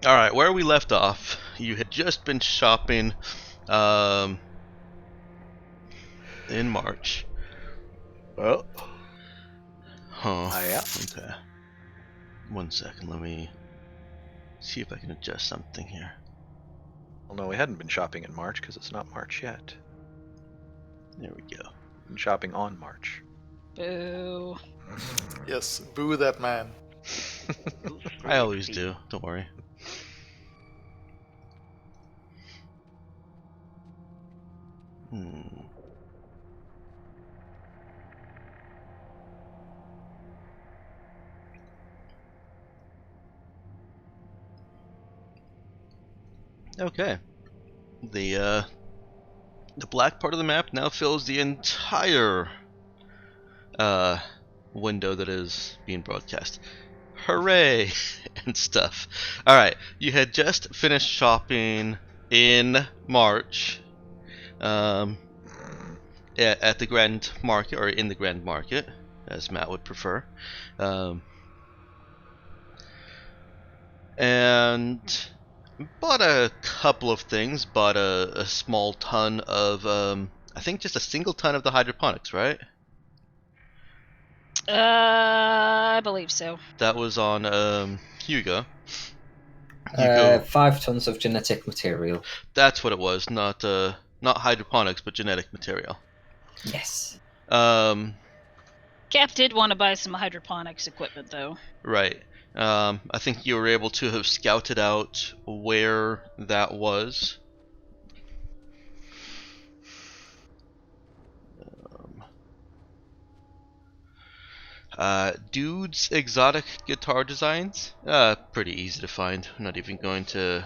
Alright, where we left off, you had just been shopping um, in March. Well, Huh. yeah. Okay. 1 second, let me see if I can adjust something here. Well, no, we hadn't been shopping in March because it's not March yet. There we go. We've been shopping on March. Boo. Yes, boo that man. I always do, don't worry. Hmm. Okay. The black part of the map now fills the entire window that is being broadcast. Hooray! And stuff. Alright, you had just finished shopping in March at the Grand Market, or in the Grand Market, as Matt would prefer. And bought a couple of things. Bought a small ton of, I think just a single ton of the hydroponics, right? I believe so. That was on Hugo. 5 tons of genetic material. That's what it was, not hydroponics, but genetic material. Yes. Cap did want to buy some hydroponics equipment, though. Right. I think you were able to have scouted out where that was. Dude's exotic guitar designs. Pretty easy to find. I'm not even going to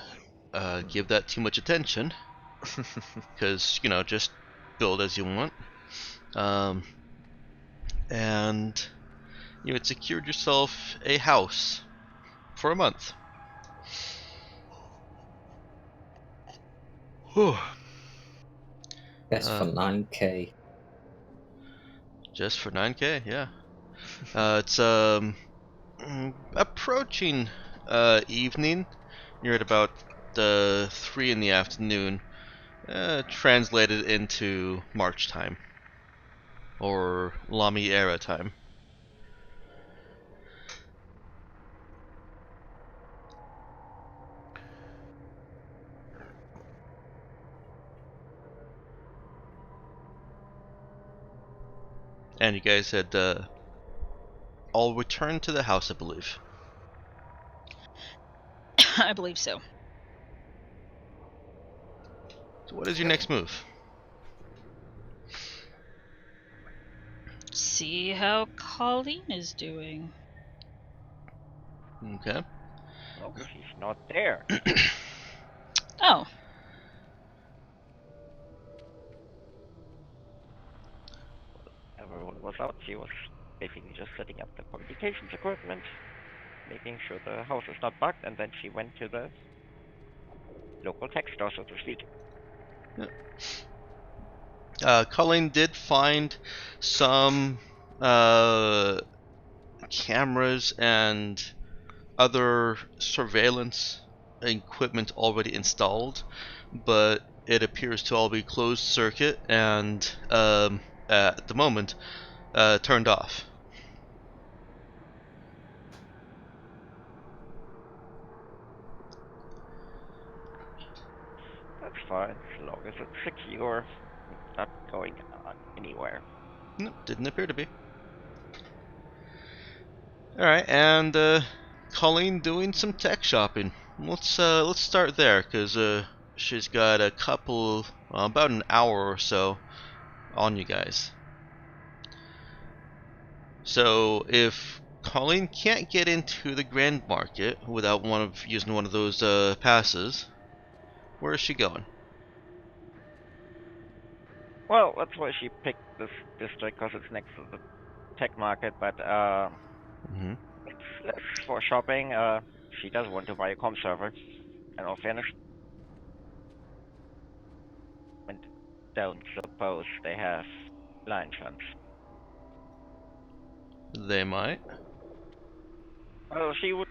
give that too much attention, because just build as you want. And you had secured yourself a house for a month. Whew. Yes, for 9k. Just for 9k, yeah. It's approaching evening. You're at about 3 in the afternoon, translated into March time, or Lamy era time. And you guys had all returned to the house, I believe. I believe so. So what is your next move? See how Colleen is doing. Okay. Oh, she's not there. Oh. Everyone was out. She was basically just setting up the communications equipment, making sure the house is not bugged, and then she went to the local tech store, so to speak. Colleen did find some cameras and other surveillance equipment already installed, but it appears to all be closed circuit and at the moment turned off. That's fine, as long as it's secure, not going on anywhere. Nope, didn't appear to be. Alright, and Colleen doing some tech shopping. Let's start there, because she's got a couple, about an hour or so on you guys. So if Colleen can't get into the Grand Market without using one of those passes, where is she going? Well, that's why she picked this district, because it's next to the tech market, but it's less for shopping. She does want to buy a comm server, and all finished. And don't suppose they have line funds. They might. Well, she would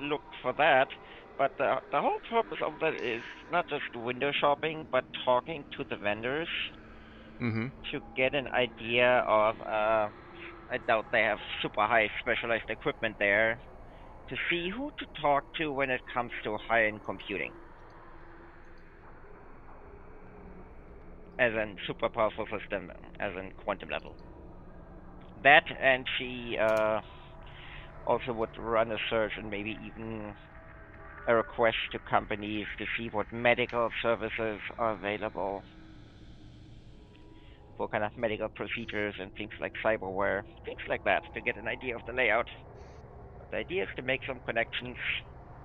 look for that, But the whole purpose of that is not just window shopping, but talking to the vendors Mm-hmm. to get an idea of. I doubt they have super high specialized equipment there. To see who to talk to when it comes to high-end computing, as in super powerful system, as in quantum level. That, and she also would run a search and maybe even a request to companies to see what medical services are available for kind of medical procedures and things like cyberware, things like that, to get an idea of the layout. But the idea is to make some connections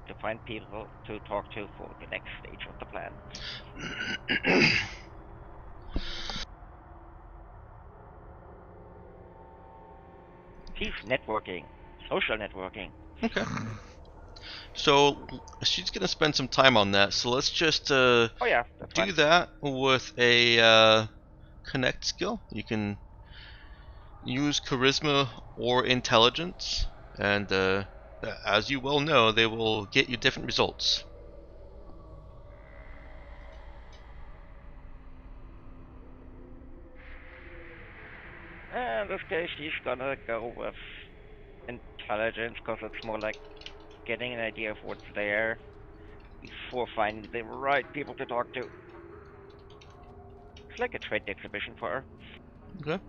to find people to talk to for the next stage of the plan. She's networking, social networking. Okay. So she's gonna spend some time on that. So let's just Oh yeah, that's do fine. that with a connect skill. You can use charisma or intelligence, and as you well know, they will get you different results. In this case, she's gonna go with intelligence, because it's more like getting an idea of what's there before finding the right people to talk to. It's like a trade exhibition for her. Okay.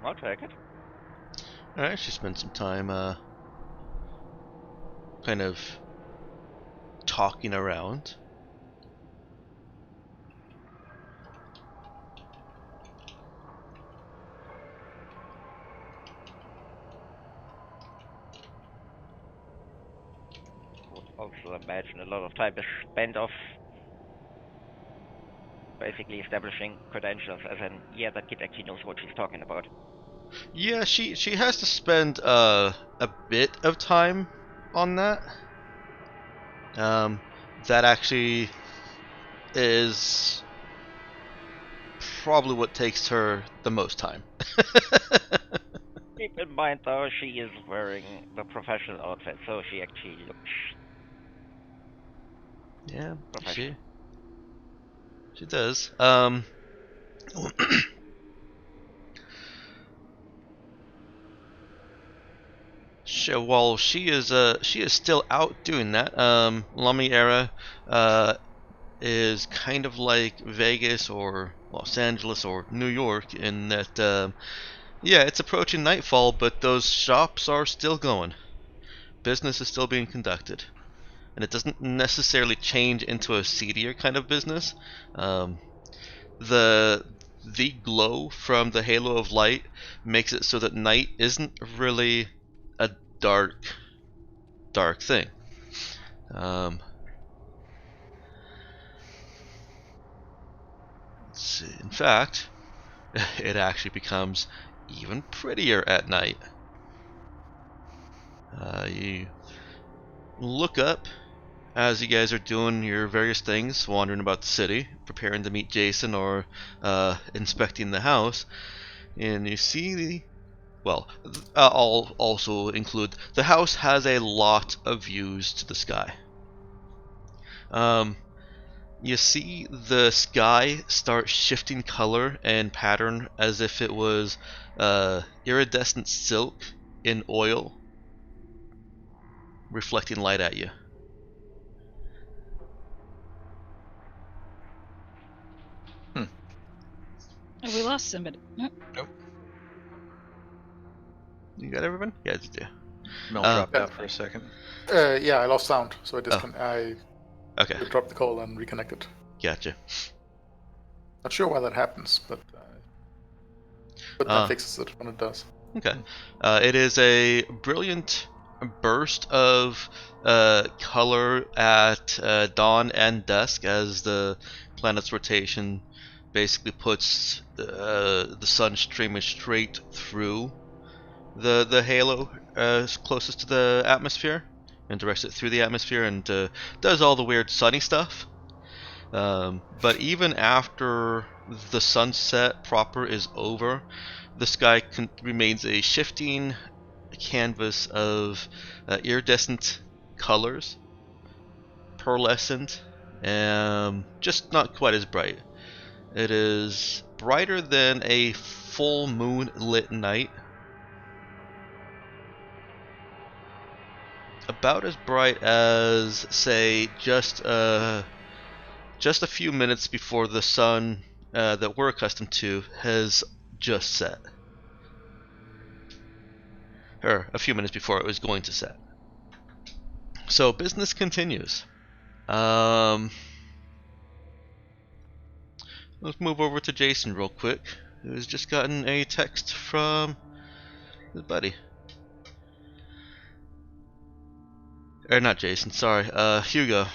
I'll take it. Alright, she spent some time kind of talking around. Would also imagine a lot of time is spent off basically establishing credentials, as in, yeah, that kid actually knows what she's talking about. Yeah, she has to spend a bit of time on that. That actually is probably what takes her the most time. Keep in mind, though, she is wearing the professional outfit, so she actually looks Yeah, professional. she does. While she is still out doing that, Lummi Era is kind of like Vegas or Los Angeles or New York in that yeah, it's approaching nightfall, but those shops are still going. Business is still being conducted, and it doesn't necessarily change into a seedier kind of business. Um, the the glow from the halo of light makes it so that night isn't really a dark thing. Um, let's see. In fact, it actually becomes even prettier at night. You look up as you guys are doing your various things, wandering about the city, preparing to meet Jason or inspecting the house, and you see the well, I'll also include the house has a lot of views to the sky. You see the sky start shifting color and pattern as if it was iridescent silk in oil reflecting light at you. Oh, we lost somebody. Oh, You got everyone? Yeah, you do. Mel Uh, dropped out for a second. Yeah, I lost sound, so I Okay, dropped the call and reconnected. gotcha. Not sure why that happens, but that fixes it when it does. Okay. It is a brilliant burst of color at dawn and dusk as the planet's rotation basically puts the sun streaming straight through the halo closest to the atmosphere and directs it through the atmosphere and does all the weird sunny stuff. But even after the sunset proper is over, the sky remains a shifting canvas of iridescent colors, pearlescent, and just not quite as bright. It is brighter than a full moon lit night. About as bright as, say, just a few minutes before the sun that we're accustomed to has just set. Or a few minutes before it was going to set. So business continues. Let's move over to Jason real quick, who's just gotten a text from his buddy. Or not Jason, sorry, Hugo.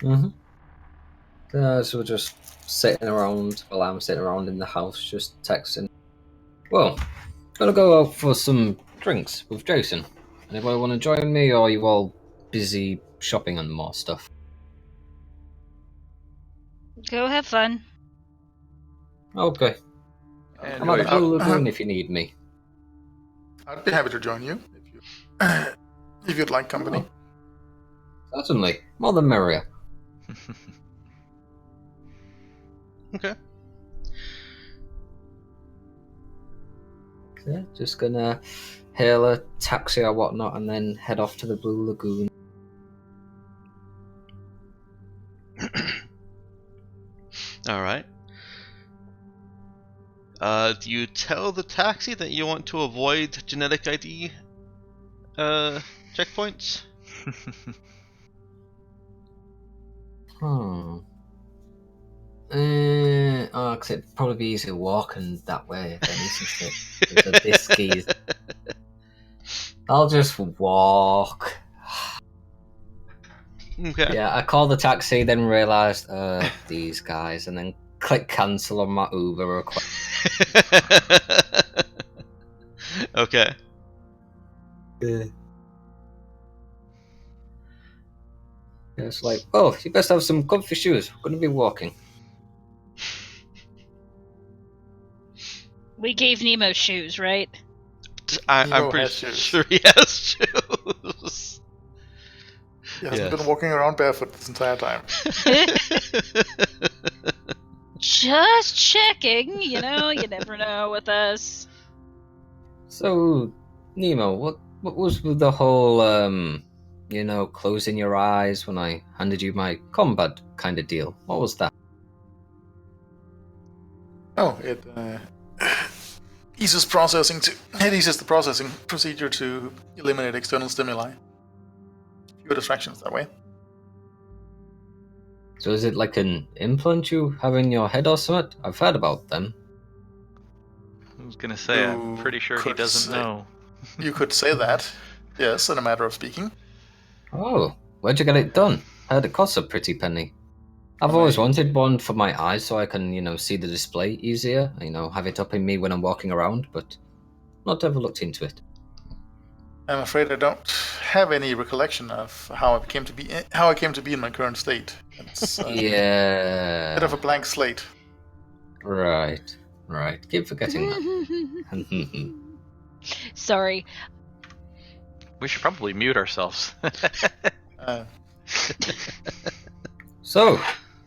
Mm-hmm. So we're just sitting around, well, I'm sitting around in the house just texting. Well, gonna go out for some drinks with Jason. Anybody want to join me, or are you all busy shopping and more stuff? Go have fun. Okay. And I'm at the wait, Blue Lagoon if you need me. I'd be happy to join you if you'd like company. Oh, certainly. More the merrier. Okay. Yeah, just gonna hail a taxi or whatnot and then head off to the Blue Lagoon. Alright. Do you tell the taxi that you want to avoid genetic ID checkpoints? Because it'd probably be easier walking that way than isn't it? With the biskies. I'll just walk. Okay. Yeah, I called the taxi, then realised, these guys, and then click cancel on my Uber request. Okay. Yeah, it's like, oh, you best have some comfy shoes. We're going to be walking. We gave Nemo shoes, right? I'm Nemo pretty has shoes. sure he has shoes. He hasn't Yes. been walking around barefoot this entire time. Just checking, you never know with us. So, Nemo, what was with the whole, closing your eyes when I handed you my combat kind of deal? What was that? Oh, it eases the processing procedure to eliminate external stimuli. Fewer distractions that way. So is it like an implant you have in your head or something? I've heard about them. I was gonna say, I'm You pretty sure he could doesn't say- know. You could say that, yes, in a matter of speaking. Oh, where'd you get it done? I heard it costs a pretty penny. I've Well, always I- wanted one for my eyes so I can, see the display easier, have it up in me when I'm walking around, but not ever looked into it. I'm afraid I don't have any recollection of how I came to be in my current state. It's a Yeah. bit of a blank slate. Right. Keep forgetting that. Sorry. We should probably mute ourselves. Uh, So,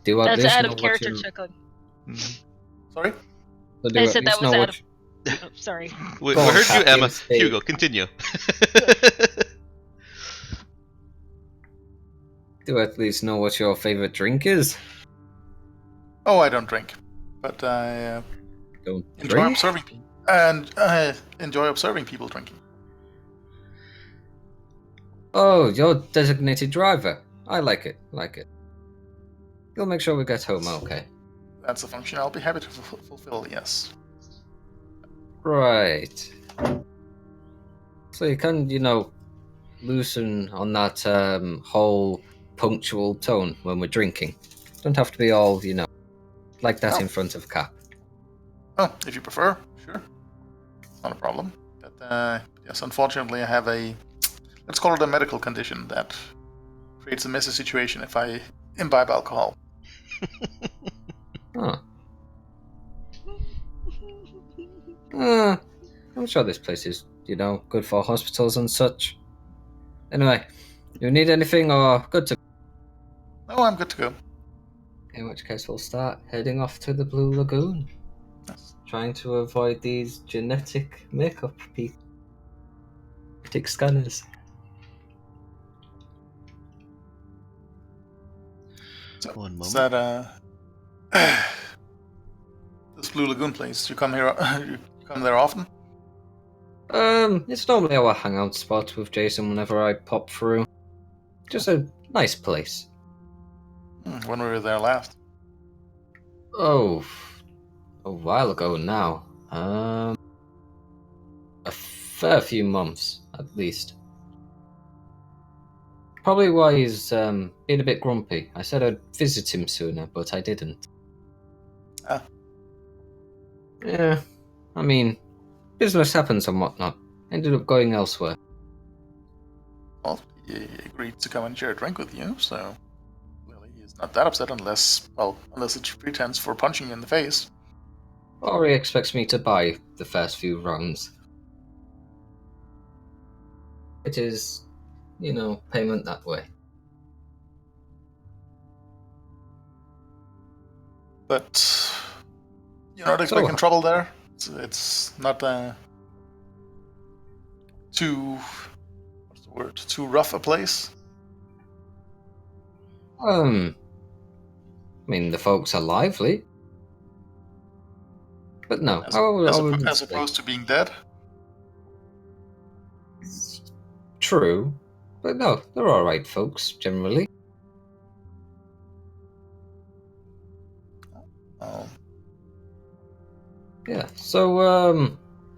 do I That's at least out know of what character you- chuckling. sorry? so do I at said that least was know out what of. Oh, sorry. We Go on, heard you, Captain Emma. Steve. Hugo, continue. do I at least know what your favorite drink is? Oh, I don't drink, but I Don't enjoy drink? observing people, and I enjoy observing people drinking. Oh, you're designated driver. I like it. You'll make sure we get home okay. That's a function I'll be happy to fulfill. Yes. Right. So you can, loosen on that whole punctual tone when we're drinking. Don't have to be all, like that Oh. in front of Cap. Oh, if you prefer, sure. not a problem. But yes, unfortunately, I have let's call it a medical condition that creates a messy situation if I imbibe alcohol. Huh. I'm sure this place is, good for hospitals and such. Anyway, you need anything or good to No, I'm good to go. In which case we'll start heading off to the Blue Lagoon. Yes. Trying to avoid these genetic makeup people. Genetic scanners. So, One is moment. that this Blue Lagoon place? You come here? You come there often? It's normally our hangout spot with Jason whenever I pop through. Just a nice place. When were you there last? Oh, a while ago now. A fair few months, at least. Probably why he's being a bit grumpy. I said I'd visit him sooner, but I didn't. Ah. Yeah, I mean, business happens and whatnot. Ended up going elsewhere. Well, he agreed to come and share a drink with you, so clearly he's not that upset unless it's pretense for punching you in the face. Or he expects me to buy the first few rounds. It is, payment that way. But you're not expecting trouble there. It's not too rough a place. I mean, the folks are lively. But no, As opposed to being dead. True. But no, they're alright folks, generally. Oh. Yeah, so,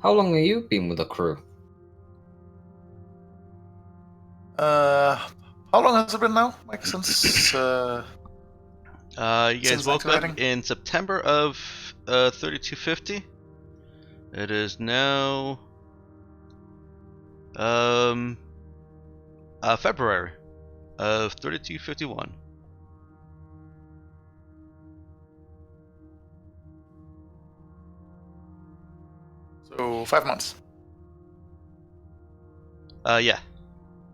how long have you been with the crew? How long has it been now? Like since You guys since woke up activating? in September of 3250. It is now February of 3251. So 5 months. Yeah.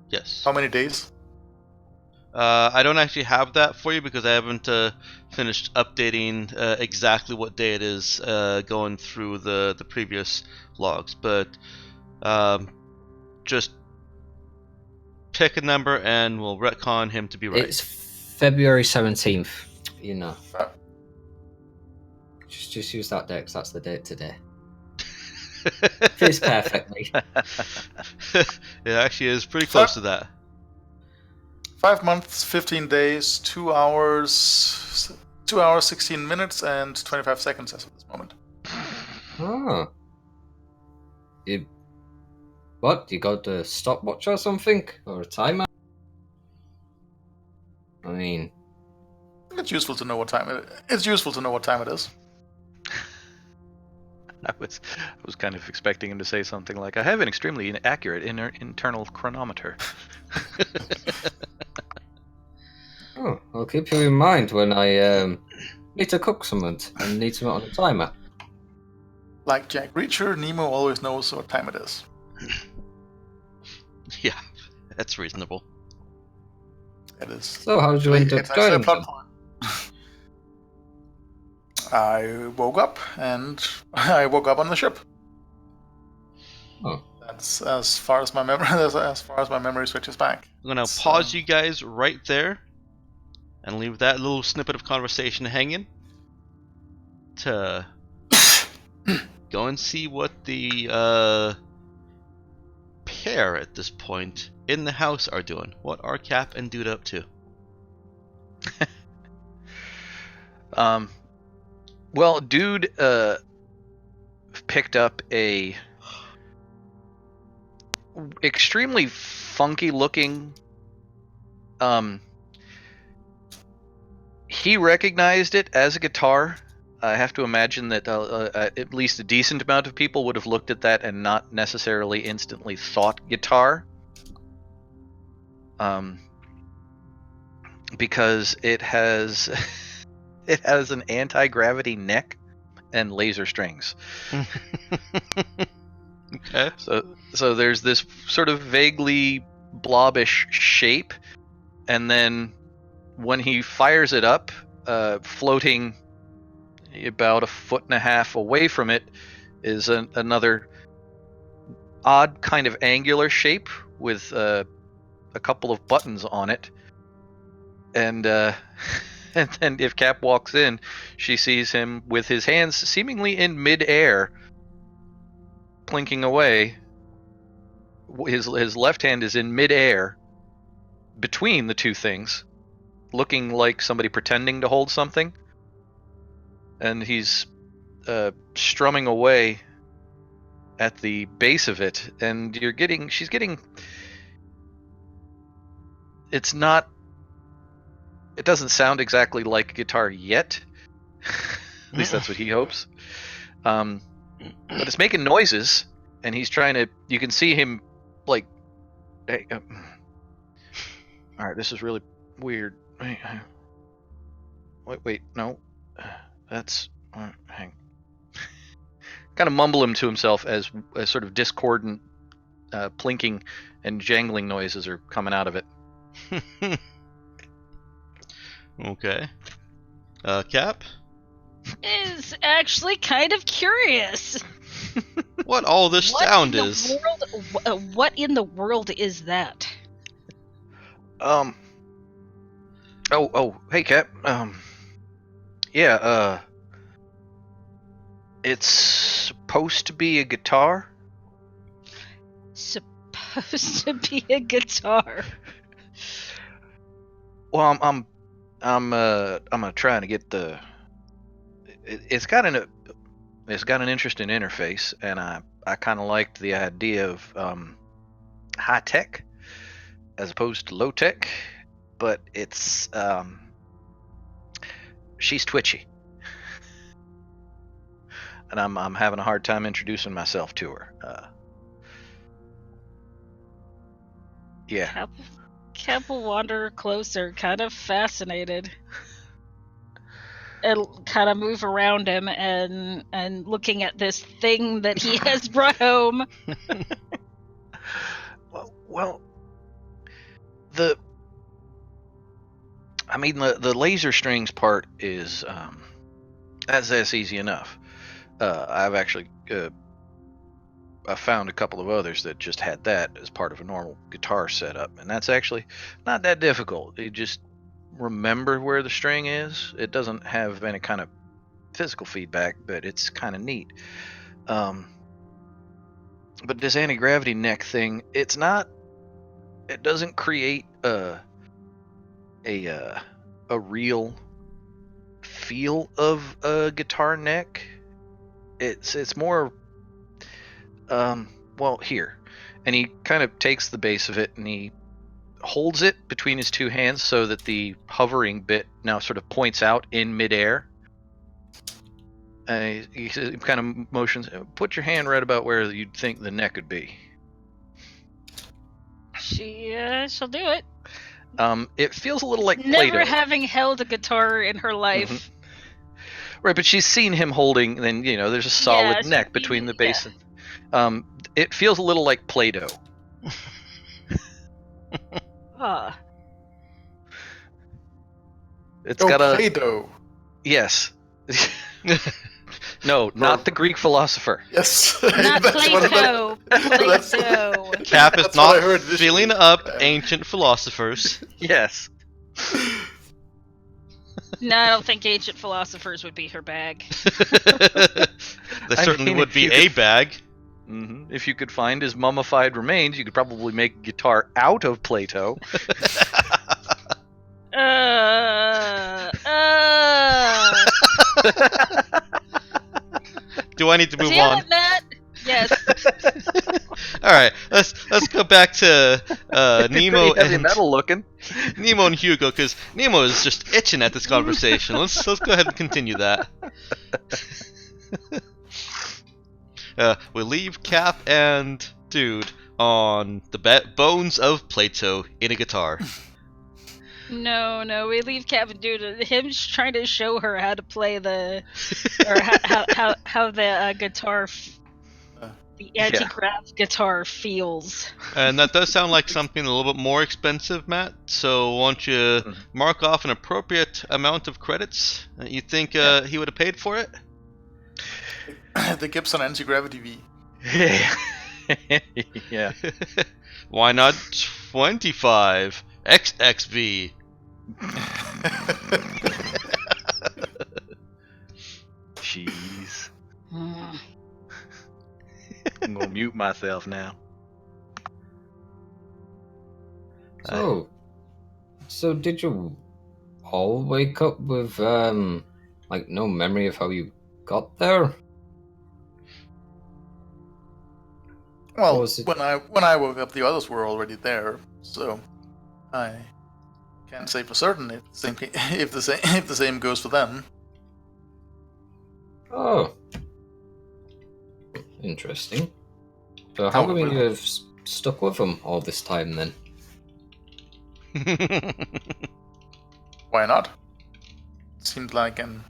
Yes. How many days? I don't actually have that for you because I haven't finished updating exactly what day it is going through the previous logs. But just pick a number and we'll retcon him to be right. It's February 17th, Just use that date because that's the date today. Fits perfectly. It actually is pretty close to that. 5 months, 15 days, 2 hours, 16 minutes, and 25 seconds as of this moment. Oh. What? You got a stopwatch or something? Or a timer? I mean... It's useful to know what time it is. I was kind of expecting him to say something like, "I have an extremely inaccurate internal chronometer." Oh, I'll keep you in mind when I need to cook something and need something on a timer. Like Jack Reacher, Nemo always knows what time it is. Yeah, that's reasonable. It is. So how did you end up It's actually a joining plot them? point. I woke up on the ship. Oh. That's as far as my memory switches back. I'm gonna pause you guys right there and leave that little snippet of conversation hanging to go and see what the pair at this point in the house are doing. What are Cap and Dude up to? Well, Dude picked up a extremely funky looking he recognized it as a guitar, I have to imagine that at least a decent amount of people would have looked at that and not necessarily instantly thought guitar. Because it has it has an anti-gravity neck and laser strings. Okay. So there's this sort of vaguely blobbish shape, and then when he fires it up, floating about 1.5 feet away from it is another odd kind of angular shape with a couple of buttons on it. And and then if Cap walks in, she sees him with his hands seemingly in mid-air, plinking away. His left hand is in mid-air between the two things, looking like somebody pretending to hold something. And he's strumming away at the base of it, and she's getting. It doesn't sound exactly like a guitar yet. At least that's what he hopes. But it's making noises, and he's trying to. You can see him like. Hey, all right, this is really weird. Wait, no, that's hang. Kind of mumble him to himself as sort of discordant, plinking and jangling noises are coming out of it. Okay. Cap? Is actually kind of curious. What all this sound is? What in the world is that? Oh, hey, Cap. Yeah, it's supposed to be a guitar. Supposed to be a guitar. Well, I'm gonna try to get the. It's got an interesting interface, and I kind of liked the idea of high tech as opposed to low tech, but it's she's twitchy, and I'm having a hard time introducing myself to her. Yeah. Cap will wander closer, kind of fascinated. And kind of move around him and looking at this thing that he has brought home. Well, the laser strings part is that's easy enough. I've actually I found a couple of others that just had that as part of a normal guitar setup, and that's actually not that difficult. You just remember where the string is. It doesn't have any kind of physical feedback, but it's kind of neat. But this anti-gravity neck thing, it doesn't create a real feel of a guitar neck. It's more well, here. And he kind of takes the base of it and he holds it between his two hands so that the hovering bit now sort of points out in midair. He kind of motions, put your hand right about where you'd think the neck would be. She'll do it. It feels a little like Never Play-Doh. having held a guitar in her life. Mm-hmm. Right, but she's seen him holding, then, there's a solid neck between the base. Yeah. It feels a little like Play-Doh. It's got a Play-Doh. Yes. No, not the Greek philosopher. Yes. Not Plato. Plato. Cap is That's what I not heard this filling year. up ancient philosophers. Yes. No, I don't think ancient philosophers would be her bag. There certainly would be a bag. Mm-hmm. If you could find his mummified remains, you could probably make a guitar out of Plato. Do I need to move See on? that? Yes. right, let's go back to Nemo Pretty heavy and metal looking. Nemo and Hugo, because Nemo is just itching at this conversation. Let's go ahead and continue that. We leave Cap and Dude on the bones of Plato in a guitar. No, we leave Cabin due to him trying to show her how to play the, or how the guitar, the anti-grav guitar feels. And that does sound like something a little bit more expensive, Matt. So why don't you mark off an appropriate amount of credits that you think he would have paid for it? The Gibson anti-gravity V. Yeah. Why not 25 XXV? Jeez. Mm. I'm gonna mute myself now. So did you all wake up with like no memory of how you got there? Well, Or was it- when I woke up, the others were already there, so I can't say for certain if the same goes for them. Oh, interesting. So how come you have stuck with them all this time then? Why not? It seemed like an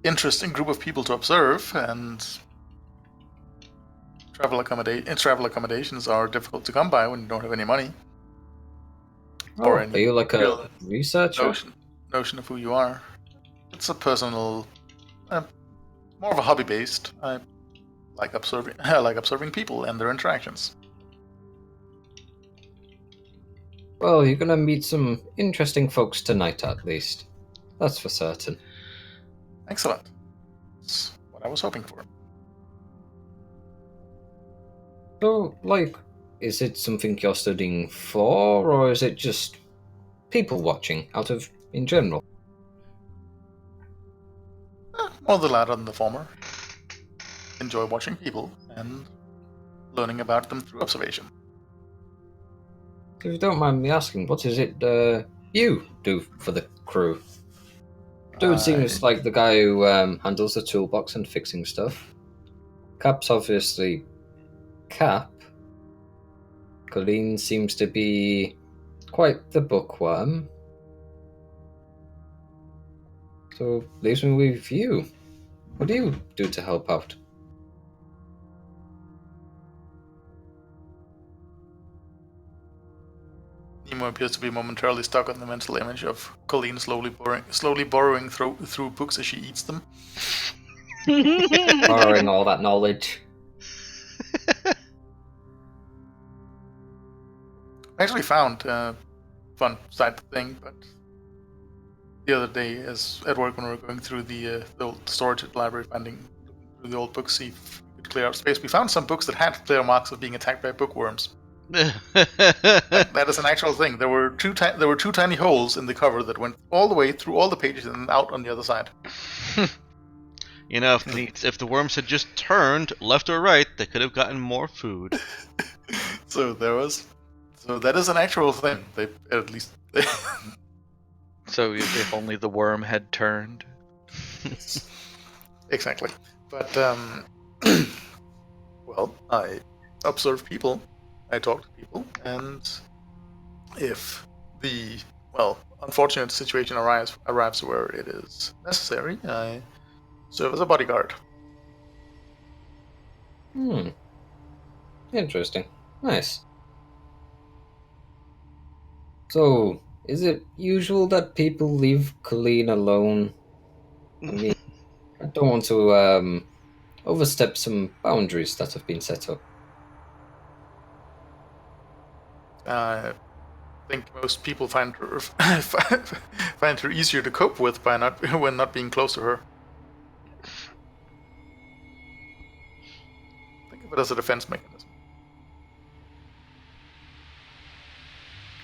interesting group of people to observe, and travel accommodations are difficult to come by when you don't have any money. Oh, Or are any you like a real researcher? notion of who you are. It's a personal, more of a hobby based. I like observing. I like observing people and their interactions. Well, you're gonna meet some interesting folks tonight, at least. That's for certain. Excellent. That's what I was hoping for. So, like, is it something you're studying for, or is it just people watching in general? More the latter than the former. Enjoy watching people and learning about them through observation. If you don't mind me asking, what is it you do for the crew? Dude seems like the guy who handles the toolbox and fixing stuff. Cap's obviously Cap. Colleen seems to be quite the bookworm. So leaves me with you. What do you do to help out? Nemo appears to be momentarily stuck on the mental image of Colleen slowly borrowing through books as she eats them. Borrowing all that knowledge. I actually found a fun side thing, but the other day, at work when we were going through the old storage at the library, looking through the old books, see if we could clear out space, we found some books that had clear marks of being attacked by bookworms. That is an actual thing. There were two tiny holes in the cover that went all the way through all the pages and out on the other side. You know, if the worms had just turned left or right, they could have gotten more food. So that is an actual thing. They at least. So if only the worm had turned. Exactly. But well, I observe people. I talk to people, and if the unfortunate situation arrives where it is necessary, I serve as a bodyguard. Interesting. Nice. So, is it usual that people leave Colleen alone? I mean, I don't want to overstep some boundaries that have been set up. I think most people find her easier to cope with when not being close to her. Think of it as a defense mechanism.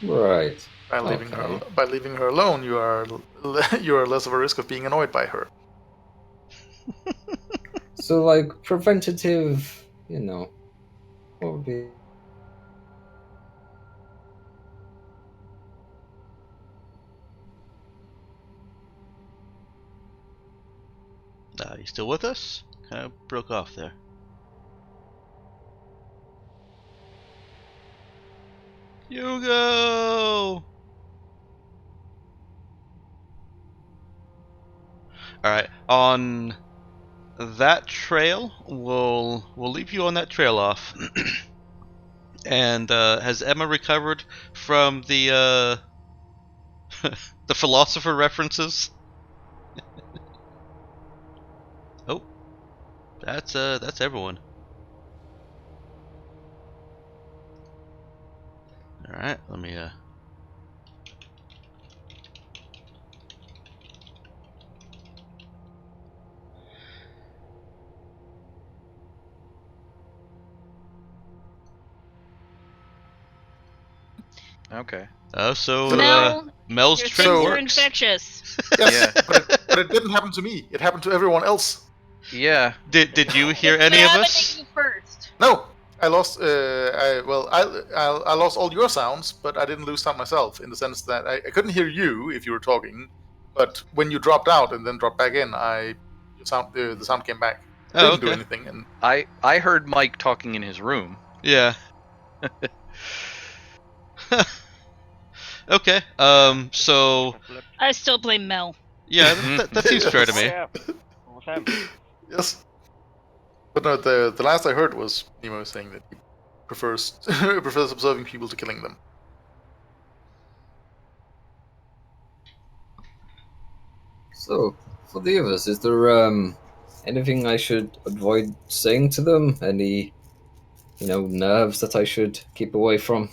Right. By leaving her alone, you are less of a risk of being annoyed by her. So, like, preventative, what would be You still with us? Kind of broke off there. Hugo! Alright, on that trail, we'll leave you on that trail off. And has Emma recovered from the the philosopher references? Oh, that's everyone. All right, let me Okay. so Mel, Mel's your trick things are works. infectious. Yes, Yeah. but it didn't happen to me. It happened to everyone else. Yeah. Did you hear It's any of happening us? to you first. No, I lost. I lost all your sounds, but I didn't lose sound myself. In the sense that I couldn't hear you if you were talking, but when you dropped out and then dropped back in, the sound came back. I Oh, didn't do okay. anything, and I heard Mike talking in his room. Yeah. Okay. So I still blame Mel. yeah, that seems fair to Oh me. yeah, almost happened. yes. But no, the last I heard was Nemo saying that he prefers prefers observing people to killing them. So, for the others, is there anything I should avoid saying to them? Any, nerves that I should keep away from?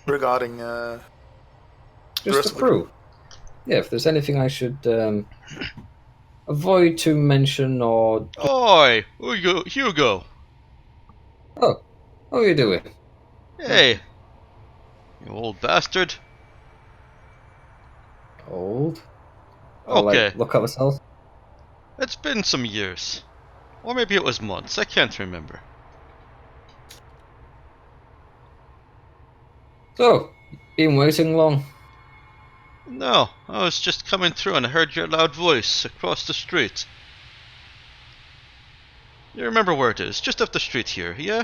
Regarding Just rest the of the group? crew. Yeah, if there's anything I should avoid to mention or. Oi, Hugo. Oh, how are you doing? Hey, you old bastard. Old? Okay, Look at myself. it's been some years. Or maybe it was months, I can't remember. So, been waiting long? No, I was just coming through and I heard your loud voice across the street. You remember where it is, just up the street here, yeah?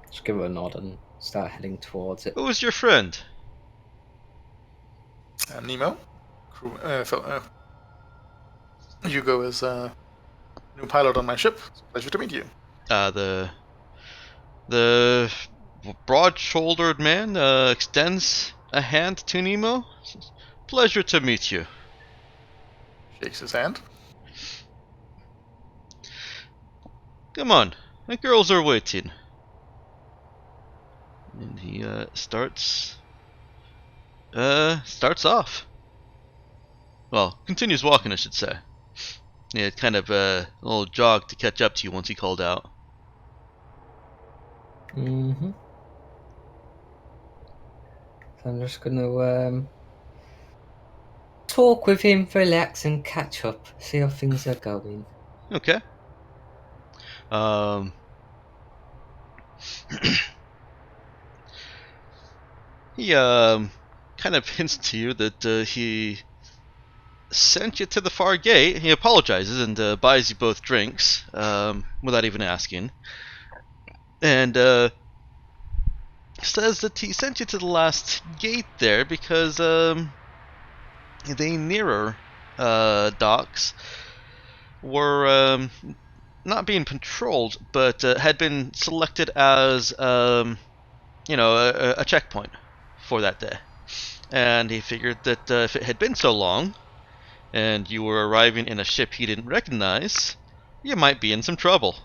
Just give her a nod and start heading towards it. Who was your friend? Nemo, Hugo is new pilot on my ship. It's a pleasure to meet you. The broad-shouldered man extends a hand to Nemo. Pleasure to meet you. Shakes his hand. Come on, the girls are waiting. And he starts off. Well, continues walking, I should say. Yeah, kind of a little jog to catch up to you once he called out. Mm-hmm. So I'm just gonna talk with him, relax, and catch up. See how things are going. Okay. He kind of hints to you that he sent you to the far gate. He apologizes and buys you both drinks without even asking. And says that he sent you to the last gate there because the nearer docks were not being patrolled, but had been selected as a checkpoint for that day. And he figured that if it had been so long, and you were arriving in a ship he didn't recognize, you might be in some trouble.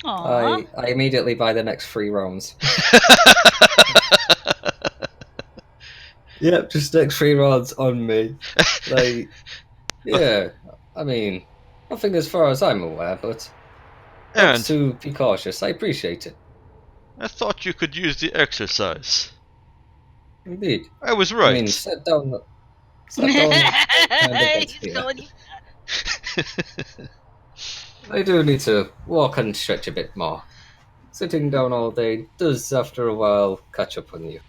Aww. I immediately buy the next 3 rounds. Yep, just next 3 rounds on me. Yeah, I mean, nothing as far as I'm aware, but And to be cautious. I appreciate it. I thought you could use the exercise. Indeed. I was right. I mean, set down and He's here. calling you. I do need to walk and stretch a bit more. sitting down all day does, after a while, catch up on you.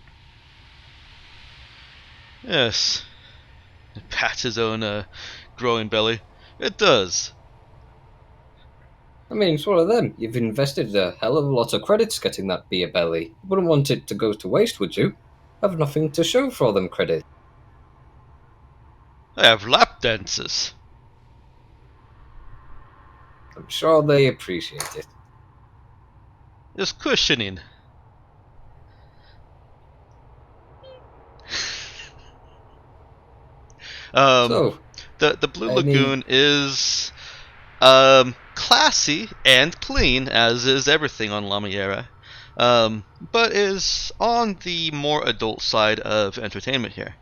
Yes. He pats his own growing belly. It does. I mean, it's one of them. You've invested a hell of a lot of credits getting that beer belly. You wouldn't want it to go to waste, would you? Have nothing to show for them credits. I have lap dances. I'm sure they appreciate it. It's cushioning. So, the Blue any- Lagoon is classy and clean, as is everything on Lamiera, but is on the more adult side of entertainment here.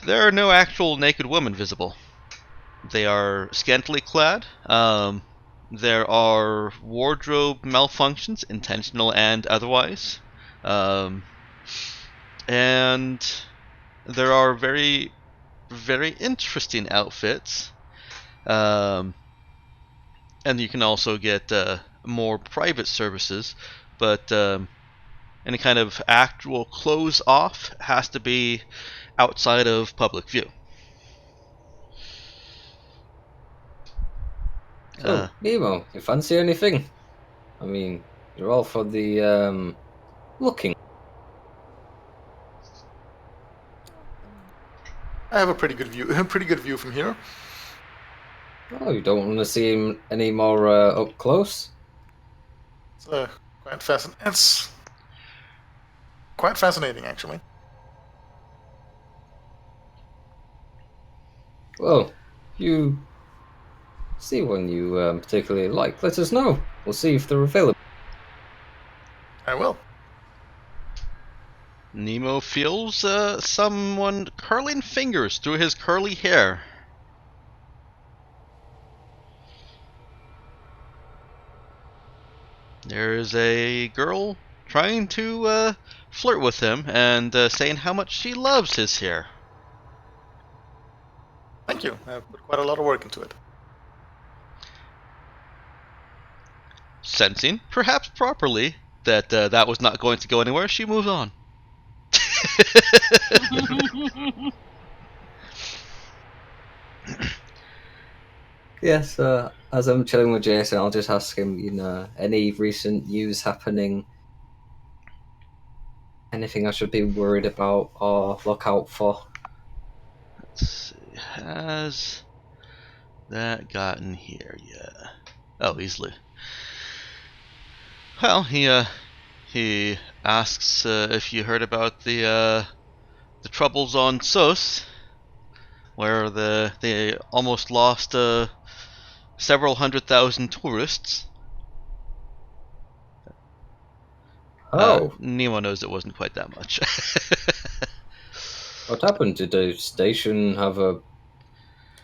There are no actual naked women visible. They are scantily clad. There are wardrobe malfunctions, intentional and otherwise. And there are very, very interesting outfits. And you can also get more private services, but any kind of actual clothes off has to be outside of public view. So, Nemo, you fancy anything? I mean, you're all for the, looking. I have a pretty good view. Pretty good view from here. Oh, you don't want to see him any more up close? It's quite fascinating, actually. Well, you see one you particularly like, let us know. We'll see if they're available. I will. Nemo feels someone curling fingers through his curly hair. There is a girl trying to flirt with him and saying how much she loves his hair. Thank you. I've put quite a lot of work into it. Sensing, perhaps properly, that that was not going to go anywhere, she moves on. Yes, as I'm chilling with Jason, I'll just ask him, any recent news happening? Anything I should be worried about or look out for? Let's see, has that gotten here yet? Oh, easily. Well, he asks if you heard about the troubles on Sos, where they almost lost several 100,000 tourists. Oh, Nemo knows it wasn't quite that much. what happened? Did the station have a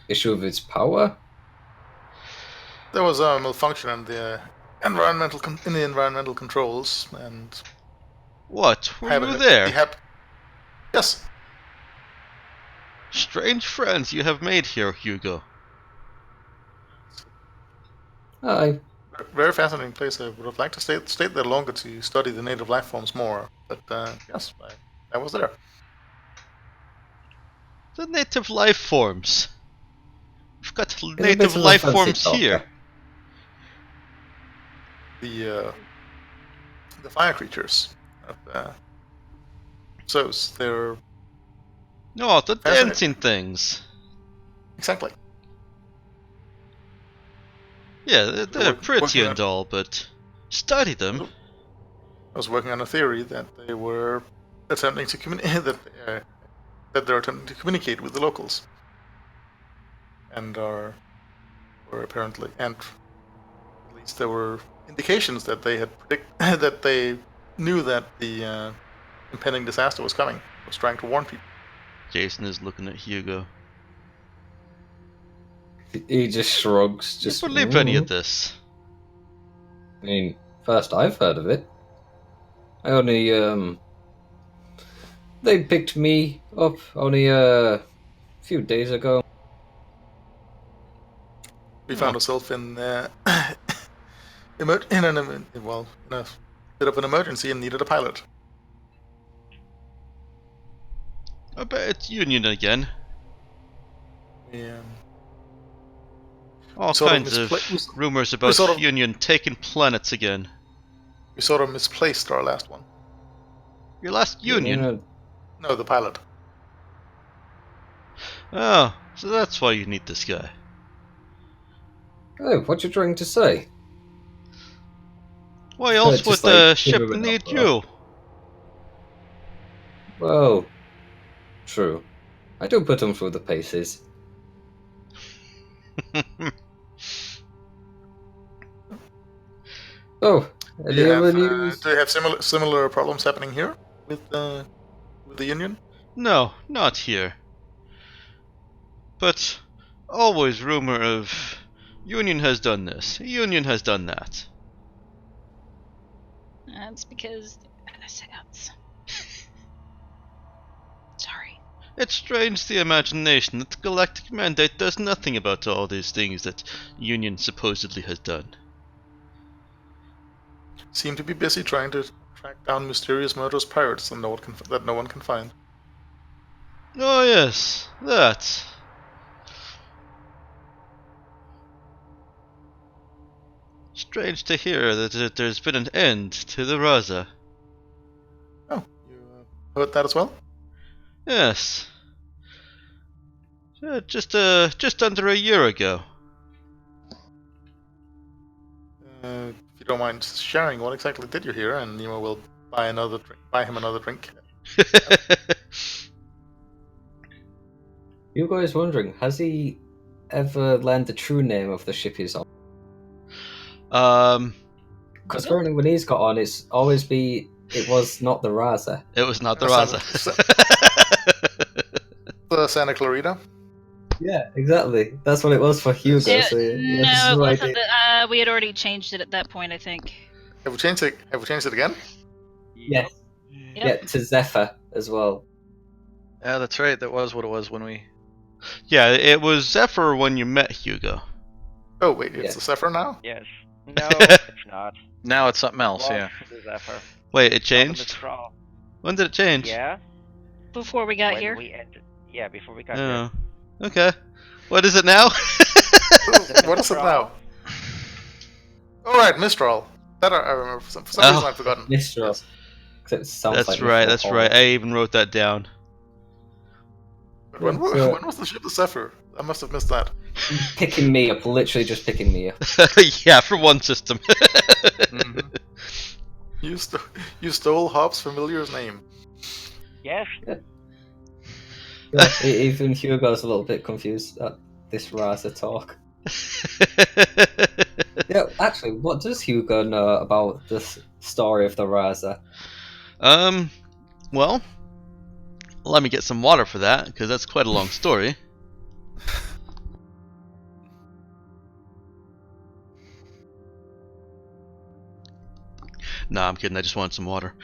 issue with its power? There was a malfunction in the environmental controls, and What? Were you there? Yes. Strange friends you have made here, Hugo. Aye. Very fascinating place. I would have liked to stay there longer to study the native life forms more. But yes, I was there. The native life forms. We've got a bit native of a life fancy forms talker. here. The fire creatures. So they're Oh, the Fascinating. dancing things. exactly. Yeah, they're pretty working and all, but study them. I was working on a theory that they were attempting to communicate that they're attempting to communicate with the locals, and were apparently, and at least there were indications that they had that they knew that the impending disaster was coming. Was trying to warn people. Jason is looking at Hugo. He just shrugs. Do you Just believe any of this? I mean, first I've heard of it. I only they picked me up only a few days ago. We found ourselves in in a bit of an emergency and needed a pilot. I bet it's Union again. Yeah. All Sort of kinds of mispla- rumors about sort of- Union taking planets again. We sort of misplaced our last one. Your last Union? No, the pilot. Oh, so that's why you need this guy. Oh, what you trying to say? Why else Just would the like, give ship him an need uproar. you? Well, true. I do put him through the paces. Oh, any other news? Do you have similar problems happening here with the Union? No, not here. But always rumor of Union has done this, Union has done that. That's because they're parasites. Sorry. It strains the imagination that the Galactic Mandate does nothing about all these things that Union supposedly has done. Seem to be busy trying to track down mysterious murderous pirates that no one can find. Oh yes, that. Strange to hear that there's been an end to the Raza. Oh, you heard that as well? Yes. Just under a year ago. If you don't mind sharing, what exactly did you hear? And Nemo will buy him another drink. You guys wondering, has he ever learned the true name of the ship he's on? Because currently when he's got on, it was not the Raza. It was not the Santa- Raza. The Santa Clarita. Yeah, exactly. That's what it was for Hugo. Yeah, So he no, has it no wasn't. idea. We had already changed it at that point, I think. Have we changed it? Have we changed it again? Yes. Yep. Yeah, to Zephyr as well. Yeah, that's right. That was what it was when we. Yeah, it was Zephyr when you met Hugo. Oh wait, it's Yeah. the Zephyr now. Yes. No, it's not. Now it's something else. Wrong Yeah. for the Zephyr. Wait, it Not the changed? Mistral. When did it change? Yeah. Before we got when here. we ended. Yeah, before we got Oh. here. Okay. What is it now? What is it now? All right, Mistral. That I remember. For some Oh. reason I've forgotten. Mistral. Yes. 'Cause it sounds That's like right, Mistral that's Hall. right. I even wrote that down. But when was the ship the Zephyr? I must have missed that. Picking me up, literally just picking me up. Yeah, for one system. Mhm. You stole Hobbs' familiar's name. Yes. Yeah, even Hugo's a little bit confused at this Raza talk. Yeah, actually, what does Hugo know about this story of the Raza? Well, let me get some water for that, because that's quite a long story. Nah, I'm kidding, I just wanted some water.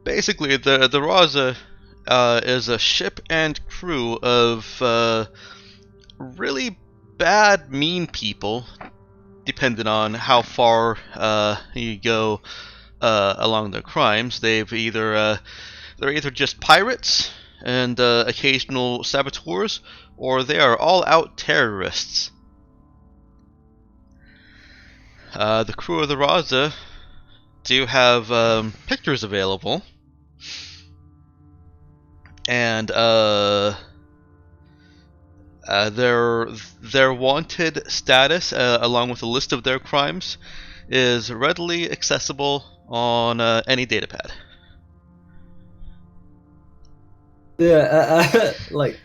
Basically, the Raza is a ship and crew of really bad, mean people, depending on how far you go along their crimes. They're either just pirates and occasional saboteurs, or they are all-out terrorists. The crew of the Raza do have pictures available, and their wanted status, along with a list of their crimes, is readily accessible on any datapad. Yeah, like,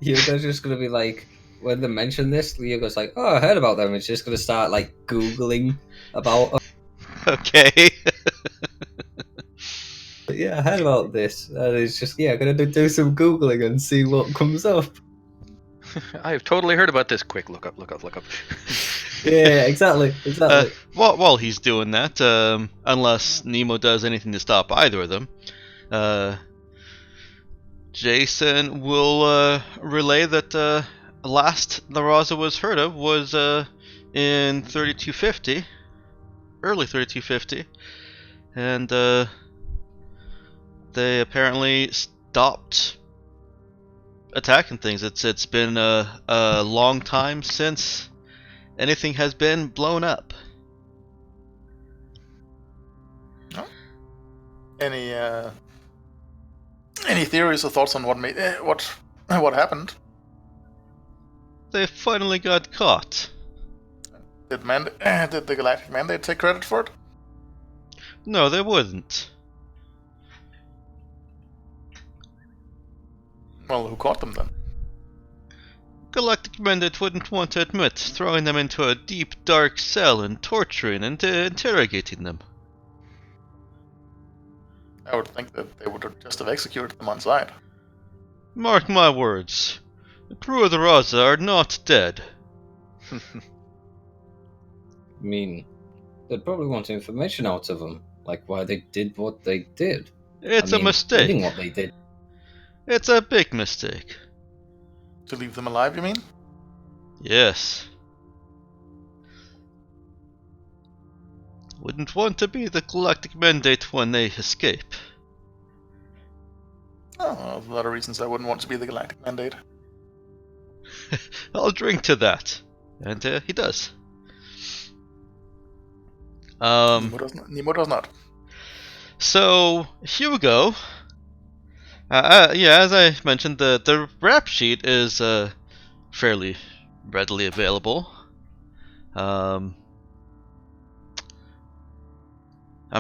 Hugo's just gonna be like, when they mention this, Hugo's like, oh, I heard about them. It's just gonna start, like, Googling about them. Okay. But yeah, I heard about this. And it's just, gonna do some Googling and see what comes up. I've totally heard about this. Quick, look up. Yeah, exactly. While he's doing that, unless Nemo does anything to stop either of them, Jason will relay that last the Raza was heard of was in 3250, early 3250, and they apparently stopped attacking things. It's been a long time since anything has been blown up. Any theories or thoughts on what made what happened? They finally got caught. Did the Galactic Mandate take credit for it? No, they wouldn't. Well, who caught them then? Galactic Mandate wouldn't want to admit throwing them into a deep, dark cell and torturing and interrogating them. I would think that they would just have executed them on sight. Mark my words. The crew of the Raza are not dead. I mean, they'd probably want information out of them, like why they did what they did. It's I a mean, mistake. doing what they did. It's a big mistake. To leave them alive, you mean? Yes. Wouldn't want to be the Galactic Mandate when they escape. Oh, well, a lot of reasons I wouldn't want to be the Galactic Mandate. I'll drink to that. And he does. Nemo does not. So, Hugo, yeah, as I mentioned, the rap sheet is fairly readily available. I'm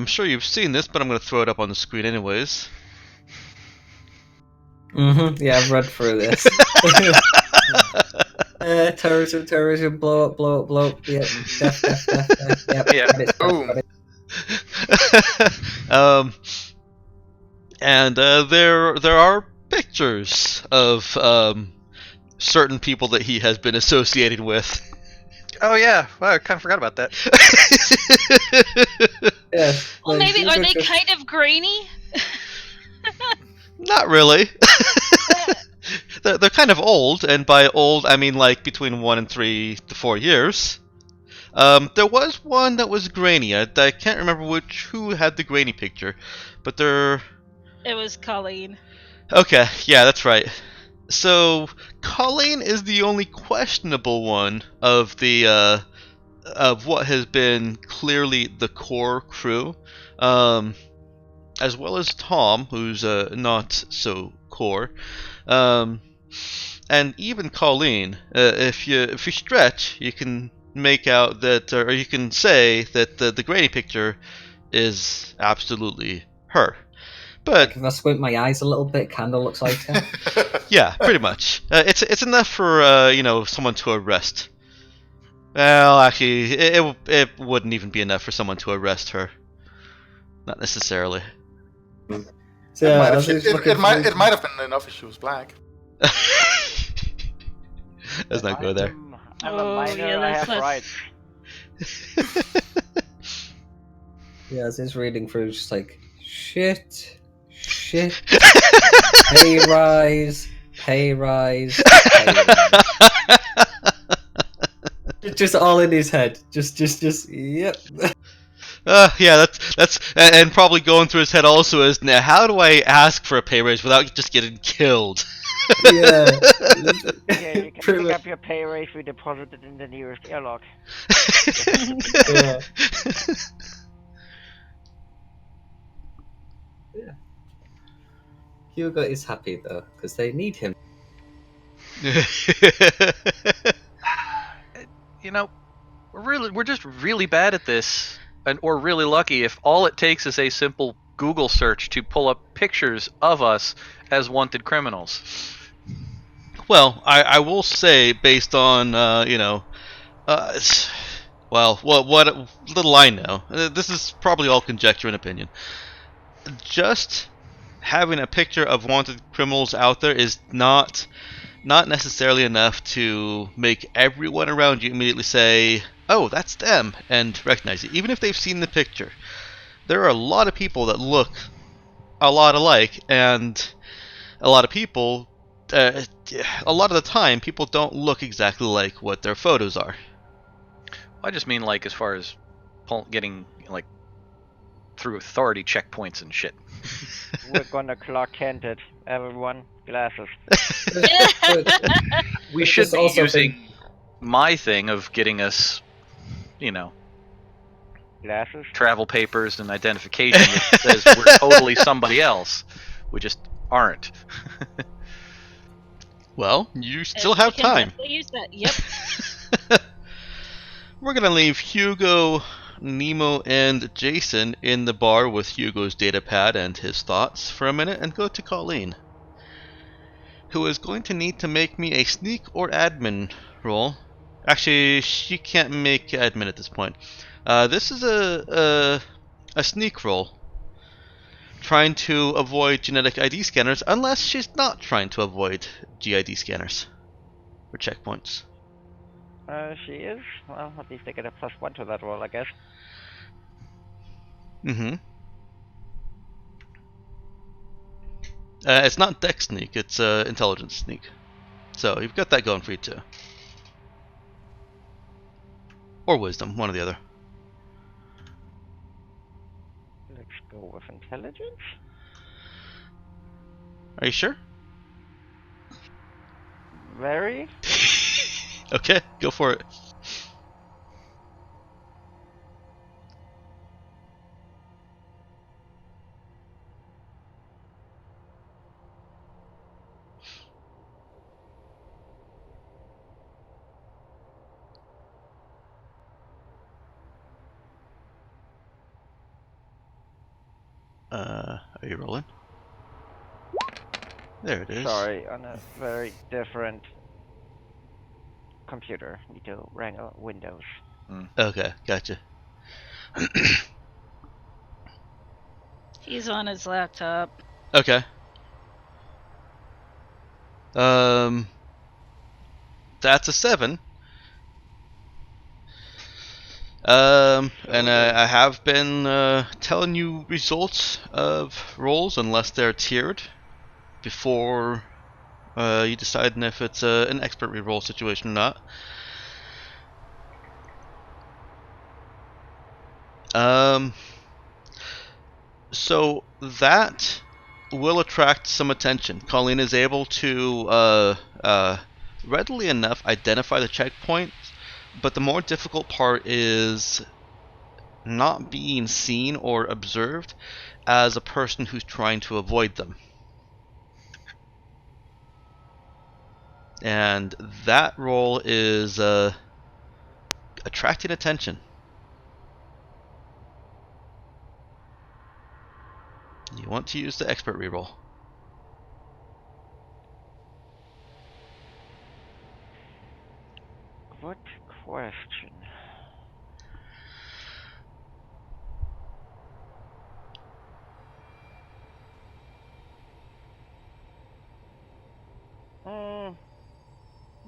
sure you've seen this, but I'm going to throw it up on the screen anyways. Yeah, I've read through this. Terrorism, blow up, yep, death, yep. Yeah. Boom. And there are pictures of certain people that he has been associated with. Oh yeah, wow, I kind of forgot about that. Yeah, Well, like, maybe these are they just- kind of grainy? Not really. They're kind of old, and by old I mean like between 1 and 3 to 4 years. There was one that was grainy. I can't remember who had the grainy picture, but they're... It was Colleen. Okay, yeah, that's right. So Colleen is the only questionable one of the of what has been clearly the core crew, as well as Tom, who's not so core, and even Colleen. If you stretch, you can make out that, or you can say that the grainy picture is absolutely her. But If I squint my eyes a little bit, kinda looks like her. yeah, pretty much. It's enough for someone to arrest. Well, actually, it wouldn't even be enough for someone to arrest her. Not necessarily. So, it, might I have, was just looking it might through- have been enough if she was black. Let's not go there. I'm a Oh, minor, yeah, I that's have not- rights. Yeah, as it's reading through, just like shit, pay rise. Just all in his head. Just, yep. Yeah, that's and probably going through his head also is, now how do I ask for a pay raise without just getting killed? Yeah. Yeah, you can Pretty pick much. up your pay raise, we deposit it in the nearest airlock. Yeah. Hugo is happy though, because they need him. You know, we're just really bad at this, or really lucky if all it takes is a simple Google search to pull up pictures of us as wanted criminals. Well, I will say, based on well, what little I know, this is probably all conjecture and opinion. Just having a picture of wanted criminals out there is not necessarily enough to make everyone around you immediately say, "Oh, that's them," and recognize it, even if they've seen the picture. There are a lot of people that look a lot alike, and a lot of people, a lot of the time, people don't look exactly like what their photos are. I just mean like as far as getting like through authority checkpoints and shit. We're gonna Clark Kent it, everyone. Glasses. We It's should just be also using my thing of getting us, you know, Glasses. travel papers and identification that says we're totally somebody else. We just aren't. Well, you still We have can time. definitely use that. Yep. We're gonna leave Hugo, Nemo, and Jason in the bar with Hugo's datapad and his thoughts for a minute and go to Colleen, who is going to need to make me a sneak or admin roll. Actually, she can't make admin at this point. This is a sneak roll, trying to avoid genetic ID scanners, unless she's not trying to avoid GID scanners or checkpoints. She is. Well, at least I get a +1 to that roll, I guess. Mm-hmm. It's not Dex sneak, it's intelligence sneak. So you've got that going for you too. Or wisdom, one or the other. Let's go with intelligence. Are you sure? Very. Okay, go for it. Are you rolling? There it is. Sorry, on a very different computer. Need to wrangle Windows. Okay, gotcha. He's on his laptop. Okay. That's a 7. And I have been telling you results of rolls unless they're tiered before you decide if it's an expert reroll situation or not. So that will attract some attention. Colleen is able to readily enough identify the checkpoint, but the more difficult part is not being seen or observed as a person who's trying to avoid them. And that role is attracting attention. You want to use the expert reroll. Good question.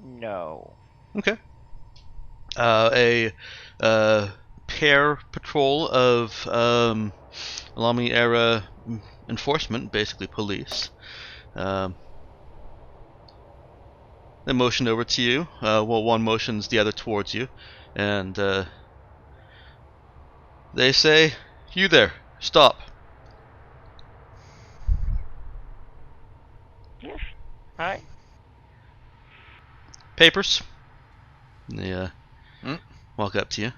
No. Okay. A pair patrol of Lamy era enforcement, basically police. They motion over to you. Well, one motions the other towards you, and they say, "You there? Stop." Yes. Hi. Papers. They Hmm? walk up to you.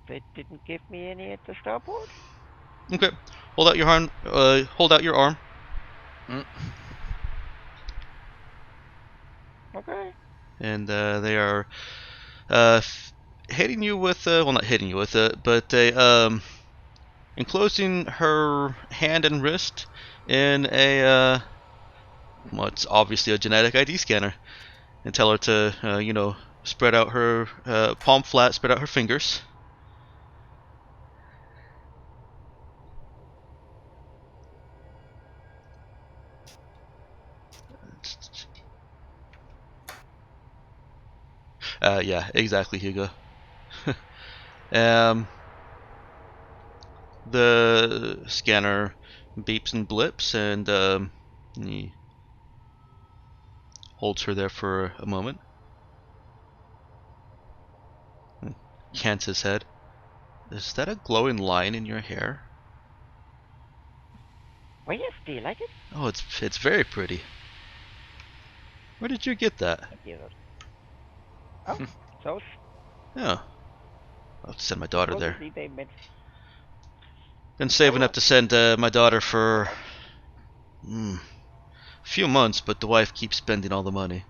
They didn't give me any at the starboard? Okay. Hold out your arm. Hold out your arm. Okay. And they are hitting you with well, not hitting you with it, but enclosing her hand and wrist in a what's obviously a genetic ID scanner, and tell her to spread out her palm flat, spread out her fingers. Yeah, exactly, Hugo. um, the scanner beeps and blips, and he holds her there for a moment. cants his head. Is that a glowing line in your hair? Well, yes, do you like it? Oh, it's very pretty. Where did you get that? Thank you. Oh, so Oh, I'll have to send my daughter there. supposedly they met. Been saving up Oh. to send my daughter for a few months, but the wife keeps spending all the money.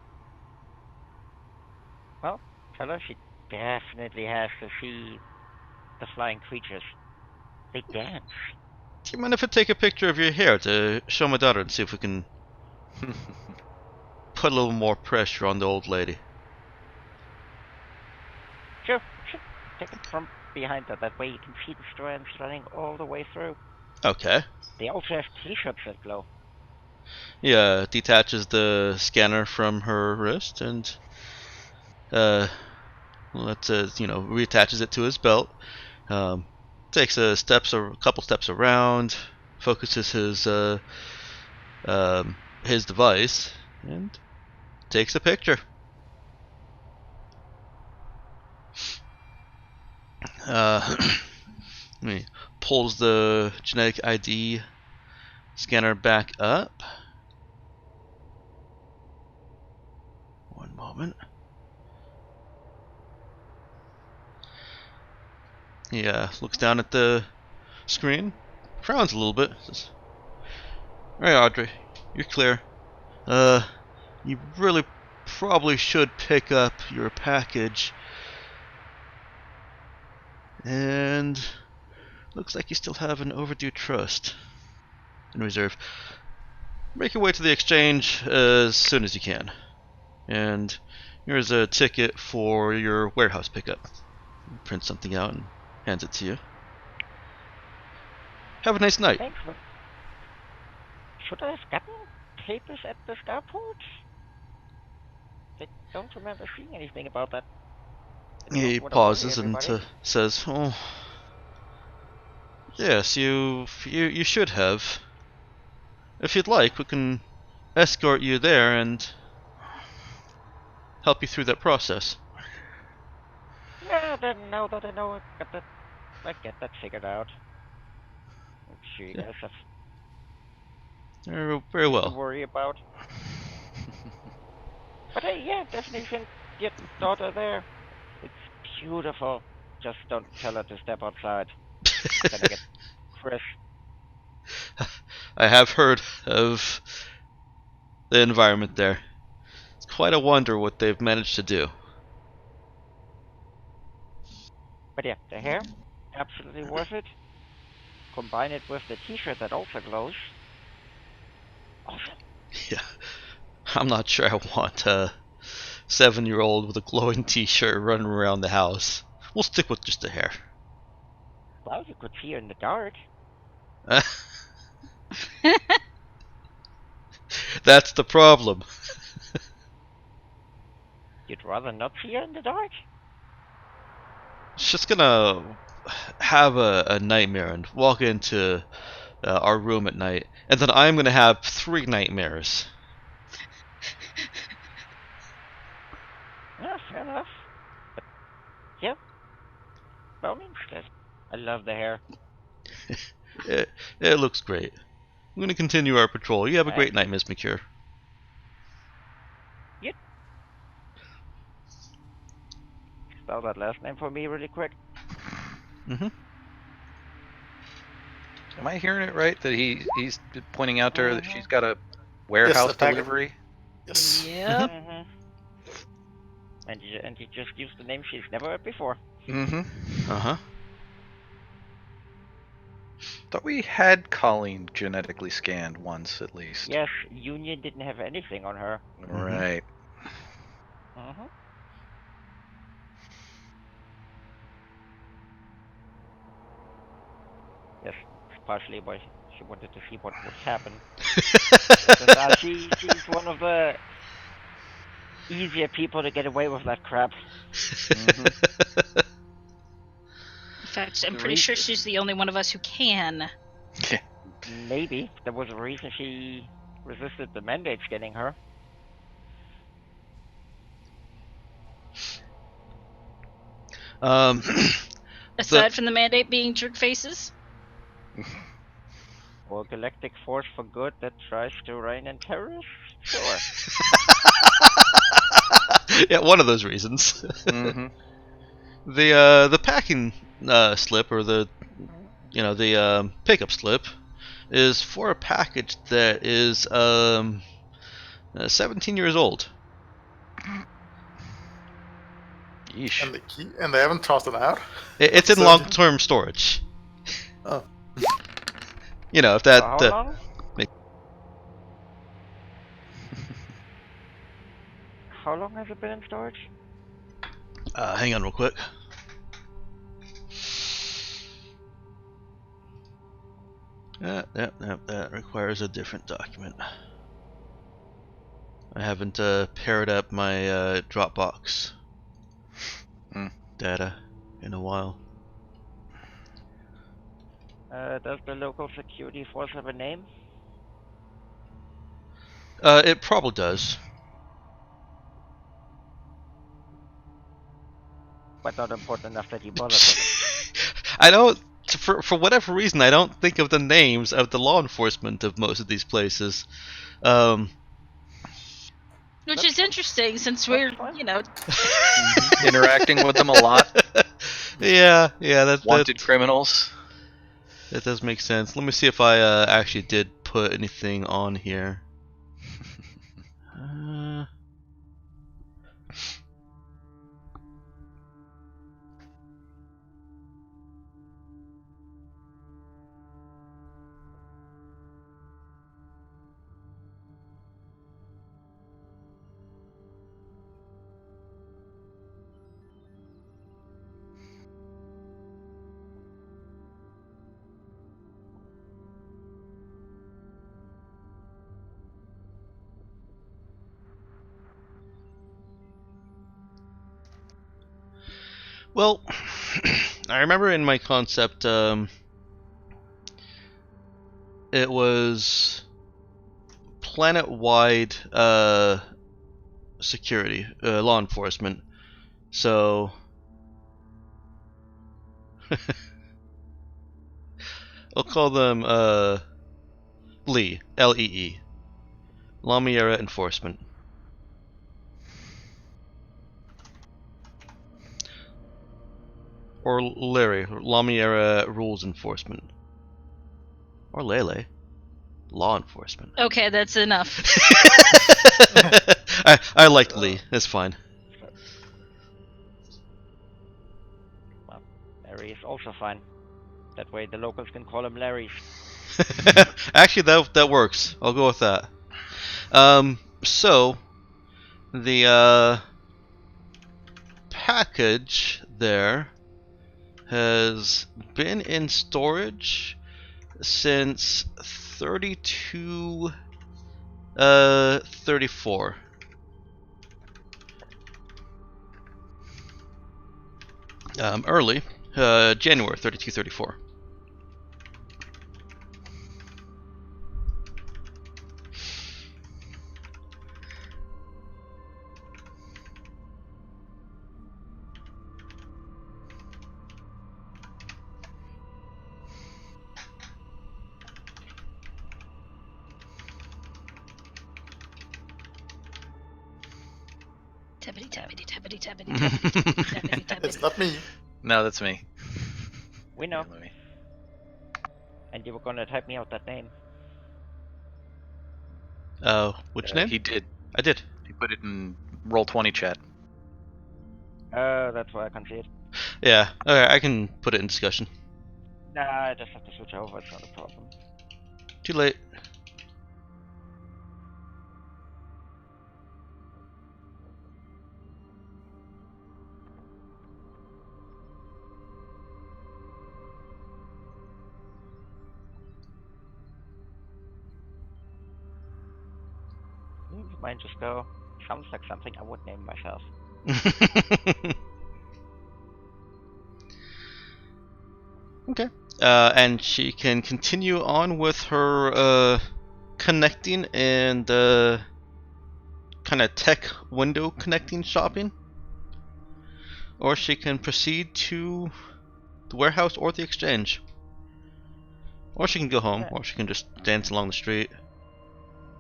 Well, tell her she definitely has to see the flying creatures. They dance. Do you mind if I take a picture of your hair to show my daughter and see if we can put a little more pressure on the old lady? Sure. Take it from behind her. That way you can see the strands running all the way through. Okay. They also have t-shirts that glow. Yeah, detaches the scanner from her wrist and reattaches it to his belt. Takes a couple steps around, focuses his device, and takes a picture. He pulls the genetic ID scanner back up. One moment. He looks down at the screen, frowns a little bit, says, "Alright, Audrey, you're clear. You really probably should pick up your package. And looks like you still have an overdue trust in reserve. Make your way to the exchange as soon as you can. And here's a ticket for your warehouse pickup." He prints something out and hands it to you. Have a nice night. Thanks. Should I have gotten papers at the starport? I don't remember seeing anything about that. He What pauses about and everybody? says, "Oh, yes, you should have. If you'd like, we can escort you there and help you through that process." Yeah, then now that I know I get that figured out. I'm sure you guys have Very to well. worry about. But yeah, definitely send your daughter there. It's beautiful. Just don't tell her to step outside. It's gonna get fresh. I have heard of the environment there. It's quite a wonder what they've managed to do. But yeah, the hair, absolutely worth it. Combine it with the t-shirt that also glows. Awesome. Yeah, I'm not sure I want a 7-year-old with a glowing t-shirt running around the house. We'll stick with just the hair. Well, you could see her in the dark. That's the problem. You'd rather not see her in the dark? She's just gonna have a nightmare and walk into our room at night, and then I'm gonna have 3 nightmares. Yeah, fair enough. But yeah, by all means, guys. I love the hair. It looks great. I'm gonna continue our patrol. You have a great Thanks. night, Miss McCure. Yep. Spell that last name for me really quick. Mm-hmm. Am I hearing it right that he's pointing out to her that Mhm. she's got a warehouse the package. delivery? Yes. Yep. Mm-hmm. And you just used the name she's never heard before. Mm-hmm. Uh-huh. Thought we had Colleen genetically scanned once at least. Yes, Union didn't have anything on her. Right. Mm-hmm. Yes, partially why she wanted to see what would happen. She's one of the easier people to get away with that crap. In fact, I'm The pretty sure reason- she's the only one of us who can. Maybe there was a reason she resisted the mandates getting her. Um, Aside from the mandate being jerk faces? Or galactic force for good that tries to rein in terrorists? Sure. yeah, one of those reasons. Mm-hmm. The packing slip, or the pickup slip, is for a package that is 17 years old. Yeesh. And the key, and they haven't tossed it out. It's in So- long-term storage. Oh. You know, if For that. how long? How long has it been in storage? Hang on, real quick. That requires a different document. I haven't paired up my Dropbox data in a while. Does the local security force have a name? It probably does. But not important enough that you bother with it. I don't. For whatever reason, I don't think of the names of the law enforcement of most of these places. Which is interesting since we're, Interacting with them a lot. yeah, Wanted criminals. that does make sense. Let me see if I actually did put anything on here. Well, I remember in my concept, it was planet-wide security, law enforcement. So, I'll call them Lee, L-E-E, Lamiera Enforcement. Or Larry, Lamiera Rules Enforcement. Or Lele, Law Enforcement. Okay, that's enough. I liked Lee, that's fine. Well, Larry is also fine. That way the locals can call him Larry's. Actually, that works. I'll go with that. So the package there has been in storage since 3234. Early January 3234. Tappity. It's not me. No, that's me. We know. Yeah, let me- And you were gonna type me out that name. Which name? He did. I did. He put it in Roll20 chat. That's why I can't see it. Yeah. Okay, I can put it in discussion. Nah, I just have to switch over, it's not a problem. Too late. You might just go. Sounds like something I would name myself. Okay. And she can continue on with her connecting and kind of tech window connecting shopping. or she can proceed to the warehouse or the exchange. Or she can go home, or she can just dance along the street.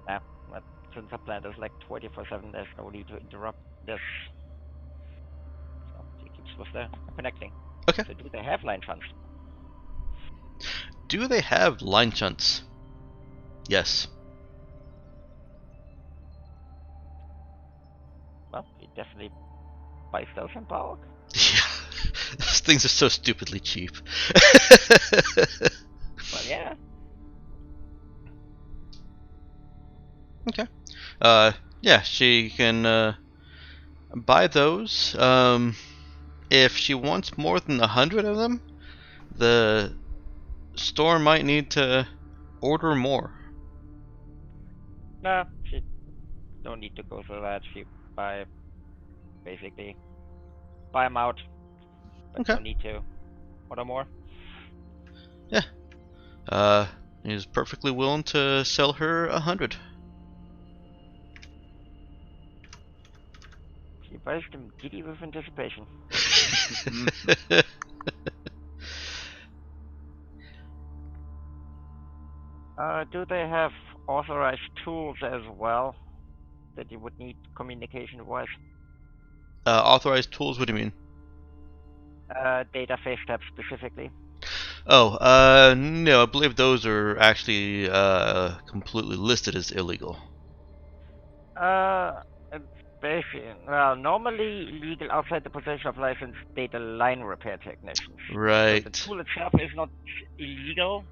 Nah, but since our plan is like 24/7, there's no need to interrupt this. So she keeps with the connecting. Okay. So do they have line funds? Do they have line shunts? Yes. Well, he definitely buys those in bulk. Yeah. Those things are so stupidly cheap. Well, yeah. Okay. Yeah, she can buy those. If she wants more than 100 of them, the store might need to order more. No, she don't need to go through that. She basically buy them out, but Okay. no need to order more. He's perfectly willing to sell her 100. She buys them giddy with anticipation. Do they have authorized tools as well that you would need communication-wise? Authorized tools? What do you mean? Data face tab specifically. Oh, no, I believe those are actually completely listed as illegal. It's basically, well, normally illegal outside the possession of licensed data line repair technicians. Right. So the tool itself is not illegal.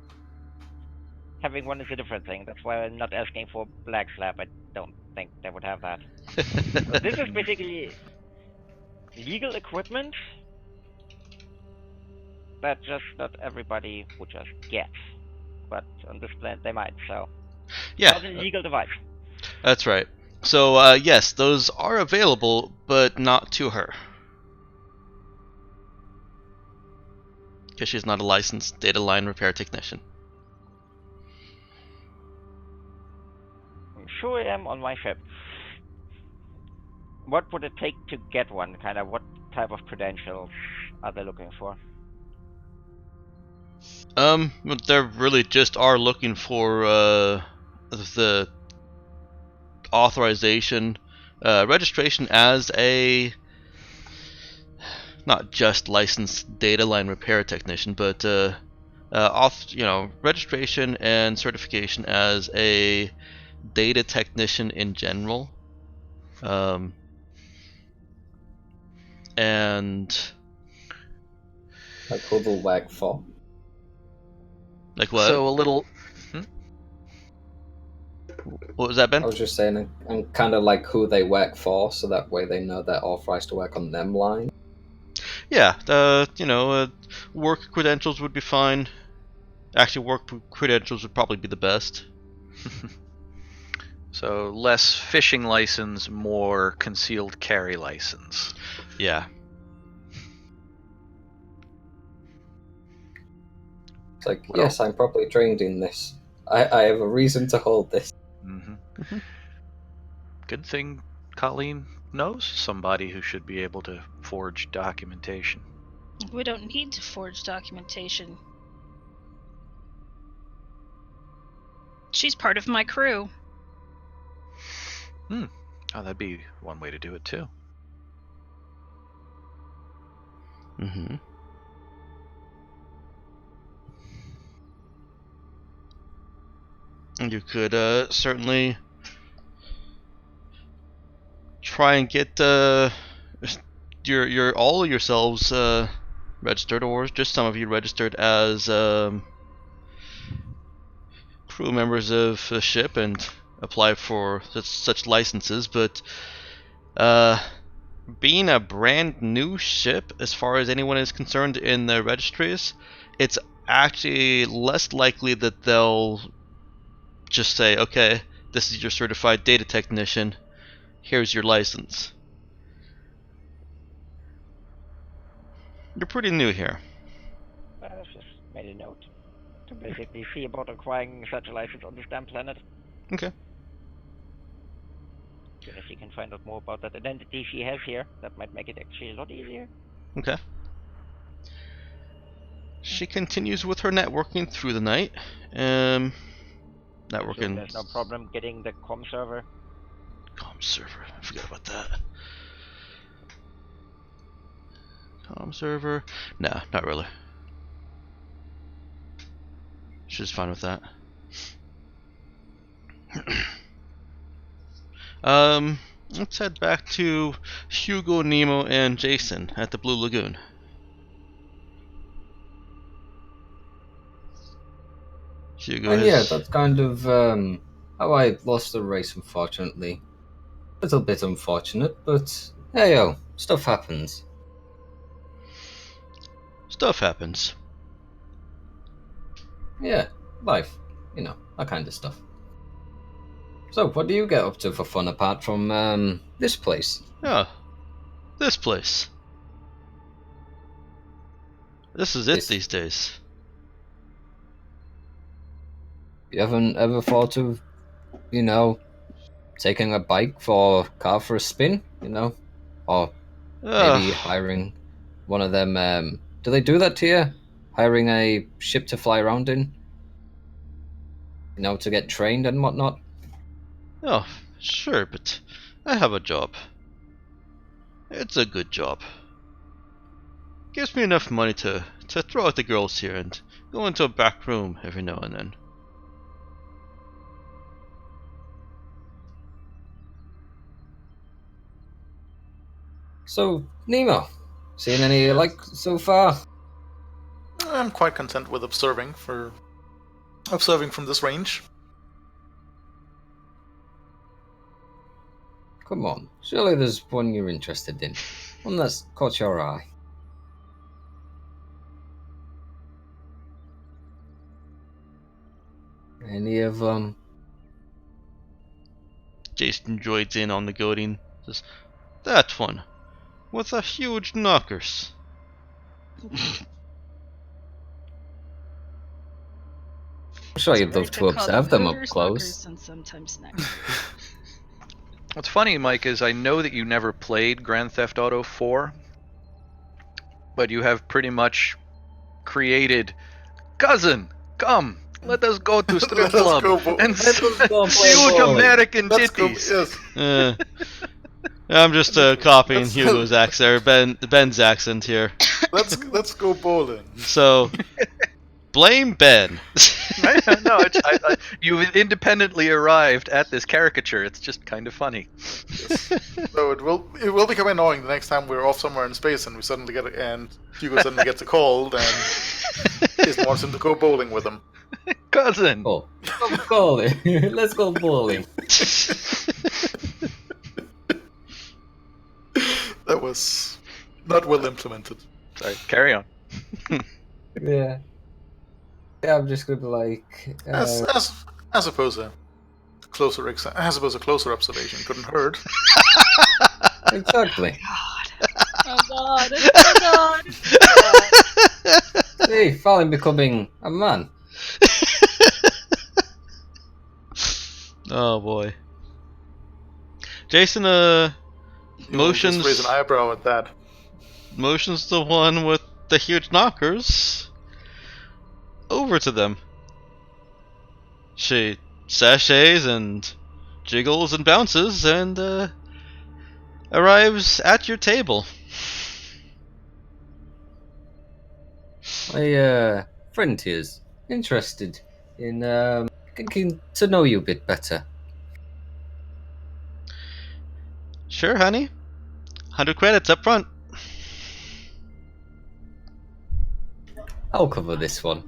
Having one is a different thing. That's why I'm not asking for Black Slap. I don't think they would have that. So this is basically legal equipment that just not everybody would just get. But on this plan they might, so Yeah, not a legal device. that's right. So, yes, those are available, but not to her. Because she's not a licensed data line repair technician. I'm sure I am on my ship. What would it take to get one? Kind of what type of credentials are they looking for? They really just are looking for the authorization, registration as a not just licensed data line repair technician, but registration and certification as a data technician in general. And Like who they'll work for. like what? So a little. What was that, Ben? I was just saying, and kind of like who they work for, so that way they know they're authorized to work on them line. Yeah, work credentials would be fine. Actually, work credentials would probably be the best. So less fishing license, more concealed carry license. Yeah. It's like, yes, I'm properly trained in this. I have a reason to hold this. Mm-hmm. Good thing Colleen knows somebody who should be able to forge documentation. We don't need to forge documentation. She's part of my crew. Oh, that'd be one way to do it too. Mm-hmm. And you could certainly try and get your all of yourselves registered, or just some of you registered as crew members of the ship and apply for such licenses. But being a brand new ship, as far as anyone is concerned in the registries, it's actually less likely that they'll just say, okay, this is your certified data technician, here's your license. You're pretty new here. I just made a note to basically see about acquiring such a license on this damn planet. Okay. If she can find out more about that identity she has here, that might make it actually a lot easier. Okay. She continues with her networking through the night. So Networking. there's no problem getting the comm server. Comm server. I forgot about that. Comm server. Nah, not really. She's fine with that. Let's head back to Hugo, Nemo, and Jason at the Blue Lagoon. Hugo And has... yeah, that's kind of how I lost the race, unfortunately. A little bit unfortunate, but hey yo, stuff happens. Stuff happens. Yeah, life. You know, that kind of stuff. So, what do you get up to for fun apart from this place? Oh, this place. This is it these days. You haven't ever thought of, you know, taking a bike for a car for a spin, you know? Or maybe hiring one of them, do they do that to you? Hiring a ship to fly around in? You know, to get trained and whatnot? Oh, sure, but I have a job. It's a good job. Gives me enough money to throw at the girls here and go into a back room every now and then. So, Nemo, seen any you like so far? I'm quite content with observing from this range. Come on, surely there's one you're interested in. One that's caught your eye. Any of them? Jason joins in on the goading. Says, that one, with the huge knockers. I'm sure you'd Sorry love to call observe them up hooters, close. knockers, and sometimes snacks. What's funny, Mike, is I know that you never played Grand Theft Auto 4, but you have pretty much created, cousin, come, let us go to strip Let us club go and Let us go play huge bowling. American Let's go. titties. Yes. I'm just copying Hugo's accent, or Ben's accent here. Let's go bowling. So, blame Ben. No, you've independently arrived at this caricature. It's just kind of funny. Yes. So it will become annoying the next time we're off somewhere in space and Hugo suddenly gets a cold and Jason wants him to go bowling with him. Cousin. Oh, let's go bowling. Let's go bowling. That was not well implemented. Sorry, carry on. Yeah. Yeah, I'm just gonna be like. I suppose a closer observation couldn't hurt. Exactly. Oh god! Oh god! See, Fallon becoming a man. Oh boy. Jason, motions. Just raise an eyebrow at that. Motions the one with the huge knockers over to them. She sachets and jiggles and bounces and arrives at your table. My friend here's interested in getting to know you a bit better. Sure, honey. 100 credits up front. I'll cover this one.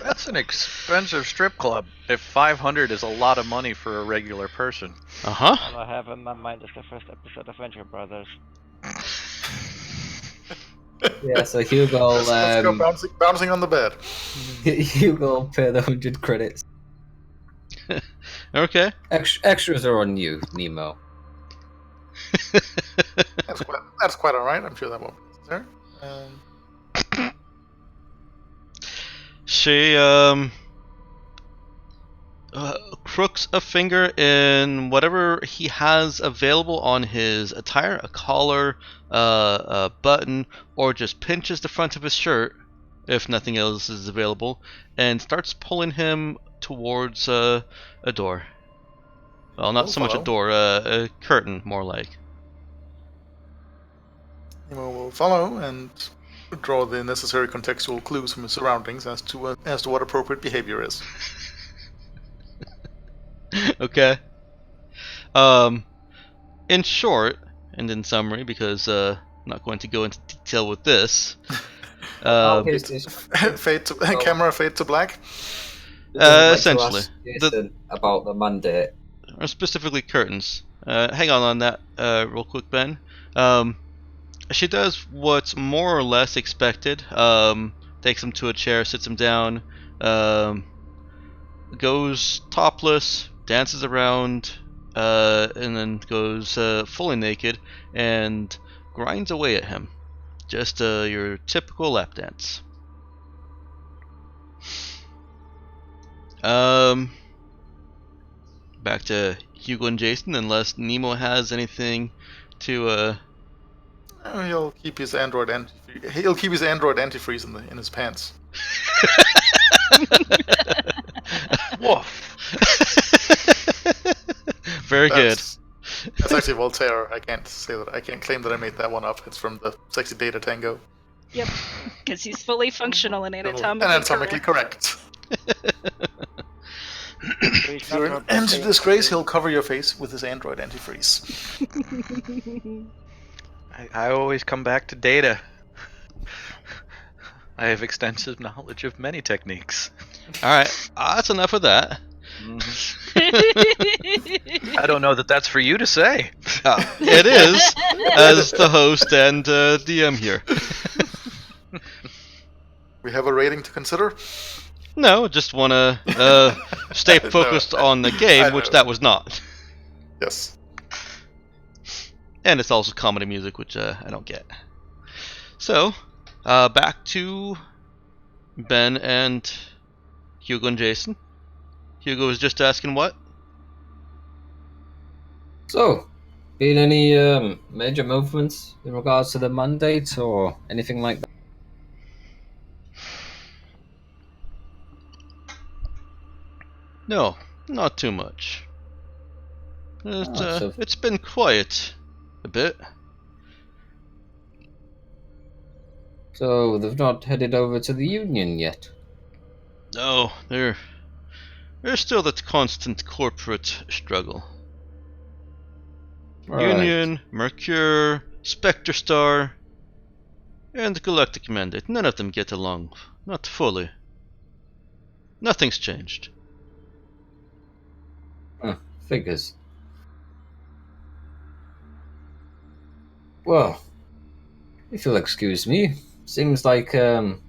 That's an expensive strip club. If 500 is a lot of money for a regular person. Uh-huh. All I have in my mind is the first episode of Venture Brothers. Yeah, so Hugo, Let's go bouncing on the bed. Hugo pay the 100 credits. Okay. Extras are on you, Nemo. That's quite alright. I'm sure that won't be necessary. She crooks a finger in whatever he has available on his attire, a collar, a button, or just pinches the front of his shirt, if nothing else is available, and starts pulling him towards a door. Well, not We'll so much a follow. door, a curtain, more like. Nemo will follow and draw the necessary contextual clues from his surroundings as to what appropriate behavior is. Okay. In short, and in summary, because I'm not going to go into detail with this. Fade to camera, fade to black. Essentially, Jason about the mandate. Or specifically curtains. Hang on that real quick, Ben. She does what's more or less expected. Takes him to a chair, sits him down, goes topless, dances around, and then goes fully naked and grinds away at him. Just your typical lap dance. Back to Hugo and Jason, unless Nemo has anything to. He'll keep his android antifreeze in his pants. Woof. Very good. That's actually Voltaire. I can't say that. I can't claim that I made that one up. It's from the Sexy Data Tango. Yep, because he's fully functional and Anatomically correct. So he's If you're not in disgrace, he'll cover your face with his android antifreeze. I always come back to data. I have extensive knowledge of many techniques. Alright, that's enough of that. I don't know that that's for you to say. It is, as the host and DM here. We have a rating to consider. No, just want to stay focused on the game, which that was not. Yes. And it's also comedy music, which I don't get. So, back to Ben and Hugo and Jason. Hugo was just asking what? So, been any major movements in regards to the mandate or anything like that? No, not too much. So- It's been quiet a bit. So they've not headed over to the Union yet. No, there's still that constant corporate struggle. Right. Union, Mercure, Spectre Star, and the Galactic Mandate. None of them get along. Not fully. Nothing's changed. Figures. Well, if you'll excuse me, seems like I've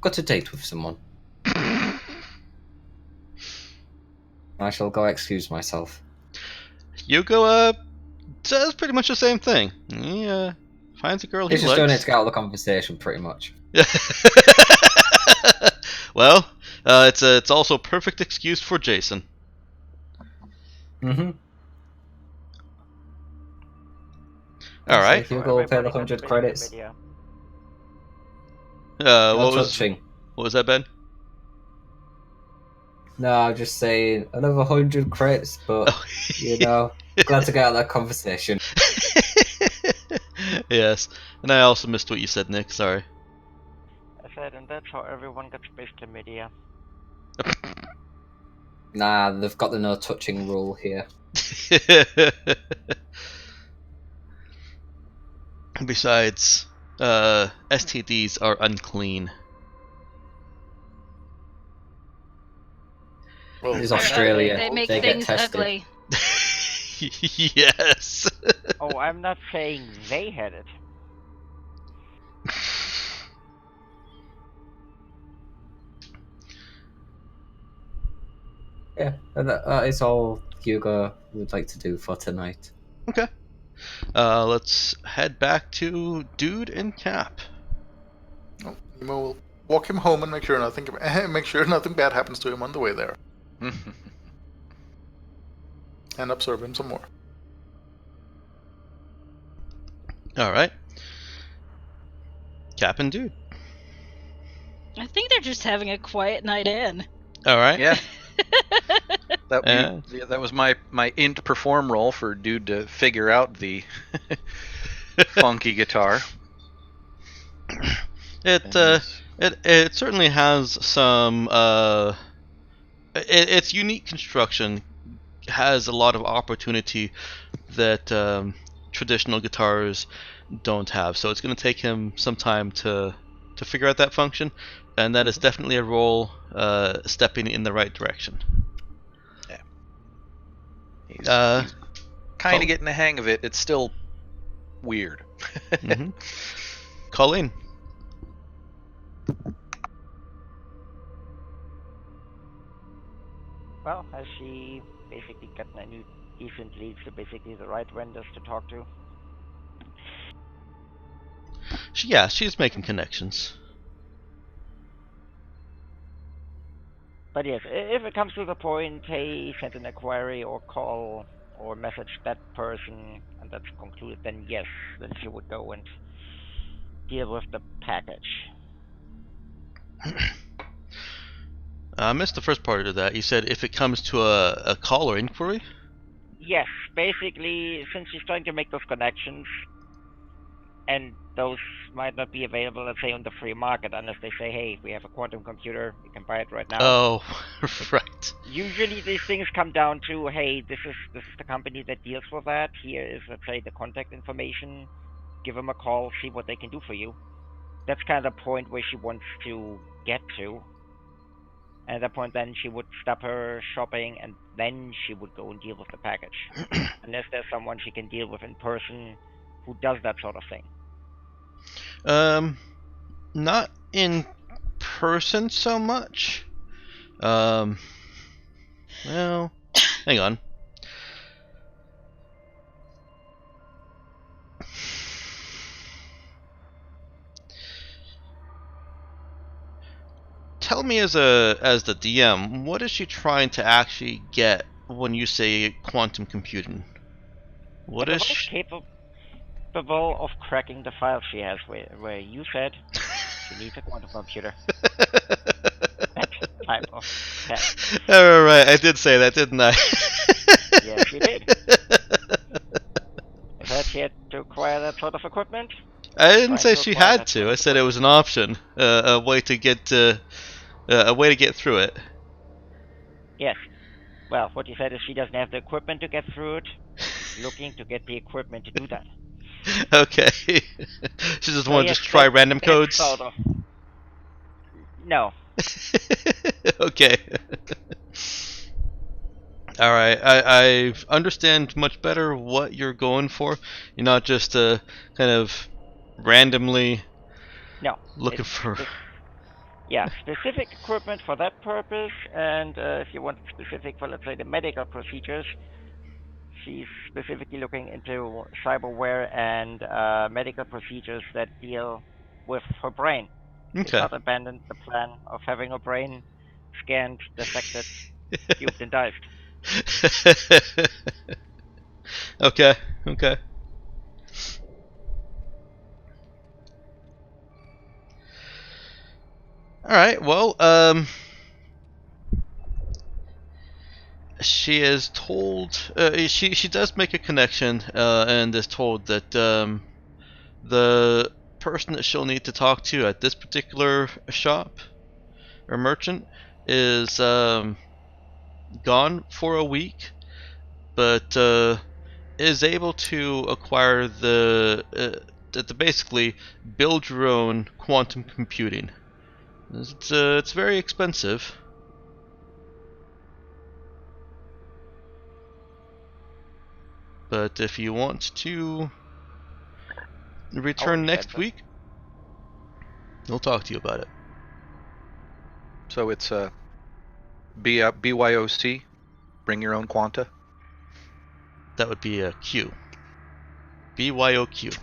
got a date with someone. I shall go excuse myself. Hugo, says pretty much the same thing. He, finds a girl he He's just doing it likes. to get out of the conversation, pretty much. Well, it's also a perfect excuse for Jason. Mm-hmm. All right. If you go pay the 100 credits. What No was touching. that, Ben? No, I'm just saying another 100 credits, but you know, glad to get out of that conversation. Yes, and I also missed what you said, Nick. Sorry. I said, and that's how everyone gets space chlamydia. Nah, they've got the no touching rule here. Besides, STDs are unclean. Well, It's Australia. They make They get things tested. ugly. Yes. Oh, I'm not saying they had it. Yeah, and that is all Hugo would like to do for tonight. Okay. Let's head back to Dude and Cap. Nemo will walk him home and make sure nothing bad happens to him on the way there, and observe him some more. All right. Cap and Dude. I think they're just having a quiet night in. All right. Yeah. That was my int perform roll for Dude to figure out the funky guitar. It certainly has some its unique construction has a lot of opportunity that traditional guitars don't have. So it's going to take him some time to figure out that function, and that is definitely a roll stepping in the right direction. Yeah. He's kind of getting the hang of it. It's still weird. Mm-hmm. Colleen. Well, has she basically gotten any decent leads to basically the right vendors to talk to? She's making connections. But yes, if it comes to the point, hey, send an inquiry or call or message that person, and that's concluded, then yes, then she would go and deal with the package. I missed the first part of that. You said if it comes to a call or inquiry? Yes, basically, since she's trying to make those connections, and those might not be available, let's say, on the free market, unless they say, hey, we have a quantum computer, you can buy it right now. Oh, right. Usually these things come down to, hey, this is the company that deals with that. Here is, let's say, the contact information. Give them a call, see what they can do for you. That's kind of the point where she wants to get to. And at that point, then she would stop her shopping, and then she would go and deal with the package. Unless there's someone she can deal with in person who does that sort of thing. Not in person so much. Well, hang on. Tell me as the DM, what is she trying to actually get when you say quantum computing? What is she capable of cracking the file she has where you said she needs a quantum computer. That type of test. Alright, I did say that, didn't I? Yes, you did. Is that she had to acquire that sort of equipment? I didn't say she had to. I said it was an option, a way to get through it. Yes. Well, what you said is she doesn't have the equipment to get through it. She's looking to get the equipment to do that. Okay. She just want to try random codes? Sort of. No. Okay. Alright, I understand much better what you're going for. You're not just kind of randomly looking for... Yeah, specific equipment for that purpose, and if you want specific for, let's say, the medical procedures, she's specifically looking into cyberware and medical procedures that deal with her brain. Okay. She's not abandoned the plan of having her brain scanned, dissected, cubed, and diced. Okay. Alright, well, she is told, she does make a connection, and is told that, the person that she'll need to talk to at this particular shop, or merchant, is, gone for a week, but, is able to acquire to basically build your own quantum computing. It's very expensive. But if you want to return next week, we'll talk to you about it. So it's BYOC, bring your own quanta? That would be a Q. BYOQ.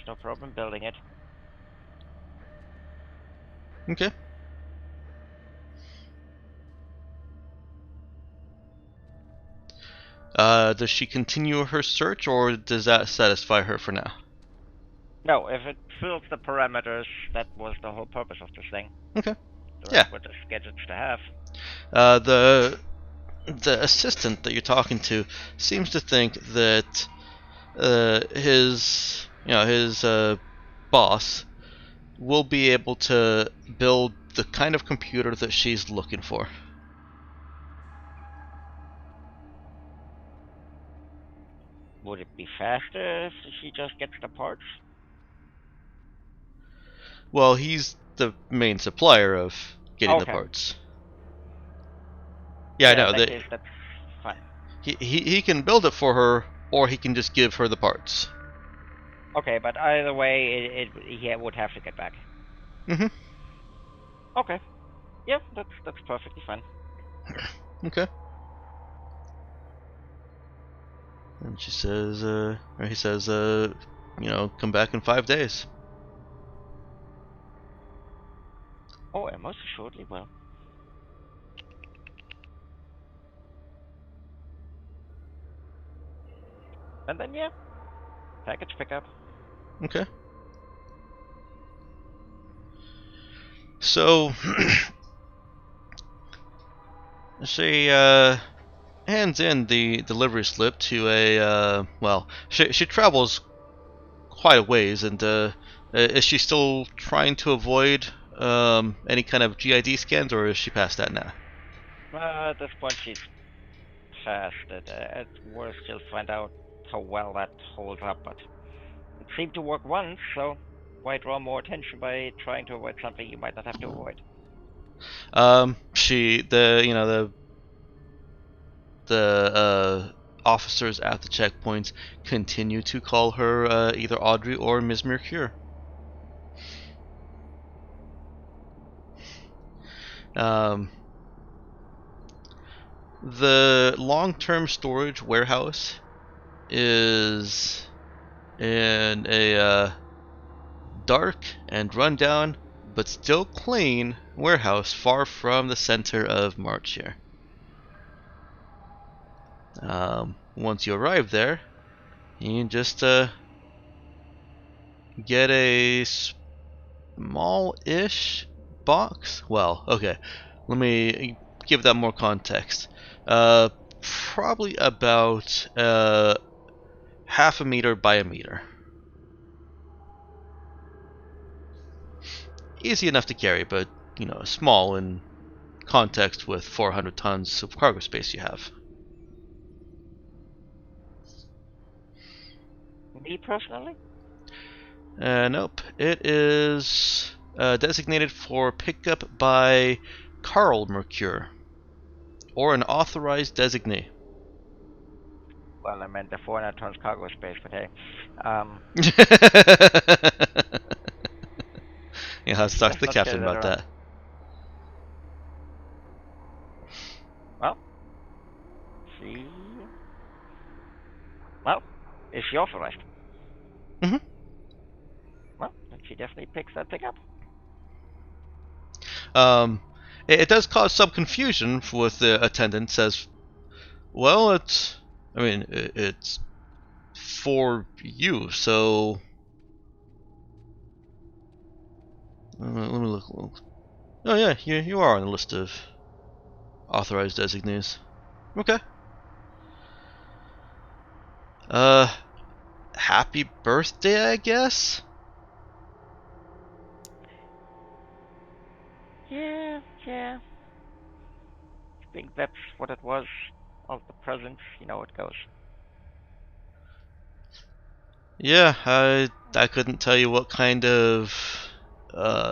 no problem building it. Okay. Does she continue her search, or does that satisfy her for now? No, if it fills the parameters, that was the whole purpose of this thing. Okay. The Yeah. rest were just gadgets to have. The assistant that you're talking to seems to think that his boss will be able to build the kind of computer that she's looking for. Would it be faster if she just gets the parts? Well, he's the main supplier of getting the Okay. parts. Yeah, I know in that that case, that's fine. he can build it for her, or he can just give her the parts. Okay, but either way, he would have to get back. Mhm. Okay. Yeah, that's perfectly fine. Okay. And she says, or he says, come back in 5 days. Oh, and most assuredly will. And then yeah, package pickup. Okay. So she hands in the delivery slip to she travels quite a ways, and is she still trying to avoid any kind of GID scans, or is she past that now? At this point, she's past it. At worst, she'll find out how well that holds up, but it seemed to work once, so why draw more attention by trying to avoid something you might not have to avoid? The officers at the checkpoints continue to call her either Audrey or Ms. Mercure. The long-term storage warehouse is in a dark and rundown, but still clean warehouse far from the center of March here. Once you arrive there, you can just get a small-ish box. Well, okay, let me give that more context. Probably about half a meter by a meter. Easy enough to carry, but small in context with 400 tons of cargo space you have. Me personally? Nope. It is designated for pickup by Carl Mercure, or an authorized designee. Well, I meant the 400 tons cargo space, but hey. Yeah, let's talk to the Let's captain get that about around. that. Well, is she authorized? Mhm. Well, then she definitely picks that pickup. It does cause some confusion with the attendant. Says, "Well, it's for you, so." Let me look. Oh yeah, you are on the list of authorized designees. Okay. Happy birthday, I guess? Yeah. I think that's what it was. All the presents, you know it goes. Yeah, I couldn't tell you what kind of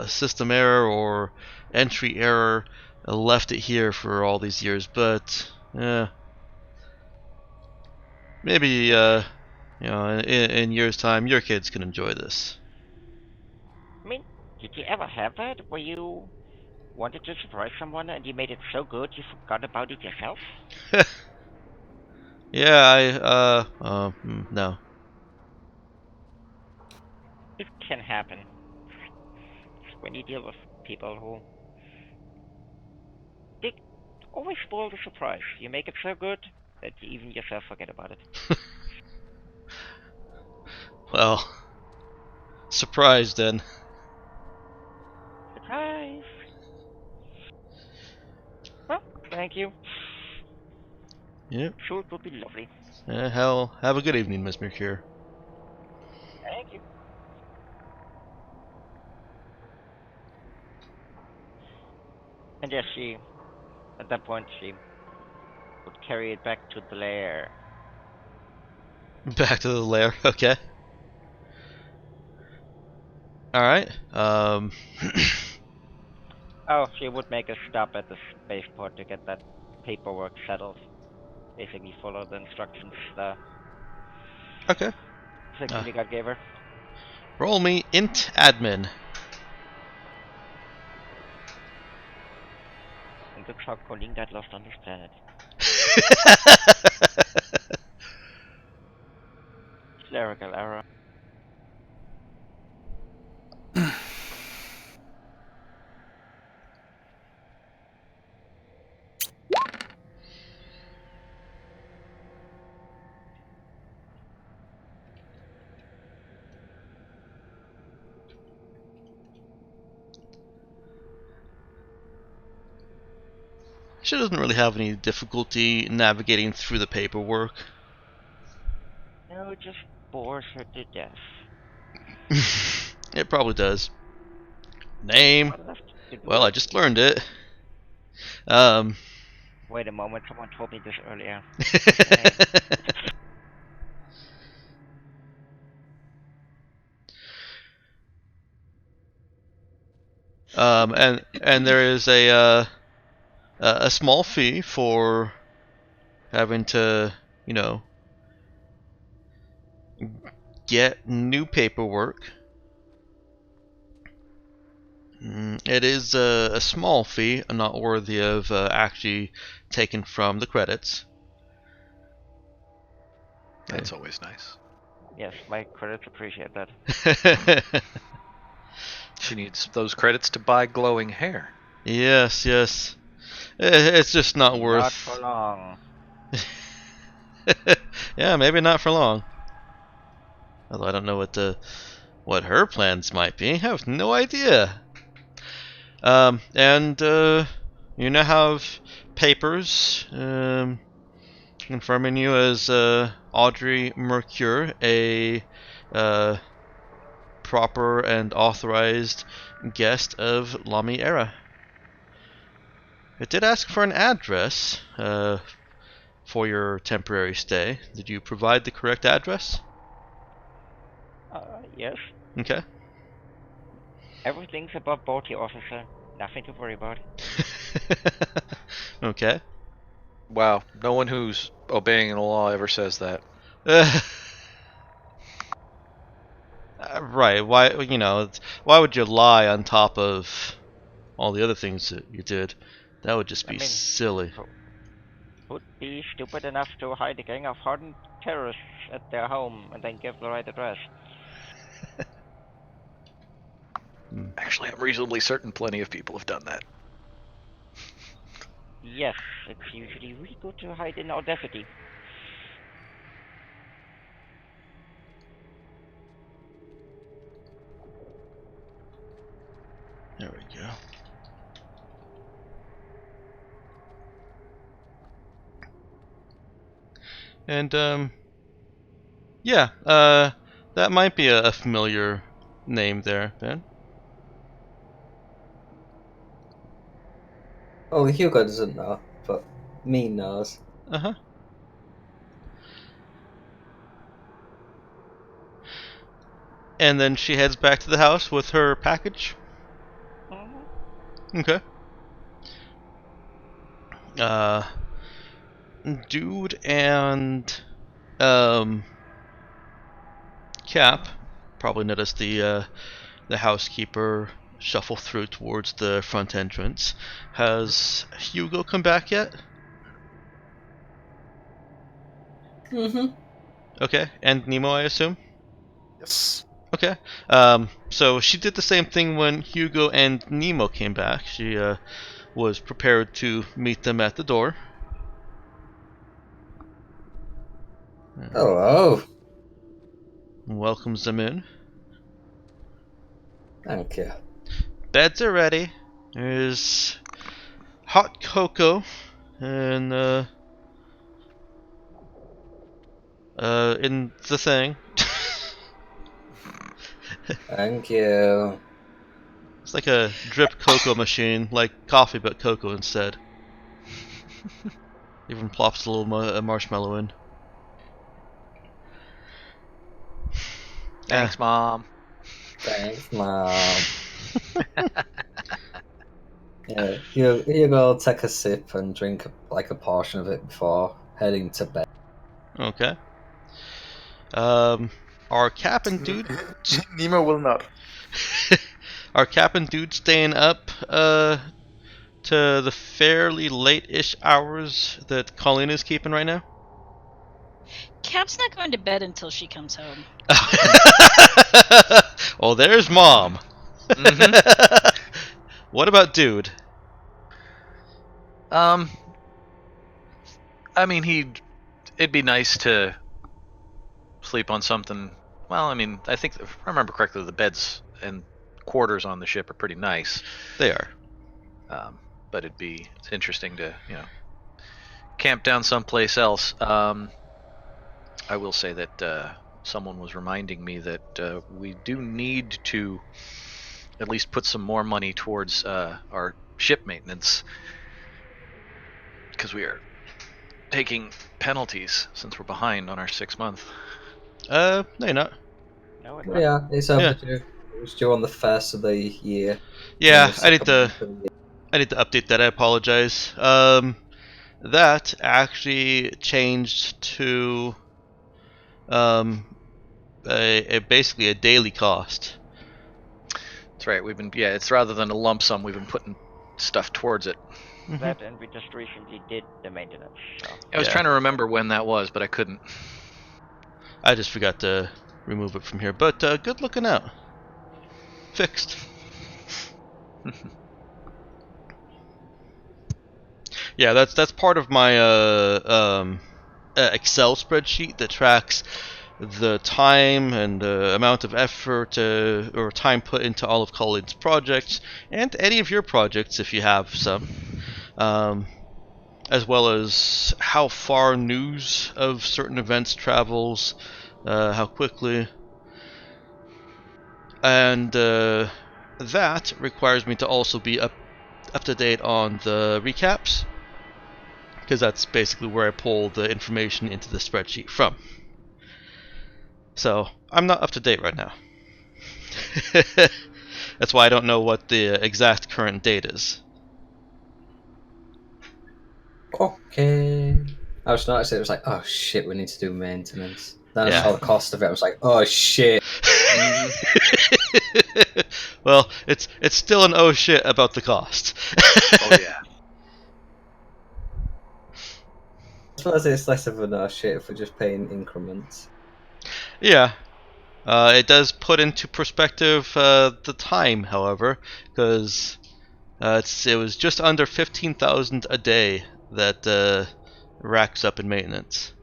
system error or entry error left it here for all these years, but yeah, maybe in years' time, your kids can enjoy this. I mean, did you ever have that where you wanted to surprise someone and you made it so good you forgot about it yourself? Yeah, no. can happen. When you deal with people who they always spoil the surprise. You make it so good that you even yourself forget about it. Well, surprise then. Surprise! Well, thank you. Yep. Sure, it would be lovely. Hell, have a good evening, Miss Mercure. Thank you. And yes, at that point, she would carry it back to the lair. Back to the lair, okay. Alright, Oh, she would make a stop at the spaceport to get that paperwork settled. Basically, follow the instructions the okay. security guard gave her. Roll me int admin. And that's how Colleen got lost on this planet. Clerical error. She doesn't really have any difficulty navigating through the paperwork. No, it just bores her to death. It probably does. Name? Not enough to do Well, it. I just learned it. Wait a moment, someone told me this earlier. And there is a small fee for having to, get new paperwork. It is a small fee, not worthy of actually taken from the credits. That's always nice. Yes, my credits appreciate that. She needs those credits to buy glowing hair. Yes. It's just not worth. Not for long. Yeah, maybe not for long. Although I don't know what her plans might be. I have no idea. And you now have papers confirming you as Audrey Mercure, a proper and authorized guest of Lamy Era. It did ask for an address for your temporary stay. Did you provide the correct address? Yes. Okay. Everything's above board, officer. Nothing to worry about. Okay. Wow, no one who's obeying the law ever says that. Right. Why? Why would you lie on top of all the other things that you did? That would just be silly. Who'd be stupid enough to hide a gang of hardened terrorists at their home and then give the right address? Actually, I'm reasonably certain plenty of people have done that. Yes, it's usually really good to hide in audacity. There we go. And yeah, that might be a familiar name there, Ben. Oh, Hugo doesn't know, but me knows. Uh-huh. And then she heads back to the house with her package. Okay. Dude and Cap probably noticed the housekeeper shuffle through towards the front entrance. Has Hugo come back yet? Mm-hmm. Okay, and Nemo, I assume? Yes. Okay. So she did the same thing when Hugo and Nemo came back. She was prepared to meet them at the door. Oh, Welcomes them in. thank you. Beds are ready. There's hot cocoa and in the thing. Thank you. It's like a drip cocoa machine, like coffee but cocoa instead. Even plops a little marshmallow in. Thanks, Mom. Thanks, Mom. Yeah, you go take a sip and drink like a portion of it before heading to bed. Okay. Are Cap and Dude Nemo will not. are Cap and Dude staying up to the fairly late-ish hours that Colleen is keeping right now? Cap's not going to bed until she comes home. Oh, there's Mom. Mhm. What about Dude? I mean, it'd be nice to sleep on something. Well, I mean, I think if I remember correctly, the beds and quarters on the ship are pretty nice. They are. But it's interesting to camp down someplace else. I will say that someone was reminding me that we do need to at least put some more money towards our ship maintenance because we are taking penalties since we're behind on our 6 month. No, you're not. No, it's But not. yeah, it's Yeah. overdue. It was due on the first of the year. Yeah, The second month of the year. I need to update that. I apologize. That actually changed to basically a daily cost. That's right. It's rather than a lump sum, we've been putting stuff towards it. That, and we just recently did the maintenance. So. I was Yeah. trying to remember when that was, but I couldn't. I just forgot to remove it from here, but good looking out. Fixed. Yeah, that's part of my Excel spreadsheet that tracks the time and amount of effort or time put into all of Colleen's projects and any of your projects if you have some, as well as how far news of certain events travels, how quickly, and that requires me to also be up to date on the recaps, because that's basically where I pull the information into the spreadsheet from. So I'm not up to date right now. That's why I don't know what the exact current date is. Okay. I was noticing it was like, oh shit, we need to do maintenance. Then Yeah. I saw the cost of it. I was like, oh shit. Well, it's still an oh shit about the cost. Oh yeah. I suppose it's less of an oh shit if we're just paying increments. Yeah. It does put into perspective the time, however, because it was just under 15,000 a day that racks up in maintenance.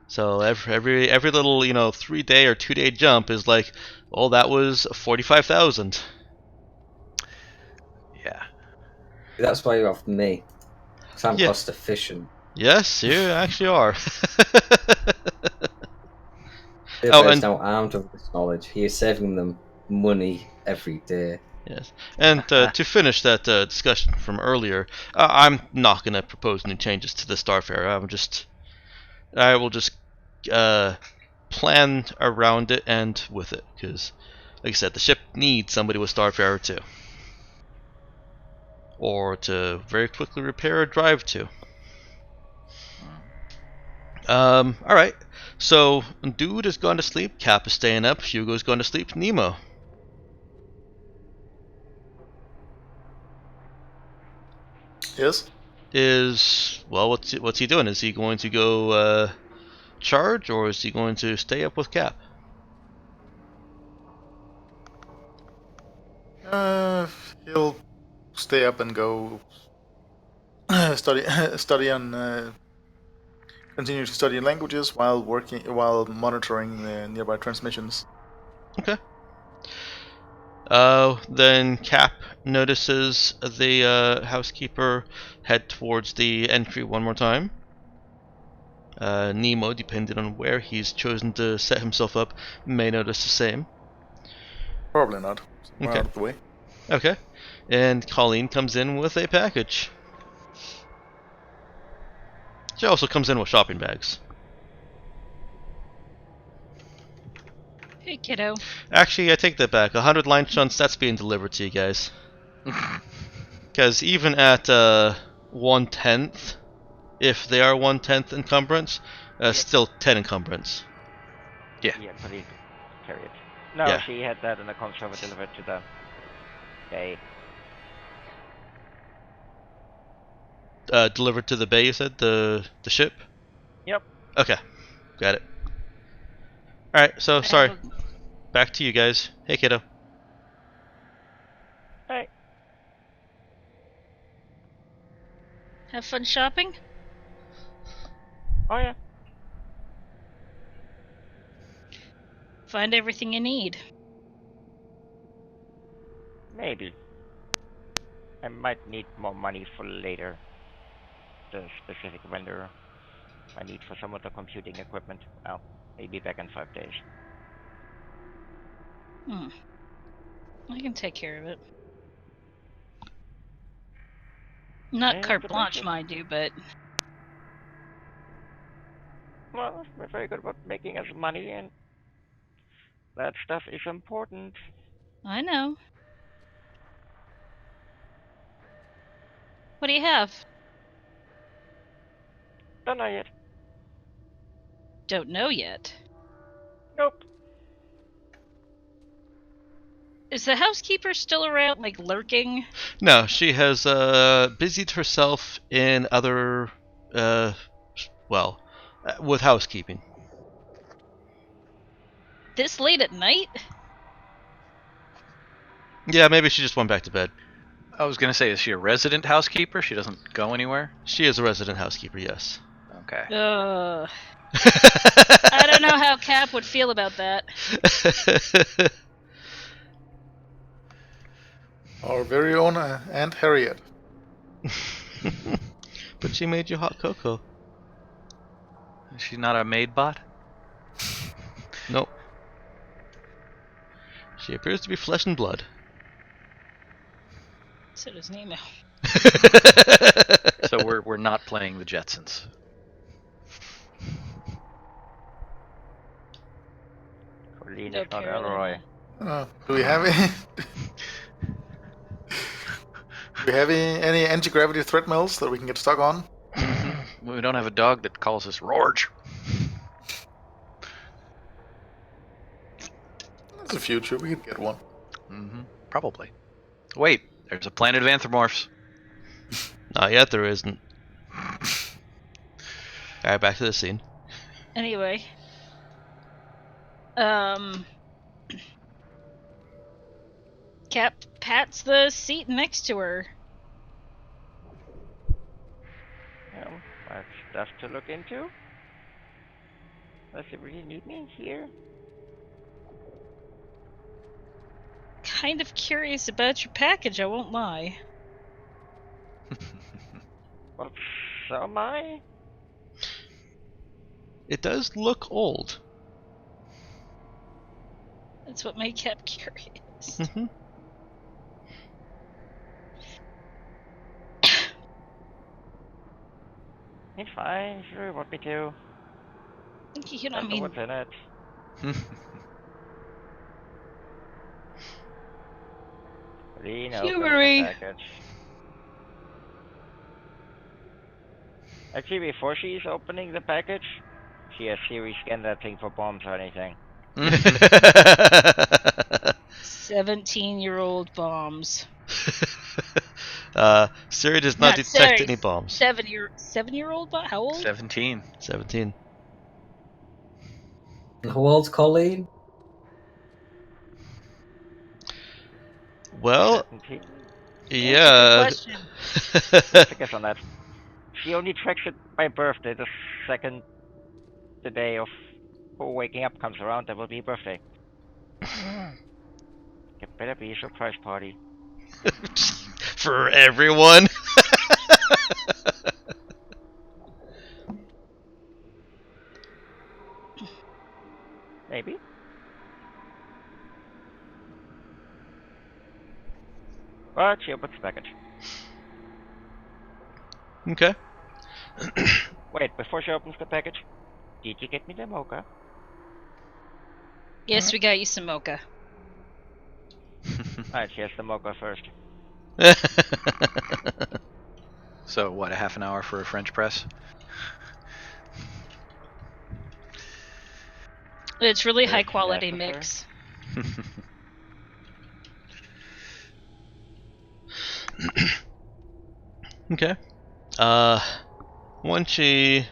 So every little 3-day or 2-day jump is like, well, that was 45,000. Yeah. That's why you have me. Because I'm Yeah. cost efficient. Yes, you actually are. The Oh, other is and now armed with this knowledge. He is saving them money every day. yes, and to finish that discussion from earlier, I'm not going to propose any changes to the Starfarer. I will just plan around it and with it, because, like I said, the ship needs somebody with Starfarer too, or to very quickly repair or drive to. All right. So, Dude is going to sleep. Cap is staying up. Hugo's going to sleep. Nemo. Yes. What's he doing? Is he going to go charge, or is he going to stay up with Cap? He'll stay up and go study and continue to study languages while monitoring the nearby transmissions. Okay. Then Cap notices the housekeeper head towards the entry one more time. Nemo, depending on where he's chosen to set himself up, may notice the same. Probably not. Somewhere Okay. out of the way. Okay. And Colleen comes in with a package. She also comes in with shopping bags. Hey, kiddo. Actually, I take that back. 100 line shunts, that's being delivered to you guys. Because even at 1/10, if they are 1/10 encumbrance, still 10 encumbrance. Yeah, please carry it. No, Yeah. she had that in the console delivered to the bay. Delivered to the bay, you said? The ship? Yep. Okay. Got it. Alright, so sorry. Back to you guys. Hey, kiddo. Hey. Have fun shopping? Oh yeah. Find everything you need. Maybe. I might need more money for later. The specific vendor I need for some of the computing equipment. Well, maybe back in 5 days. I can take care of it. Not And carte the blanche, basic- mind you, but Well, we're very good about making us money, and that stuff is important. I know. What do you have? Don't know yet. Don't know yet. Nope. Is the housekeeper still around, like lurking? No, she has busied herself in other, with housekeeping. This late at night? Yeah, maybe she just went back to bed. I was gonna say, is she a resident housekeeper? She doesn't go anywhere. She is a resident housekeeper, yes. Okay. I don't know how Cap would feel about that. Our very own Aunt Harriet. But she made you hot cocoa. Is she not a maid bot? Nope. She appears to be flesh and blood. So does Nemo. So we're not playing the Jetsons. Colleen No, is not Carolina. Elroy. Do we have any anti-gravity threat mills that we can get stuck on? We don't have a dog that calls us Rorge. That's the future. We could get one. Probably. Wait, there's a planet of anthropomorphs. Not yet, there isn't. Alright, back to the scene. Anyway. Cap pats the seat next to her. That's stuff to look into. Does it really need me here? Kind of curious about your package, I won't lie. Well, so am I. It does look old. That's what made Cap curious. Mm-hmm. It's fine. Sure, you want me to. You know, I Don't know mean, what's in it. Colleen opens the Humory. package. Actually, before she's opening the package, she has Siri scan that thing for bombs or anything. 17-year-old bombs. Siri does not detect any bombs. 7-year-old bomb? How old? 17. 17. And how old's Colleen? Well, 17? yeah. That's a good question. What's the guess on that? She only tracks it by birthday. The second the day of her waking up comes around, that will be a birthday. It better be a surprise party. For everyone. Maybe. But she opens the package. Okay. Wait, before she opens the package, did you get me the mocha? Yes, we got you some mocha. Alright, she has the mocha first. So what? A half an hour for a French press? It's really If high quality necessary. mix. Okay. Once she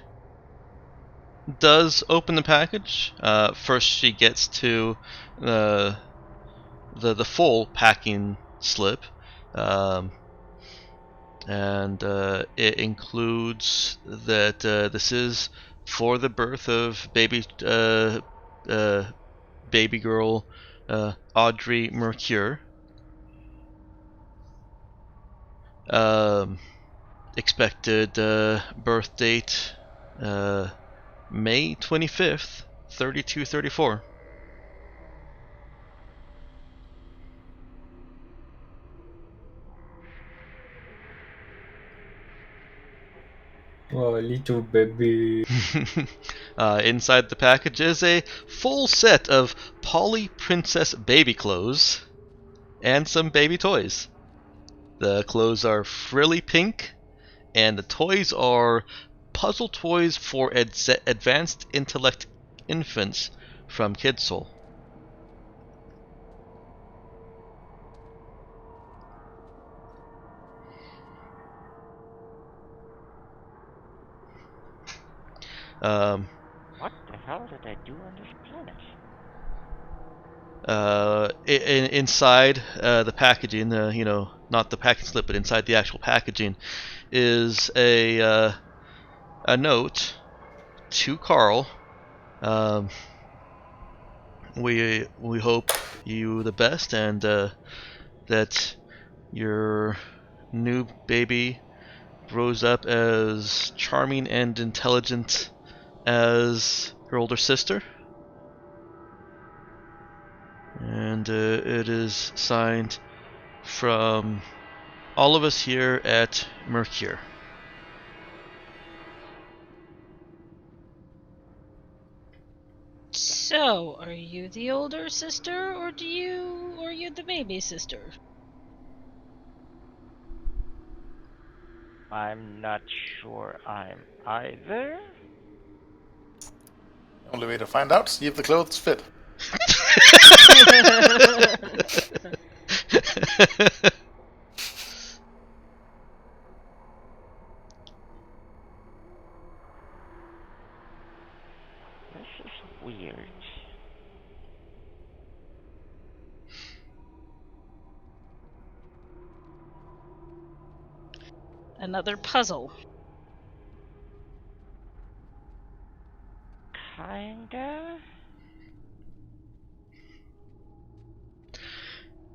does open the package, first she gets to the full packing slip, and it includes that this is for the birth of baby girl Audrey Mercure. Expected birth date May 25th, 3234. Oh, little baby. Inside the package is a full set of Polly Princess baby clothes and some baby toys. The clothes are frilly pink, and the toys are puzzle toys for advanced intellect infants from Kidsoul. What the hell did I do on this planet? Inside the packaging, not the package slip, but inside the actual packaging, is a note to Carl. We hope you the best, and that your new baby grows up as charming and intelligent as her older sister. And it is signed from all of us here at Mercure. So, are you the older sister, or are you the baby sister? I'm not sure I'm either. Only way to find out: see if the clothes fit. This is weird. Another puzzle. Kinda.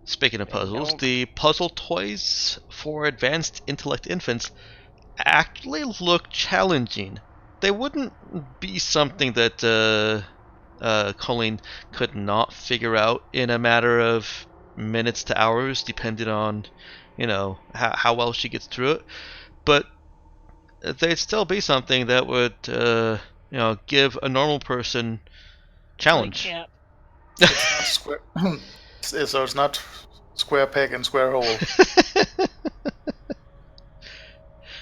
Speaking of puzzles, don't- the puzzle toys for advanced intellect infants actually look challenging. They wouldn't be something that Colleen could not figure out in a matter of minutes to hours, depending on, how well she gets through it. But they'd still be something that would, give a normal person challenge. Like, It's not square. So it's not square peg and square hole.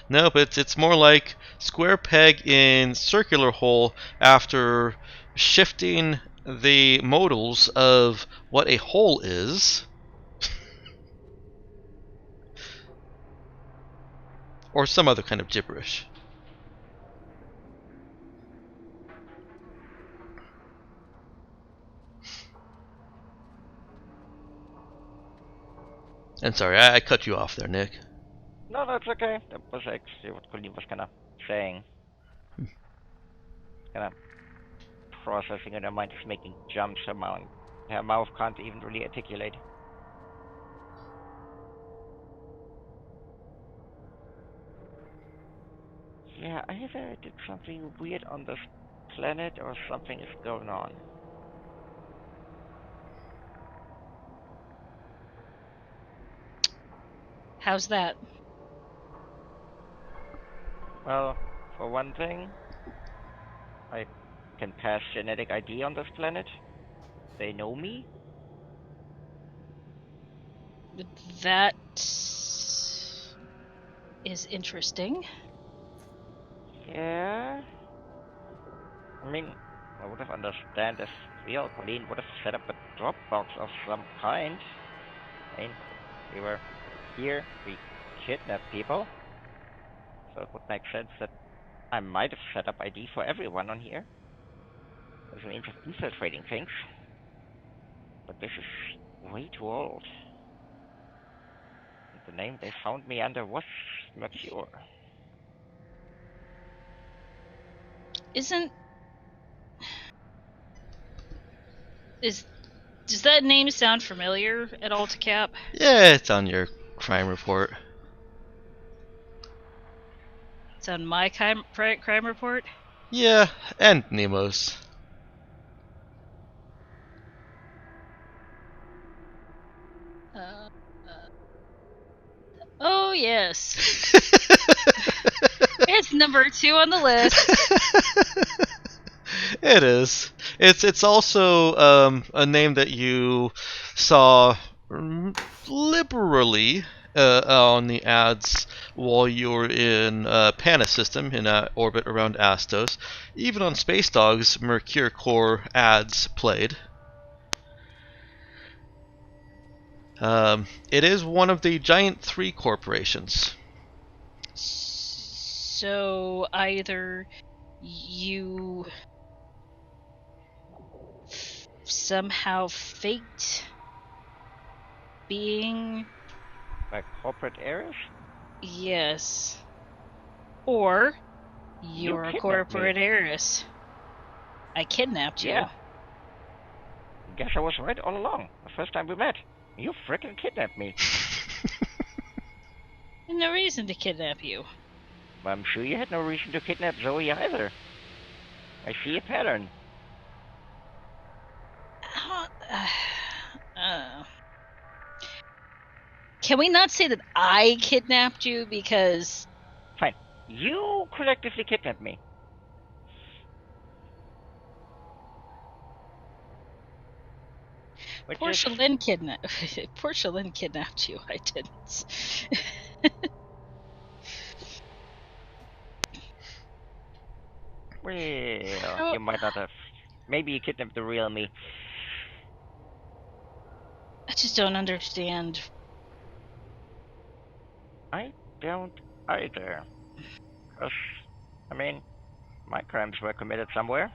No, but it's more like square peg in circular hole after shifting the modals of what a hole is. Or some other kind of gibberish. And sorry, I cut you off there, Nick. No, that's okay. That was actually what Colleen was kind of saying. Kind of processing in her mind, is making jumps. Her mouth can't even really articulate. Yeah, either I did something weird on this planet or something is going on. How's that? Well, for one thing, I can pass genetic ID on this planet. They know me. That is interesting. Yeah. I mean, I would have understood if real Colleen would have set up a Dropbox of some kind. I mean, we were here, we kidnapped people. So it would make sense that I might have set up ID for everyone on here. As a means of infiltrating things. But this is way too old. And the name they found me under was Mercure. Does that name sound familiar at all to Cap? Yeah, it's on your crime report. It's on my crime report? Yeah, and Nemo's. Oh, yes. It's number 2 on the list. It is. It's also a name that you saw liberally on the ads while you were in Pana system in orbit around Astos. Even on Space Dogs, Mercure Core ads played. It is one of the giant 3 corporations. So either you somehow faked being... By corporate heirs? Yes. Or you're a kidnapped corporate me. heiress. I kidnapped you. Yeah. Guess I was right all along. The first time we met. You frickin' kidnapped me. No reason to kidnap you. I'm sure you had no reason to kidnap Zoe either. I see a pattern. Can we not say that I kidnapped you because... Fine. You collectively kidnapped me. Poor Shalyn kidnapped you. I didn't. Well, you might not have. Maybe you kidnapped the real me. I just don't understand. I don't either. 'Cause, I mean, my crimes were committed somewhere.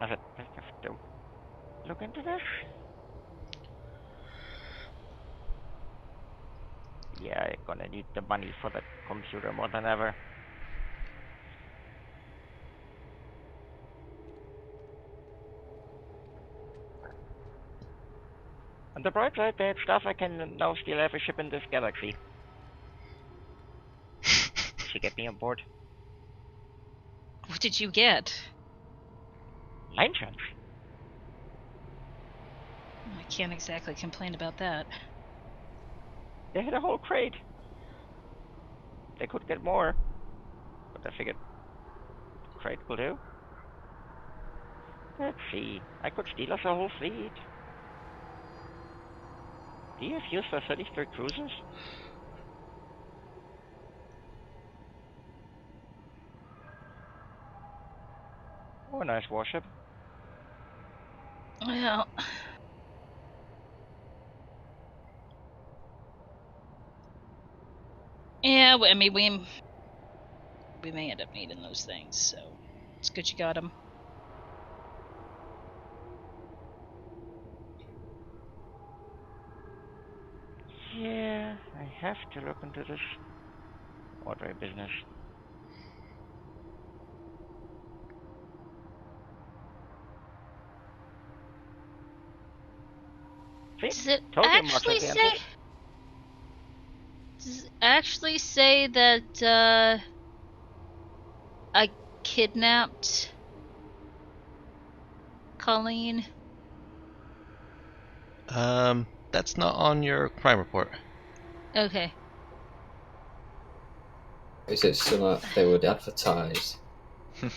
I have to look into this. Yeah, I'm gonna need the money for that computer more than ever. On the bright side, that stuff I can now still have a ship in this galaxy. She get me on board. What did you get? Line chance. I can't exactly complain about that. They had a whole crate. They could get more, but I figured crate will do. Let's see. I could steal us a whole fleet. Do you have use for 33 cruisers? Oh, a nice warship. Well... Yeah, I mean, we may end up needing those things, so it's good you got them. have to look into this Audrey business. See? Does it Told you, actually Martha, say? Does it actually say that I kidnapped Colleen? That's not on your crime report. Okay. Is it something they would advertise? I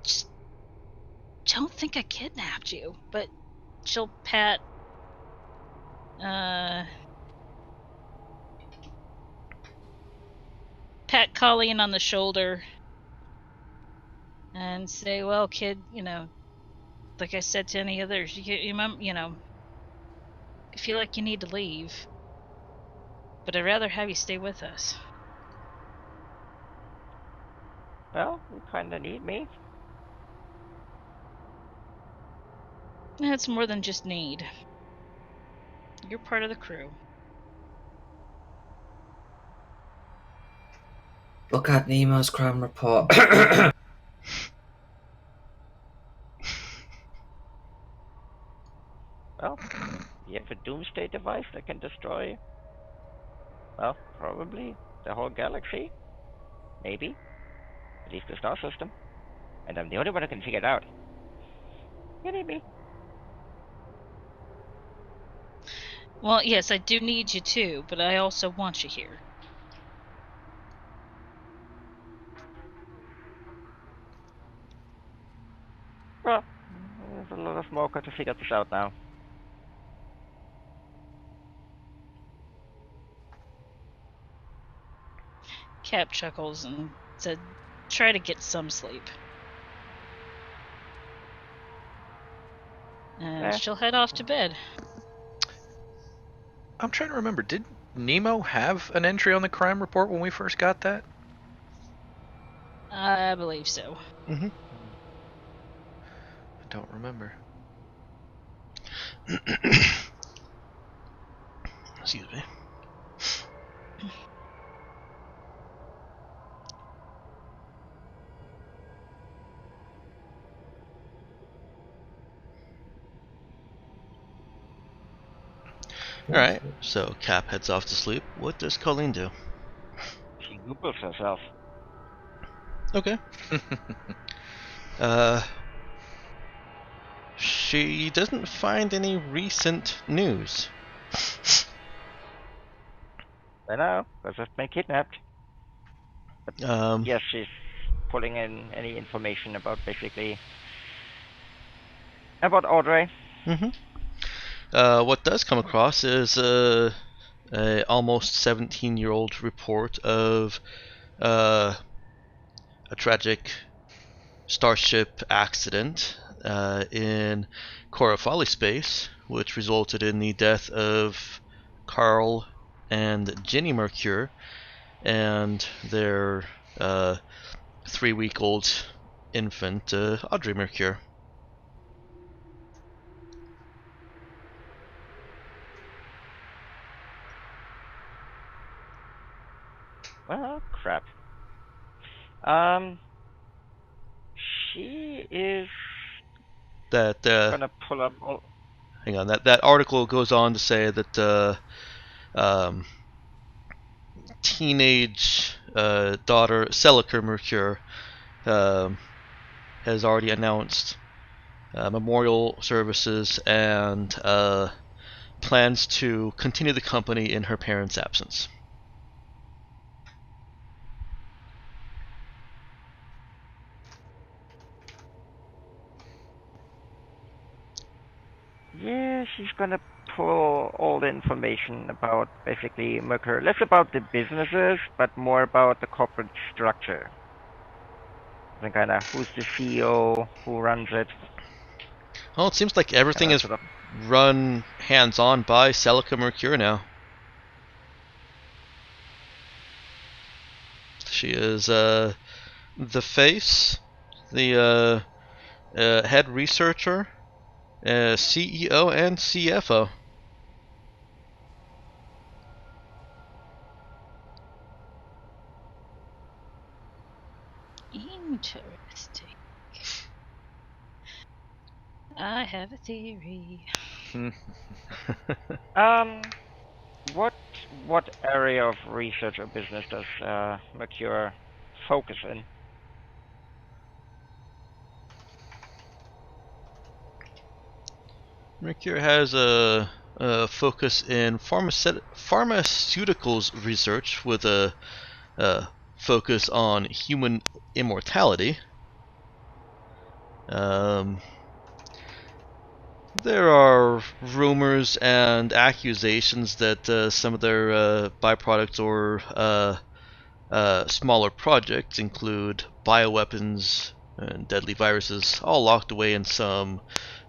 just don't think I kidnapped you, but she'll pat Colleen on the shoulder and say, "Well, kid, like I said to any others, I feel like you need to leave, but I'd rather have you stay with us." Well, you kinda need me. It's more than just need. You're part of the crew. Look at Nemo's crime report. Well, you have a doomsday device that can destroy, well, probably the whole galaxy. Maybe. At least the star system. And I'm the only one who can figure it out. You need me. Well, yes, I do need you too, but I also want you here. Well, there's a lot of smoker to figure this out now. Cap chuckles and said, "Try to get some sleep." And she'll head off to bed. I'm trying to remember. Did Nemo have an entry on the crime report when we first got that? I believe so. Mm-hmm. I don't remember. Excuse me. Alright, so Cap heads off to sleep. What does Colleen do? She Googles herself. Okay. She doesn't find any recent news. I know, because I've been kidnapped. Yes, she's pulling in any information about about Audrey. What does come across is a almost 17-year-old report of a tragic starship accident in Corafali space, which resulted in the death of Carl and Ginny Mercure and their 3-week-old infant Audrey Mercure. Well, crap. She is That gonna pull up all... hang on. That article goes on to say that teenage daughter Celica Mercure has already announced memorial services and plans to continue the company in her parents' absence. Yeah, she's gonna pull all the information about basically Mercury. Less about the businesses, but more about the corporate structure. And kind of who's the CEO, who runs it. Well, it seems like everything is Sort of... run hands-on by Celica Mercure now. She is the face, the head researcher, CEO and CFO. Interesting. I have a theory. What area of research or business does Mercure focus in? Mercure has a focus in pharmaceuticals research with a focus on human immortality. There are rumors and accusations that some of their byproducts or smaller projects include bioweapons and deadly viruses, all locked away in some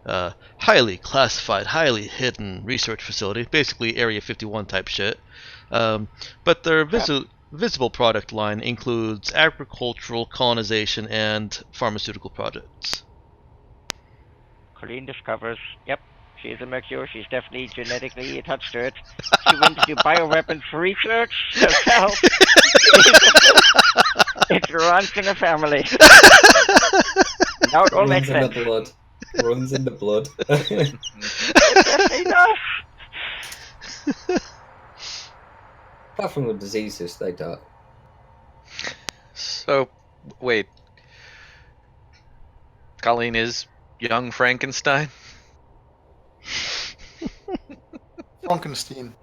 highly classified, highly hidden research facility, basically Area 51 type shit. But their visible product line includes agricultural, colonization, and pharmaceutical projects. Colleen discovers, yep, she's a Mercure. She's definitely genetically attached to it. She went to do bioweapons research herself. It runs in the family. Now it all makes Runs in the sense. blood. Runs in the blood. It definitely does. Apart from the diseases, they don't. So, wait. Colleen is young Frankenstein? Frankenstein.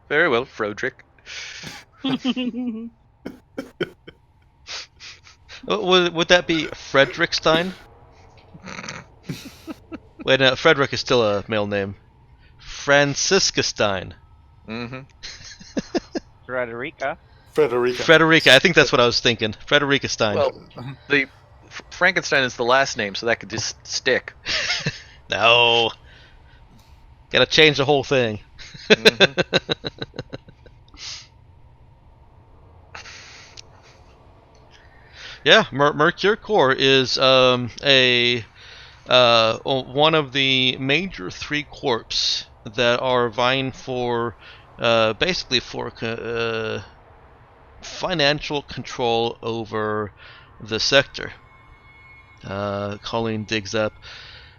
Very well, Frodrick. Would that be Frederick Stein? Wait, no, Frederick is still a male name. Francisca Stein. Mm-hmm. Frederica. Frederica, I think that's what I was thinking. Frederica Stein. Well, the Frankenstein is the last name, so that could just stick. No. Gotta change the whole thing. Mm-hmm. Yeah, Mercure Core is one of the major 3 corps that are vying for basically for financial control over the sector. Colleen digs up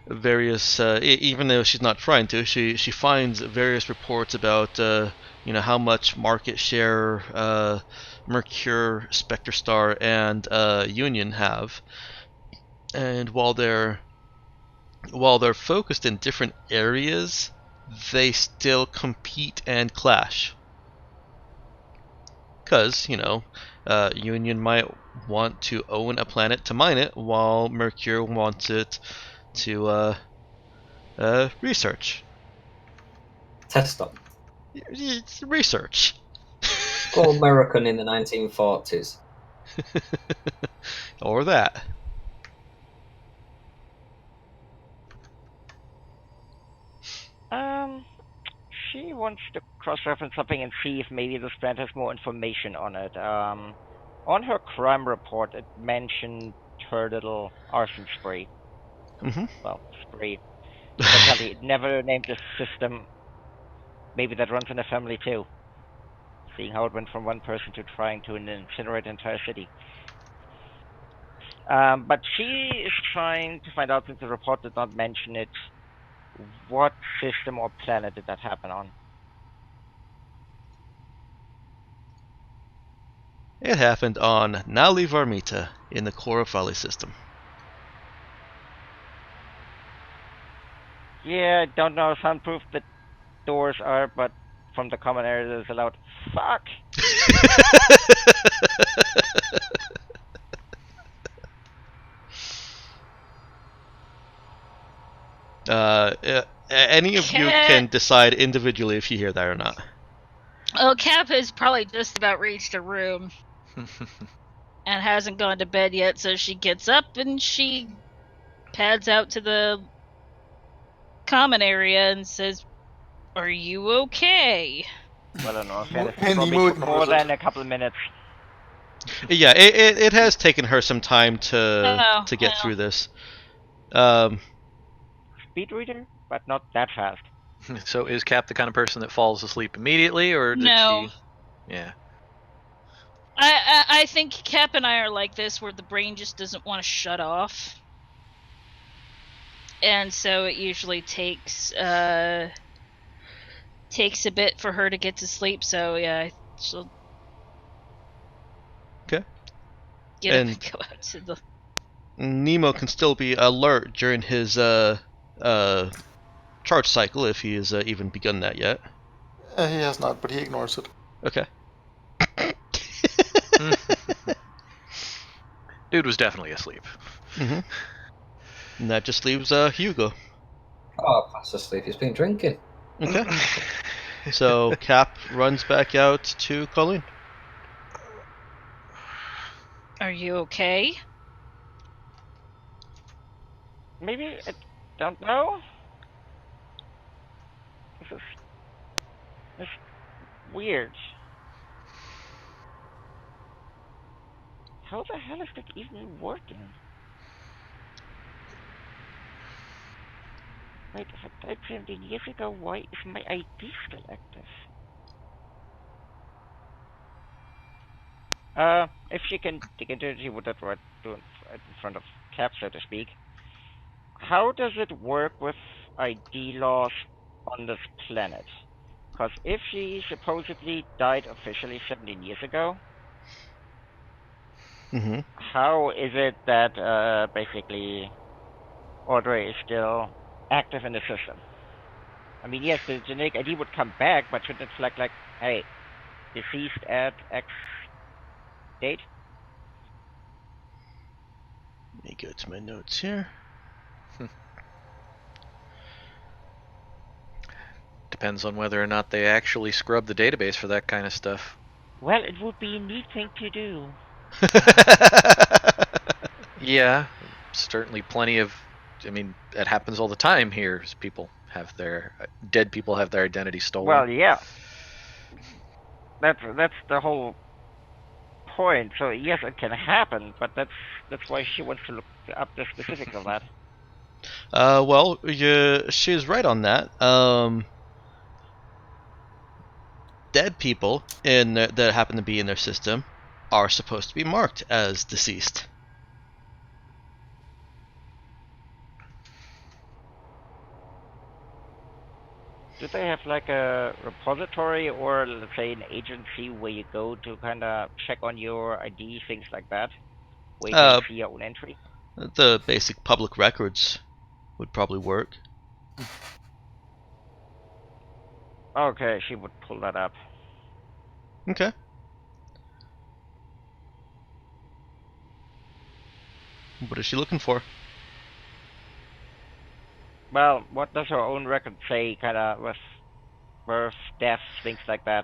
various, even though she's not trying to, she finds various reports about how much market share Mercure, Spectre Star, and Union have, and while they're focused in different areas, they still compete and clash. Because Union might want to own a planet to mine it, while Mercure wants it to research. Test them. It's research. Go American in the 1940s. Or that. She wants to cross-reference something and see if maybe this brand has more information on it. On her crime report, it mentioned her little arson spree. Mm-hmm. Well, spree. Apparently, it never named the system. Maybe that runs in the family too. Seeing how it went from one person to trying to incinerate the entire city. But she is trying to find out, since the report did not mention it, what system or planet did that happen on? It happened on Nali Varmita in the Korafali system. Yeah, I don't know how soundproof the doors are, but from the common area there's a loud fuck. Any of you can decide individually if you hear that or not. Well, Cap has probably just about reached her room and hasn't gone to bed yet, so she gets up and she pads out to the common area and says, "Are you okay?" Well, I don't know. Fairness, And probably Nemo took more ignores it. than a couple of minutes. Yeah, it has taken her some time to get well. through this. Speed reader, but not that fast. So is Cap the kind of person that falls asleep immediately, or did No. she? Yeah. I think Cap and I are like this, where the brain just doesn't want to shut off, and so it usually takes a bit for her to get to sleep. So yeah, she'll Okay. get up And- and go out to the. Nemo can still be alert during his charge cycle if he has even begun that yet. He has not, but he ignores it. Okay. Dude was definitely asleep. Mm-hmm. And that just leaves Hugo. Oh, fast asleep. He's been drinking. Okay. So Cap runs back out to Colleen. Are you okay? Maybe I don't know. This is weird. How the hell is that even working? Wait, if I died 17 years ago, why is my ID still active? If she can dig into it, she would have right in front of Cap, so to speak. How does it work with ID laws on this planet? Because if she supposedly died officially 17 years ago, Mm-hmm. how is it that basically Audrey is still active in the system? I mean, yes, the genetic ID would come back, but shouldn't it flag like, hey, deceased at X date? Let me go to my notes here. Depends on whether or not they actually scrub the database for that kind of stuff. Well, it would be a neat thing to do. Yeah, certainly plenty of. I mean, that happens all the time here. Is people have their dead people have their identity stolen. Well, yeah. That's the whole point. So yes, it can happen, but that's why she wants to look up the specifics of that. Well, she's right on that. Dead people that happen to be in their system are supposed to be marked as deceased. Do they have like a repository or let's say an agency where you go to kind of check on your ID, things like that, where you can see your own entry? The basic public records would probably work. Okay, she would pull that up. Okay. What is she looking for? Well, what does her own record say, kind of with birth, death, things like that?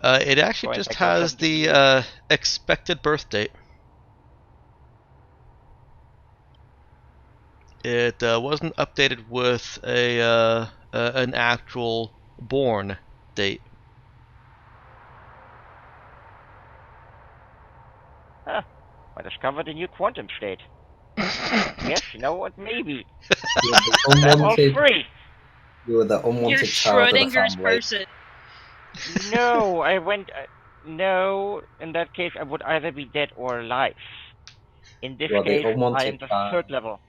It actually Going just back has 17 the years. expected birth date. It wasn't updated with an actual born date. Huh. I discovered a new quantum state. Yes, you know what? Maybe. You were the I'm all unwanted, free. you were the unwanted You're child of the Schrodinger's family. person. No, I went. No, in that case, I would either be dead or alive. In this You are the case, I unwanted am the child. third level.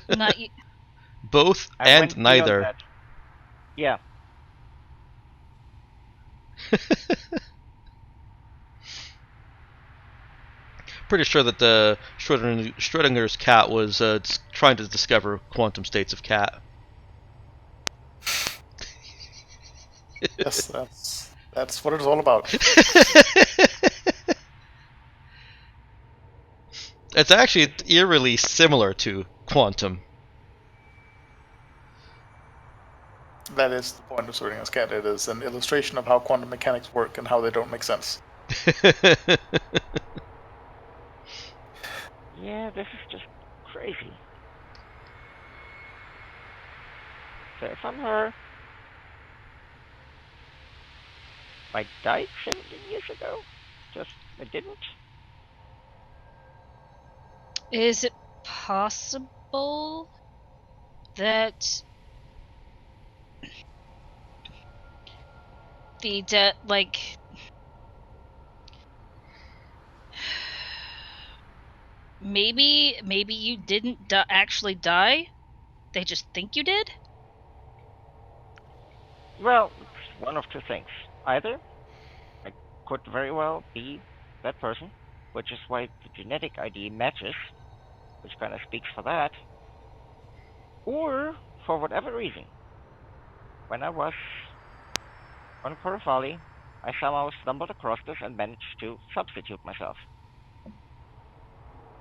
Not you. Both I and went beyond neither. that. Yeah. Pretty sure that the Schrodinger's cat was trying to discover quantum states of cat. Yes, that's what it's all about. It's actually eerily similar to quantum. That is the point of Schrödinger's cat. It is an illustration of how quantum mechanics work and how they don't make sense. Yeah, this is just crazy. So if I'm her, I died 17 years ago. Just I didn't. Is it possible that the maybe you didn't actually die? They just think you did? Well, it's one of two things. Either I could very well be that person, which is why the genetic ID matches, which kind of speaks for that. Or, for whatever reason, when I was on Corofali, I somehow stumbled across this and managed to substitute myself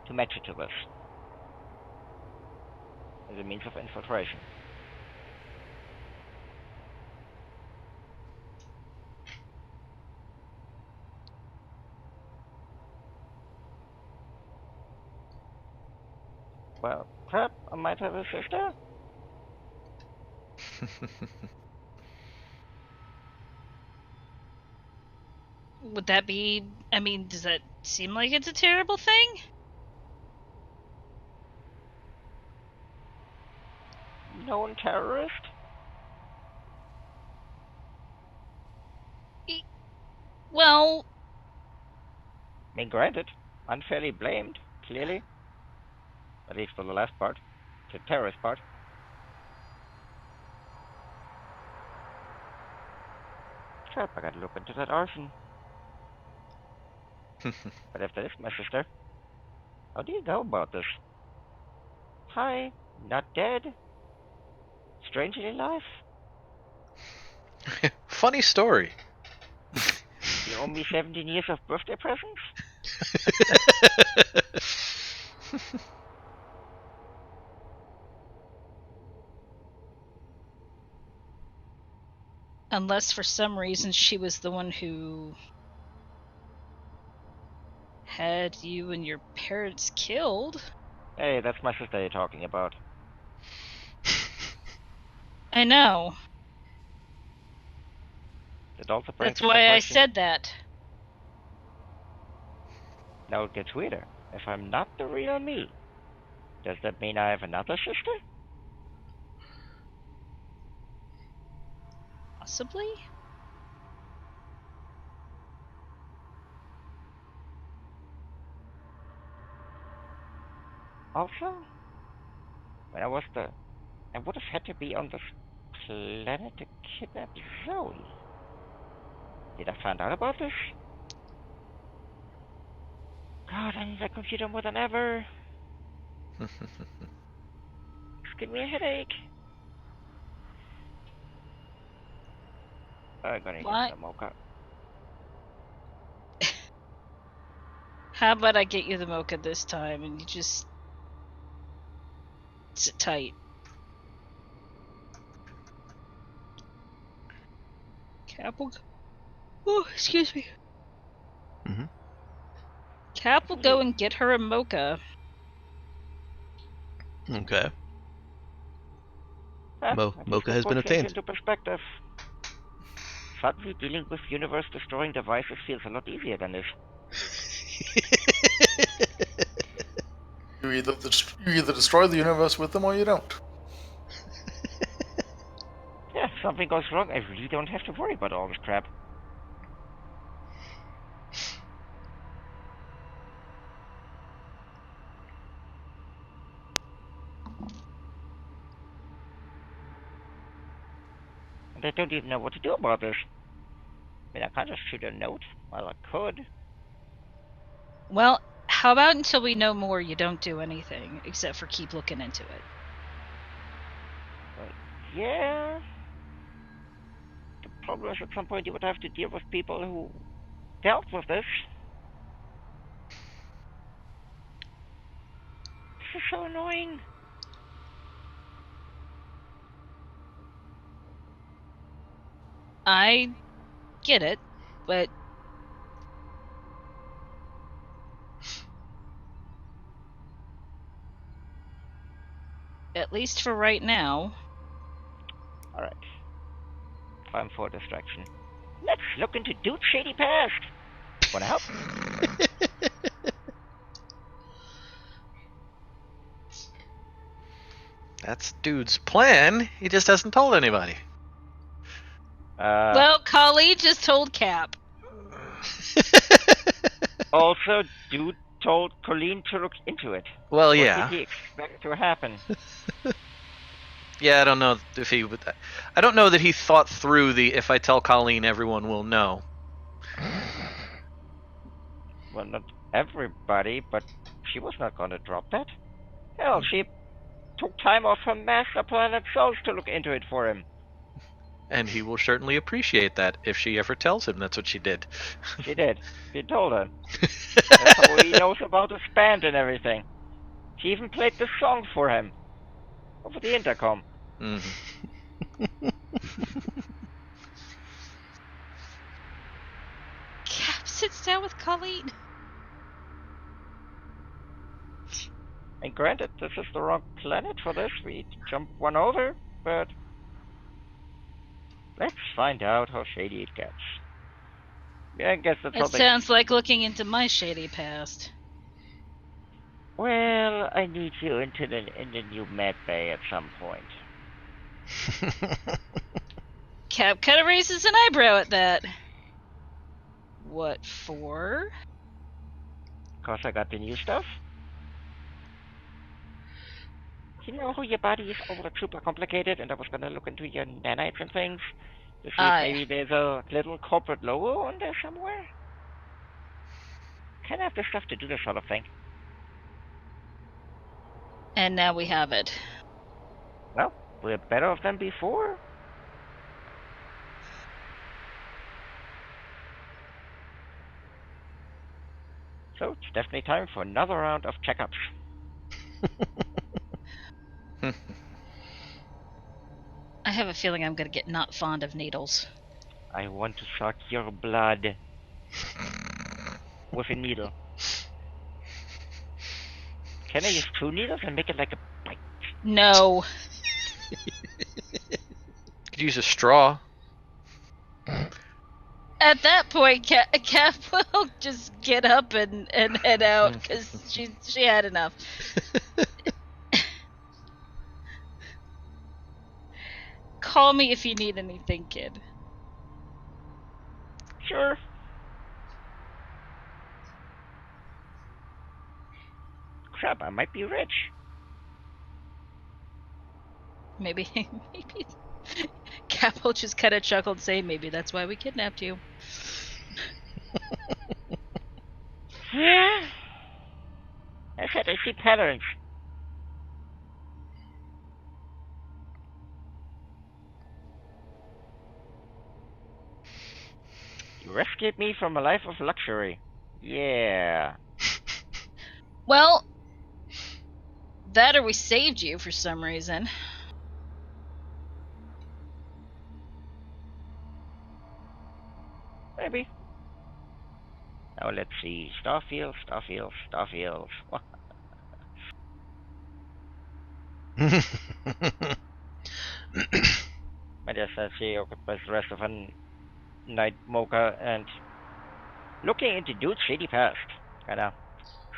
to match it to this as a means of infiltration. Well, crap, I might have a sister. Would that be... I mean, does that seem like it's a terrible thing? Known terrorist? Well... I mean, granted, unfairly blamed, clearly. At least for the last part. The terrorist part. Crap, I gotta look into that arson. But if that is my sister, how do you go about this? Hi, not dead. Strangely alive. Funny story. You owe me 17 years of birthday presents? Unless for some reason she was the one who had you and your parents killed. Hey, that's my sister you're talking about. I know. That also brings That's up the why I question. said that. Now it gets weirder. If I'm not the real me, does that mean I have another sister? Possibly? Also, when I would have had to be on this planet to kidnap Zoe. Did I find out about this? God, I need that computer more than ever. It's giving me a headache. I'm gonna What? get some mocha. How about I get you the mocha this time and you just sit tight. Cap will... Oh, excuse me. Mm-hmm. Cap will go and get her a mocha. Okay. Huh, Mocha has been obtained. Into perspective. Suddenly dealing with universe-destroying devices feels a lot easier than this. You either destroy the universe with them or you don't. Yeah, if something goes wrong, I really don't have to worry about all this crap. And I don't even know what to do about this. I mean, I can't just shoot a note. Well, I could. Well, how about until we know more, you don't do anything, except for keep looking into it. But yeah. The problem is at some point you would have to deal with people who dealt with this. This is so annoying. I get it, but at least for right now. Alright. Time for a distraction. Let's look into Dude's shady past. Wanna help? That's dude's plan. He just hasn't told anybody. Well, Kali just told Cap. Also, dude told Colleen to look into it. Well, What yeah. did he expect to happen? Yeah, I don't know if he would. I don't know that he thought through the if I tell Colleen, everyone will know. Well, not everybody, but she was not going to drop that. Hell, she took time off her master planet Souls to look into it for him. And he will certainly appreciate that if she ever tells him that's what she did. She did. She told her. That's how he knows about his band and everything. She even played the song for him. Over the intercom. Mm-hmm. Cap sits down with Colleen. And granted, this is the wrong planet for this. We jumped one over, but let's find out how shady it gets. Yeah, I guess that's It probably. sounds like looking into my shady past. Well, I need you in the new med bay at some point. Cap kind of raises an eyebrow at that. What for? Cause I got the new stuff. You know how your body is all super complicated, and I was gonna look into your nanites and things to see if Aye. maybe there's a little corporate logo on there somewhere. Kind of have the stuff to do this sort of thing. And now we have it. Well, we're better off than before. So it's definitely time for another round of checkups. I have a feeling I'm gonna get not fond of needles. I want to suck your blood with a needle. Can I use 2 needles and make it like a bite? No. Could use a straw. At that point, Cap will just get up and head out because she had enough. Call me if you need anything, kid. Sure. Crap, I might be rich. Maybe Cap will just kind of chuckle and say, maybe that's why we kidnapped you. Yeah. I said I see patterns. You rescued me from a life of luxury. Yeah. Well, that or we saved you for some reason. Maybe. Now let's see. Starfield. I guess she occupies the rest of her night mocha and looking into Dude's shady past. Kinda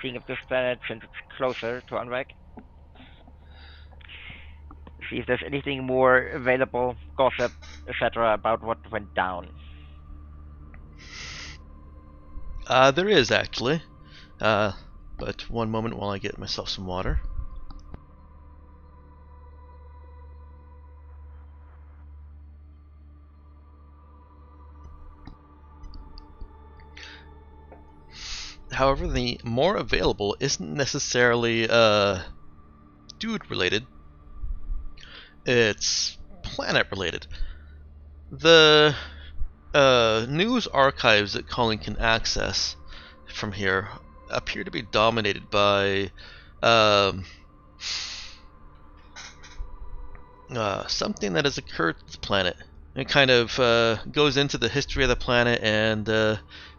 seeing if this planet, since it's closer to Unreg, see if there's anything more available, gossip, etc. about what went down. There is actually. But one moment while I get myself some water. However, the more available isn't necessarily dude related. It's planet related. The news archives that Colin can access from here appear to be dominated by something that has occurred to the planet. It kind of goes into the history of the planet and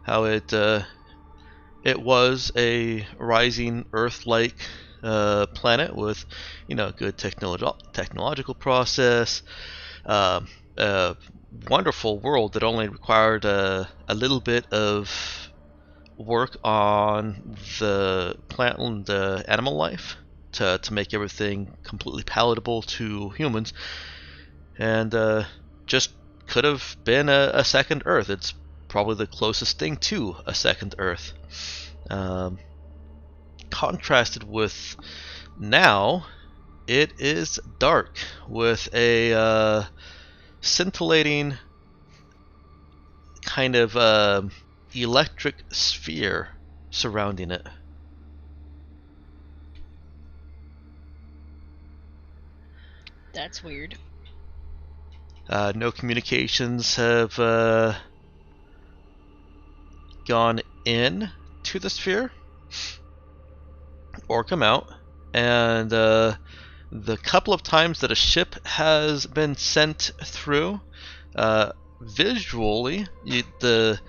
how it was a rising Earth-like planet with, good technological process, a wonderful world that only required a little bit of work on the plant and animal life. to make everything completely palatable to humans, and just could have been a second Earth. It's probably the closest thing to a second Earth. Contrasted with now, it is dark with a scintillating kind of electric sphere surrounding it. That's weird. No communications have gone in to the sphere or come out, and the couple of times that a ship has been sent through, visually, the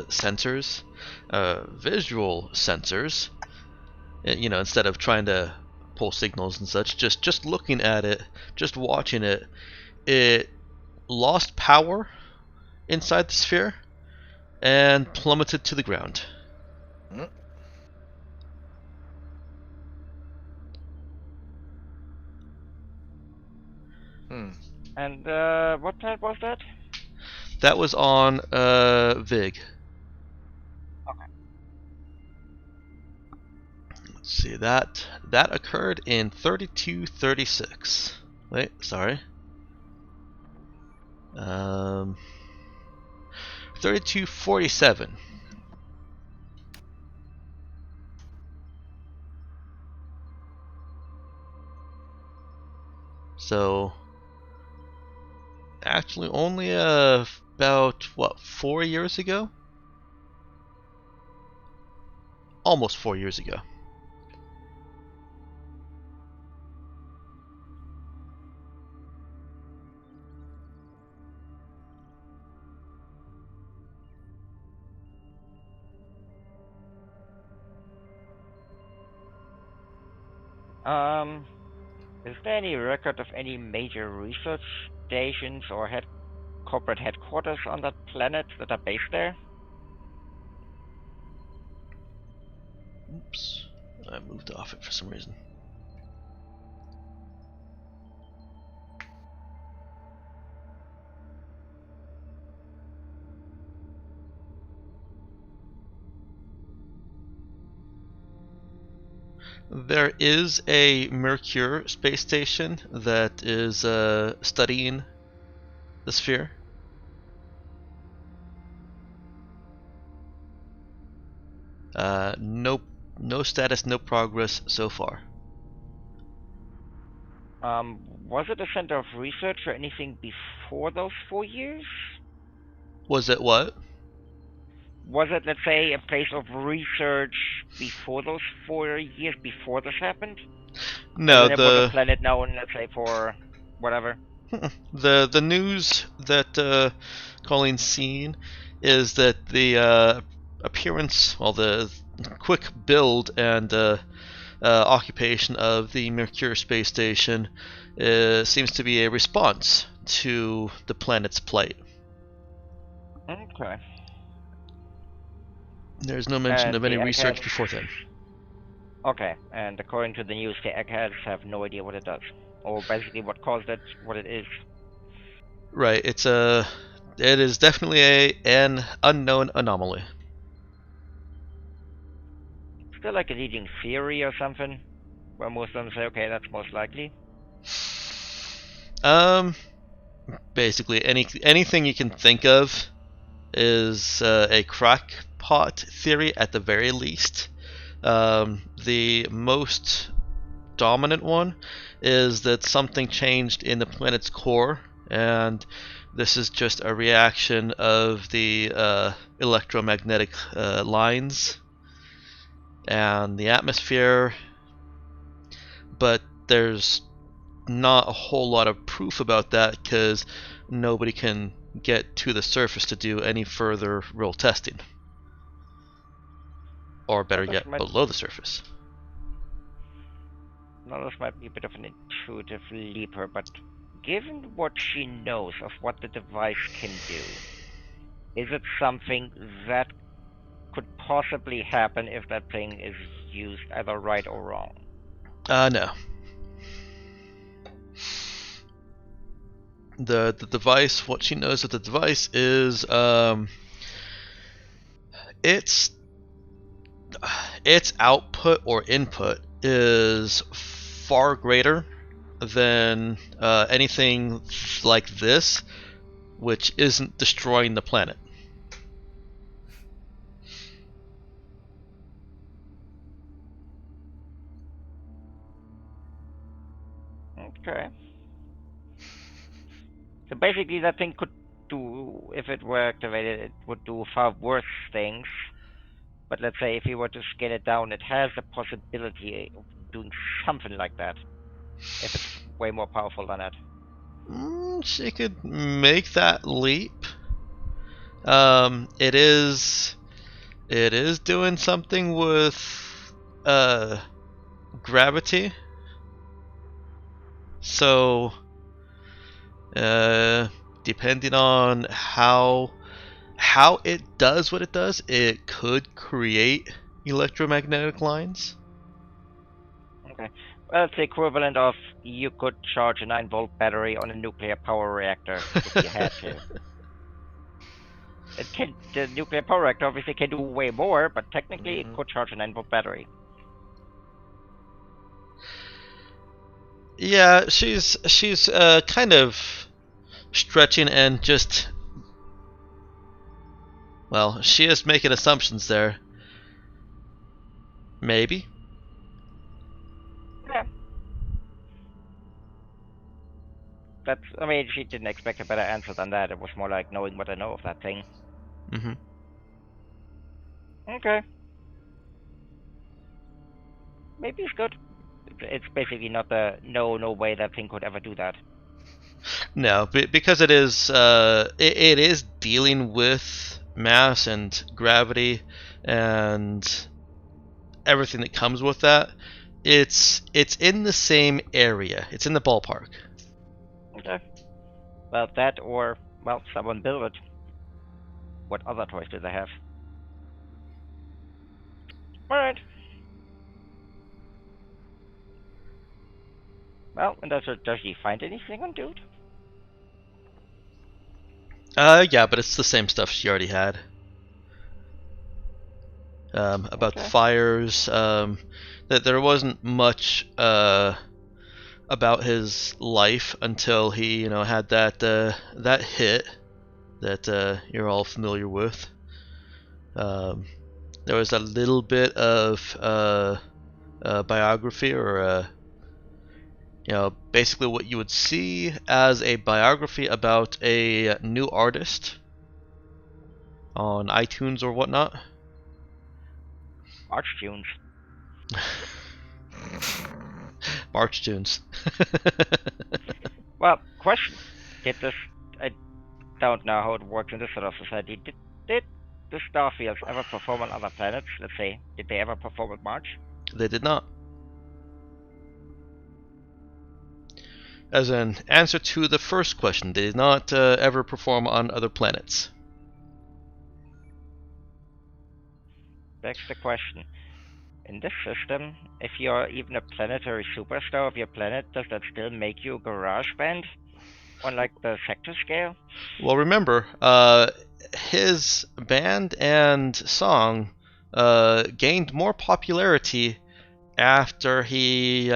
sensors, visual sensors, instead of trying to pull signals and such, just looking at it, just watching it, it lost power inside the sphere and plummeted to the ground. And what planet was that? That was on Vig. Okay. Let's see, that occurred in 3236. Wait, sorry. 3247. So, actually only about, 4 years ago? Almost 4 years ago. Is there any record of any major research stations or corporate headquarters on that planet that are based there? Oops, I moved off it for some reason. There is a Mercure space station that is studying the sphere. No status, no progress so far. Was it a center of research or anything before those 4 years? Was it what? Was it, let's say, a place of research before those 4 years before this happened? No, and then it was a planet known, let's say, for whatever. the news that Colleen's seen is that the appearance, well, the quick build and occupation of the Mercure space station seems to be a response to the planet's plight. Okay. There's no mention And of any the research Eggheads- before then. Okay, and according to the news, the Eggheads have no idea what it does, or basically what caused it, what it is. Right, it is definitely an unknown anomaly. Still like a leading theory or something, where most of them say, okay, that's most likely. Basically anything you can think of is a crackpot theory at the very least. The most dominant one is that something changed in the planet's core, and this is just a reaction of the electromagnetic lines and the atmosphere, but there's not a whole lot of proof about that because nobody can get to the surface to do any further real testing. Or better yet, below the surface. Now this might be a bit of an intuitive leaper, but given what she knows of what the device can do, is it something that could possibly happen if that thing is used either right or wrong? No. The device, what she knows of the device is, its output or input is far greater than anything like this, which isn't destroying the planet. Okay. So basically that thing could do, if it were activated, it would do far worse things. But let's say if you were to scale it down, it has the possibility of doing something like that. If it's way more powerful than that. She could make that leap. It is doing something with gravity. So depending on how it does what it does, it could create electromagnetic lines. Okay. Well, it's the equivalent of you could charge a 9-volt battery on a nuclear power reactor if you had to. The nuclear power reactor obviously can do way more, but technically it could charge a 9-volt battery. Yeah, she's kind of stretching and just, well, she is making assumptions there. Maybe. Yeah. I mean, she didn't expect a better answer than that. It was more like knowing what I know of that thing. Mm-hmm. Okay. Maybe it's good. It's basically not no way that thing could ever do that. No, because it is it is dealing with mass and gravity and everything that comes with that. It's in the same area. It's in the ballpark. Okay. Well, that or, well, someone built it. What other toys do they have? Alright. Well, and does he find anything on Dude? Yeah, but it's the same stuff she already had. About the Okay. fires, that there wasn't much about his life until he, had that hit that you're all familiar with. There was a little bit of biography, or basically what you would see as a biography about a new artist on iTunes or whatnot. March tunes. March tunes. Well, question. I don't know how it works in this sort of society. Did the Starfields ever perform on other planets? Let's say, did they ever perform at March? They did not. As an answer to the first question, they did not ever perform on other planets. Begs the question. In this system, if you're even a planetary superstar of your planet, does that still make you a garage band? On like the sector scale? Well, remember, his band and song gained more popularity after he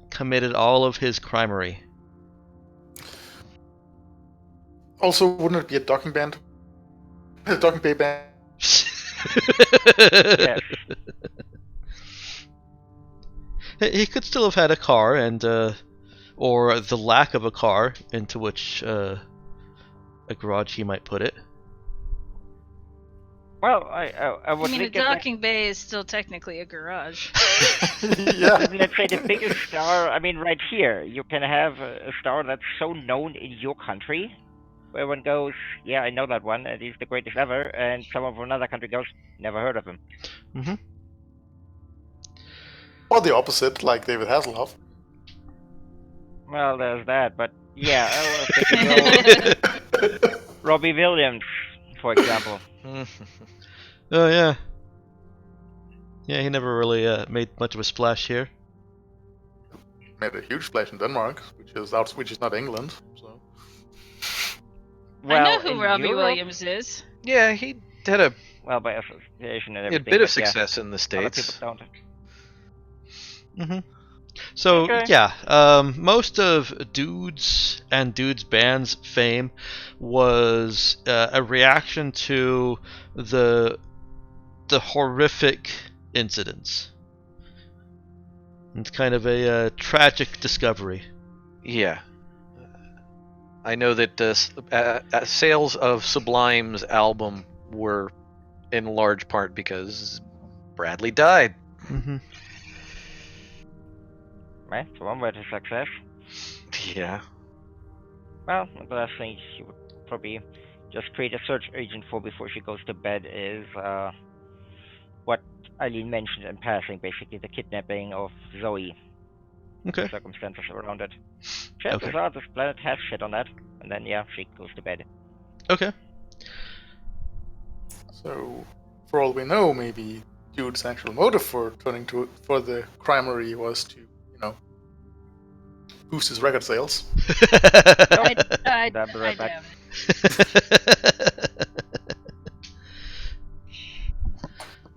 committed all of his crimery. Also, wouldn't it be a docking band? A docking bay band? Yes. He could still have had a car, and or the lack of a car, into which a garage he might put it. Well, I would I mean, a think if docking bay is still technically a garage. Yeah. let's say the biggest star, I mean, right here, you can have a star that's so known in your country, where one goes, yeah, I know that one, and he's the greatest ever, and someone from another country goes, never heard of him. Mm-hmm. Or the opposite, like David Hasselhoff. Well, there's that, but yeah, I was thinking Robbie Williams, for example. Oh yeah. Yeah, he never really made much of a splash here. Made a huge splash in Denmark, which is not England. So Well, I know who in Robbie Europe, Williams is. Yeah, he had a, well, by association and he had a everything. bit of but yeah, success in the other people States. don't. Mm-hmm. So Okay. yeah, most of Dude's and Dude's band's fame was a reaction to the horrific incidents. It's kind of a tragic discovery. Yeah. I know that sales of Sublime's album were in large part because Bradley died. Mm-hmm. Right, so one way to success. Yeah. Well, the last thing she would probably just create a search agent for before she goes to bed is what Eileen mentioned in passing, basically the kidnapping of Zoe. Okay. Circumstances around it. Chances Okay. are this planet has shit on that, and then yeah, she goes to bed. Okay. So, for all we know, maybe Dude's actual motive for for the crimery was to, boost his record sales. I That'd be right back. doubt it.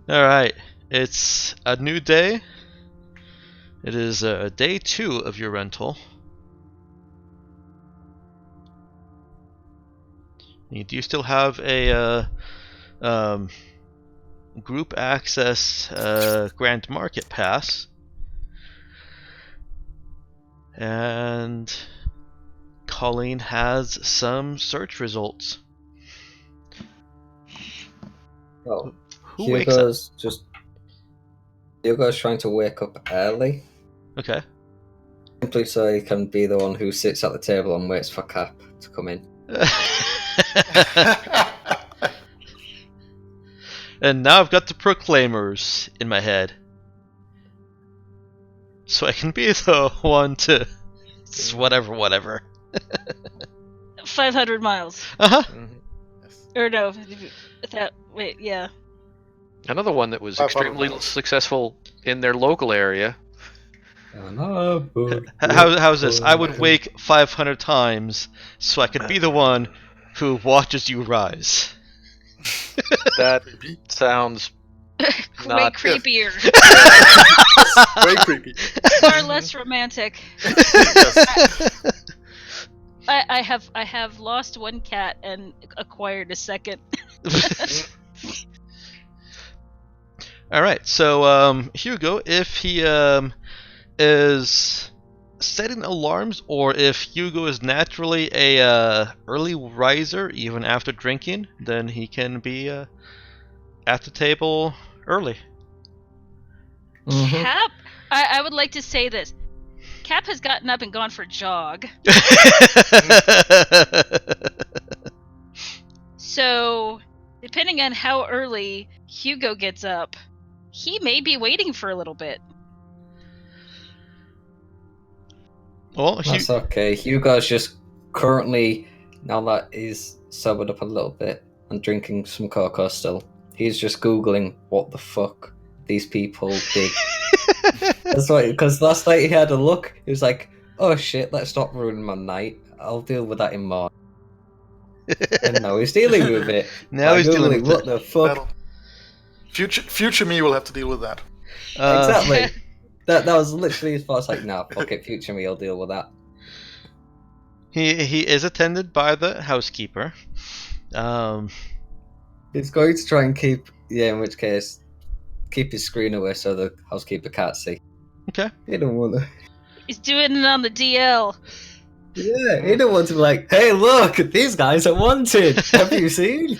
All right. It's a new day. It is day 2 of your rental. You do still have a group access Grand Market pass, and Colleen has some search results. Well, Who wakes up? Hugo's trying to wake up early, Okay. simply so he can be the one who sits at the table and waits for Cap to come in. And now I've got the Proclaimers in my head. So I can be the one to... Whatever. 500 miles. Uh-huh. Or no, wait, yeah. Another one that was 500 extremely miles. successful in their local area. How's this? I would wake 500 times so I could be the one who watches you rise. That Creepy. sounds Way not creepier. Way creepy. Far less romantic. Yes. I have lost one cat and acquired a second. Alright, so Hugo, if he is setting alarms, or if Hugo is naturally a early riser even after drinking, then he can be at the table early. Mm-hmm. Cap, I would like to say this. Cap has gotten up and gone for a jog. So, depending on how early Hugo gets up, he may be waiting for a little bit. Well, That's okay. Hugo's just currently, now that he's sobered up a little bit and drinking some cocoa still, he's just Googling what the fuck these people did. That's why, because last night he had a look, he was like, oh shit, let's not ruin my night. I'll deal with that in March. And now he's dealing with it. Now he's dealing with what it. the fuck? Future me will have to deal with that. Exactly. That was literally his thoughts. Like, nah, fuck it. Future me will deal with that. He is attended by the housekeeper. He's going to try and keep, in which case, keep his screen away so the housekeeper can't see. Okay. He don't want to. He's doing it on the DL. Yeah, he don't want to be like, hey, look, these guys are wanted. Have you seen?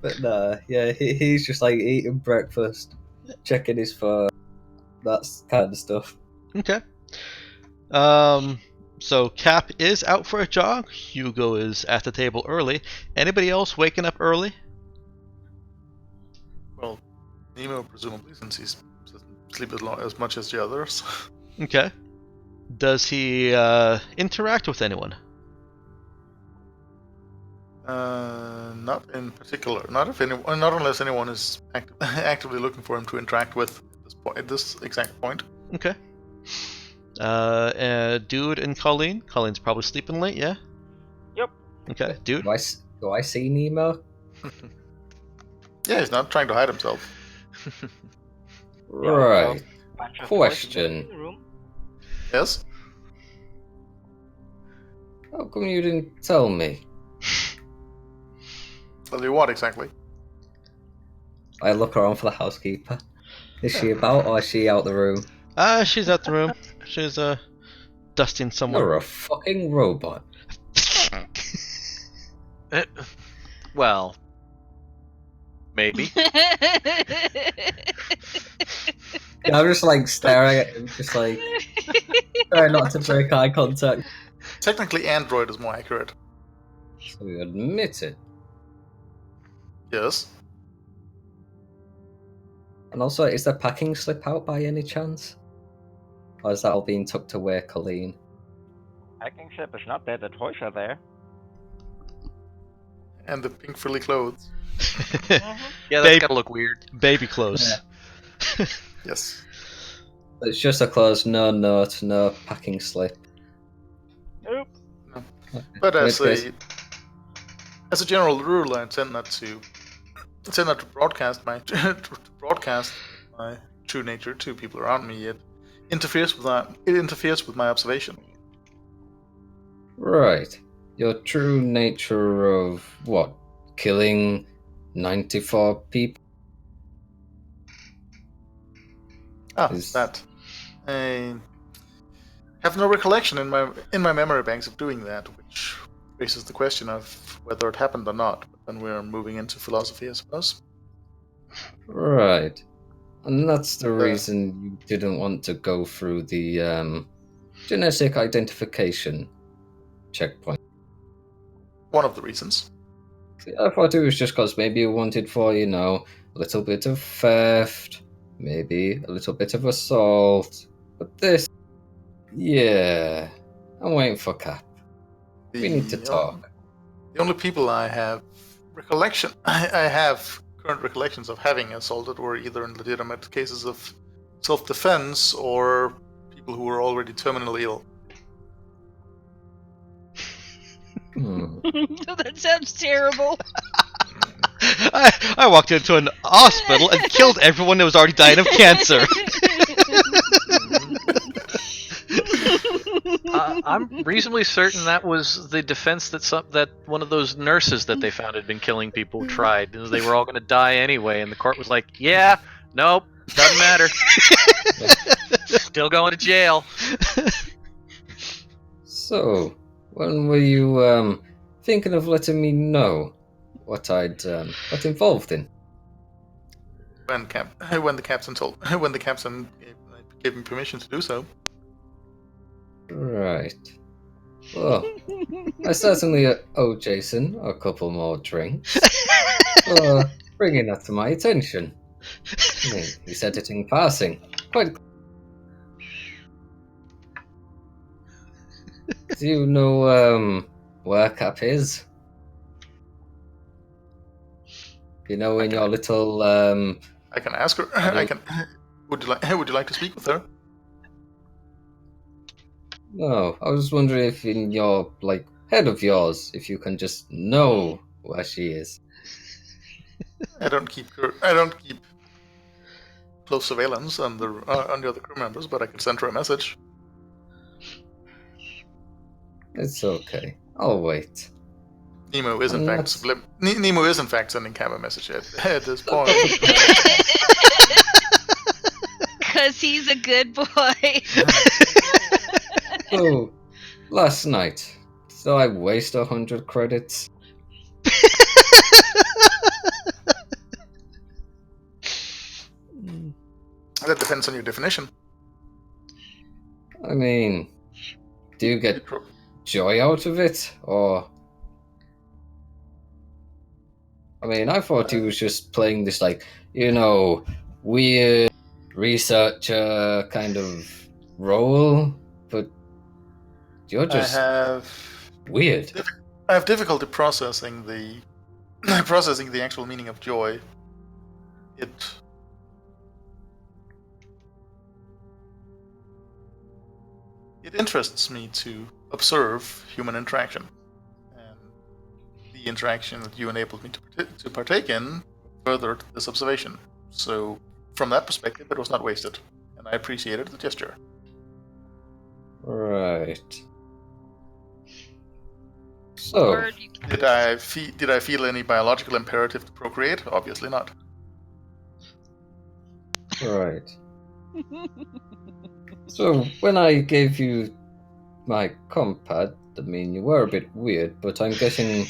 But nah, yeah, he's just like eating breakfast, checking his phone, that kind of stuff. Okay. So Cap is out for a jog. Hugo is at the table early. Anybody else waking up early? Well, Nemo presumably, since he doesn't sleep as much as the others. Okay. Does he interact with anyone? Not in particular. Not unless anyone is actively looking for him to interact with at this exact point. Okay. Dude and Colleen. Colleen's probably sleeping late, yeah? Yep. Okay, dude. Do I see Nemo? Yeah, he's not trying to hide himself. Right. Bunch of Question. toys in the room. Yes. How come you didn't tell me? Tell you what exactly? I look around for the housekeeper. Is she about or is she out the room? She's out the room. She's, dusting somewhere. You're a fucking robot. Well, maybe. And I'm just like staring at him, just like trying not to break eye contact. Technically, Android is more accurate. So you admit it. Yes. And also, is the packing slip out by any chance? Or is that all being tucked away, Colleen? Packing slip is not there. The toys are there. And the pink frilly clothes. Yeah, that's Babe- gotta look weird. Baby clothes. Yes. It's just a close, no note, no packing slip. Nope. But as Wait, a general rule, I tend not to broadcast my true nature to people around me. It interferes with my observation. Right. Your true nature of what? Killing 94 people? That. I have no recollection in my memory banks of doing that, which raises the question of whether it happened or not. But then we're moving into philosophy, I suppose. Right. And that's the reason you didn't want to go through the genetic identification checkpoint. One of the reasons. See, I thought it was just because maybe you wanted for, a little bit of theft, maybe a little bit of assault. But this, yeah, I'm waiting for Cap. We need to talk. The only people I have I have current recollections of having assaulted were either in legitimate cases of self-defense or people who were already terminally ill. That sounds terrible. I walked into an hospital and killed everyone that was already dying of cancer. I'm reasonably certain that was the defense that one of those nurses that they found had been killing people tried. They were all going to die anyway, and the court was like, "Yeah, nope, doesn't matter. Still going to jail." So, when were you thinking of letting me know what I'd got involved in? When the captain gave me permission to do so. Right. Well, I certainly owe Jason a couple more drinks for bringing that to my attention. I mean, he said it in passing. Quite. Do you know where Cap is? You know, in your little I can ask her. I can. Would you like to speak with her? No, I was wondering if in your head of yours, if you can just know where she is. I don't keep close surveillance on the other crew members, but I can send her a message. It's okay. I'll wait. Nemo is in fact sending Cam a message at this point. Because he's a good boy. So, last night, did I waste 100 credits? That depends on your definition. I mean, do you get joy out of it, or... I mean, I thought he was just playing this, weird researcher kind of role, but you're just weird. I have difficulty processing the processing the actual meaning of joy. It interests me to observe human interaction, and the interaction that you enabled me to partake in furthered this observation. So, from that perspective, it was not wasted, and I appreciated the gesture. Right. So, Word, you can- Did I feel any biological imperative to procreate? Obviously not. right. So, when I gave you my compad, I mean, you were a bit weird, but I'm guessing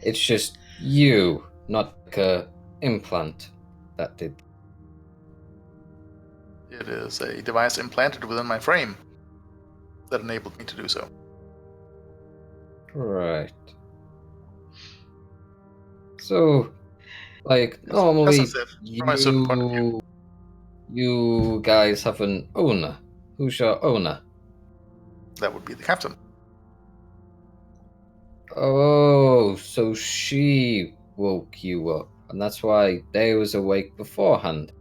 it's just you, not like a implant that did. It is a device implanted within my frame that enabled me to do so. Right. So, like, As I normally said, from a certain point of view. you guys have an owner. Who's your owner? That would be the captain. Oh, so she woke you up, and that's why they was awake beforehand.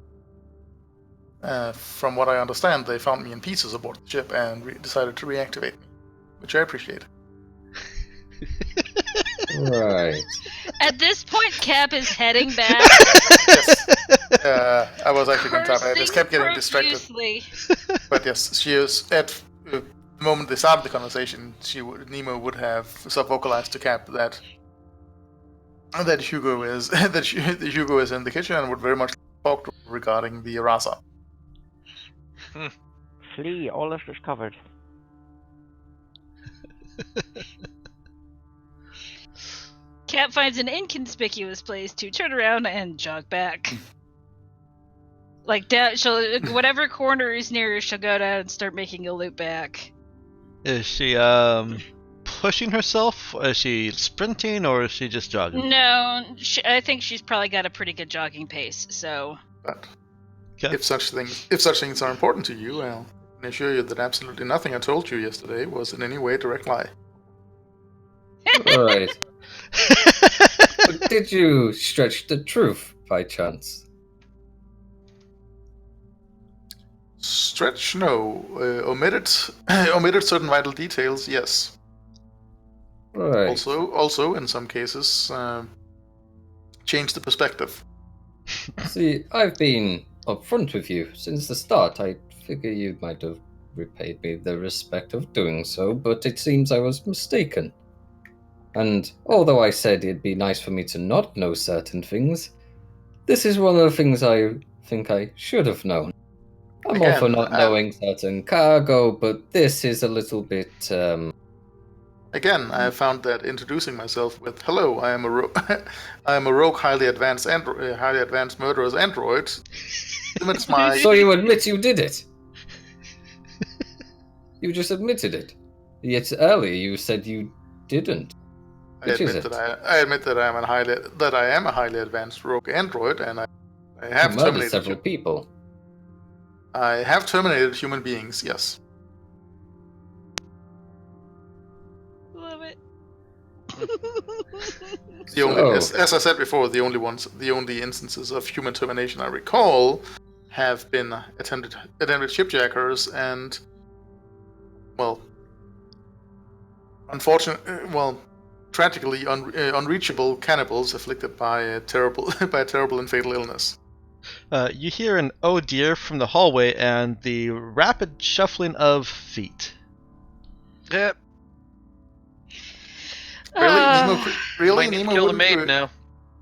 From what I understand, they found me in pieces aboard the ship and decided to reactivate me, which I appreciate. Right. At this point, Cap is heading back, Yes, I was actually going to talk. I just kept cursing getting distracted. profusely. But yes, she is at the moment they started the conversation. Nemo would have sub-vocalized to Cap that Hugo is that Hugo is in the kitchen and would very much talk to her regarding the Rasa. Flee, all is discovered. Cap finds an inconspicuous place to turn around and jog back. Like down, she'll whatever corner is near her, she'll go down and start making a loop back. Is she pushing herself? Is she sprinting, or is she just jogging? No, I think she's probably got a pretty good jogging pace. So But Okay. if such things are important to you, I can assure you that absolutely nothing I told you yesterday was in any way a direct lie. Right. But did you stretch the truth by chance? Stretch, no. Omitted certain vital details, yes. Right. Also, in some cases, change the perspective. See, I've been upfront with you since the start. I figure you might have repaid me the respect of doing so, but it seems I was mistaken. And although I said it'd be nice for me to not know certain things, this is one of the things I think I should have known. I'm all for Again, not knowing certain cargo, but this is a little bit, Again, I have found that introducing myself with "Hello, I am a rogue, highly advanced murderous android" limits my. So you admit you did it? You just admitted it. Yet earlier you said you didn't. I admit that I am a highly advanced rogue android, and I have You murdered terminated several people. I have terminated human beings. Yes. love it. The only, as I said before, the only instances of human termination I recall have been attempted shipjackers and, well, tragically unreachable cannibals afflicted by a terrible and fatal illness. You hear an "oh dear" from the hallway and the rapid shuffling of feet. Yep. Really, Might need to Nemo kill the wouldn't maid now.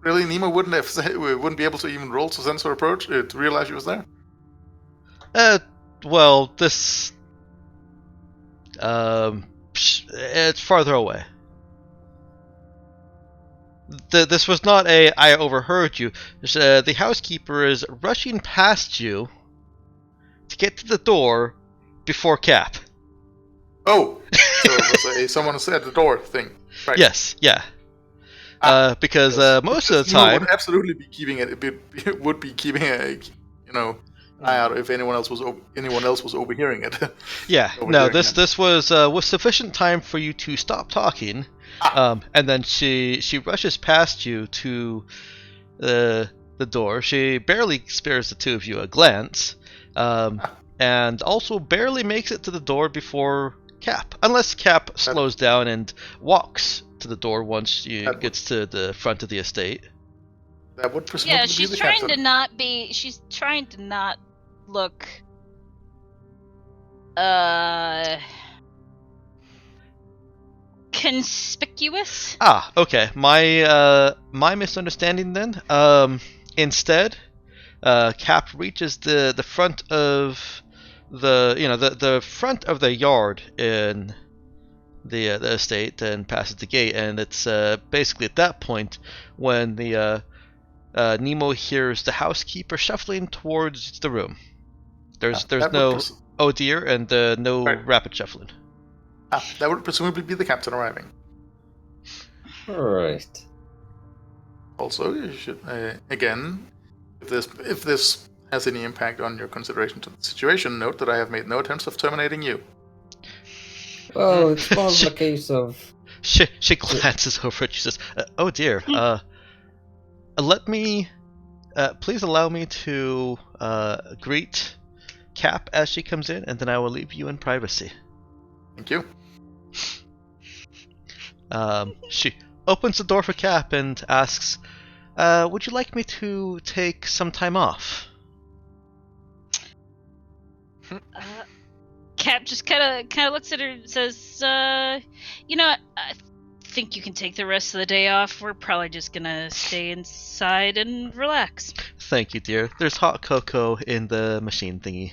Really, Nemo wouldn't be able to even roll to sense her approach to realize she was there. Well, this it's farther away. This was not a "I overheard you." The housekeeper is rushing past you to get to the door before Cap. Oh, so it was someone at the door thing. Right. Yes, yeah. Because most of the Nemo time, would absolutely be keeping would be keeping a eye out if anyone else was overhearing it. yeah. No, Overhearing it. this was with sufficient time for you to stop talking And then she rushes past you to the door. She barely spares the two of you a glance, and also barely makes it to the door before Cap, unless Cap slows down and walks to the door once she gets to the front of the estate. That would presumably Yeah, be she's the trying captain. to not be. She's trying to not look. Conspicuous. Okay. My misunderstanding then. Instead, Cap reaches the front of the front of the yard in the estate and passes the gate, and it's basically at that point when the Nemo hears the housekeeper shuffling towards the room. There's no oh dear and no rapid shuffling. That would presumably be the captain arriving. Right. Also, you should again, if this has any impact on your consideration to the situation, note that I have made no attempts of terminating you. Well, it's more of a case of... She glances over it. She says, "Oh dear. Let me, please allow me to greet Cap as she comes in, and then I will leave you in privacy." Thank you. She opens the door for Cap and asks, "Would you like me to take some time off?" Cap just kind of looks at her and says, "You know, I think you can take the rest of the day off. We're probably just gonna stay inside and relax." "Thank you, dear. There's hot cocoa in the machine thingy."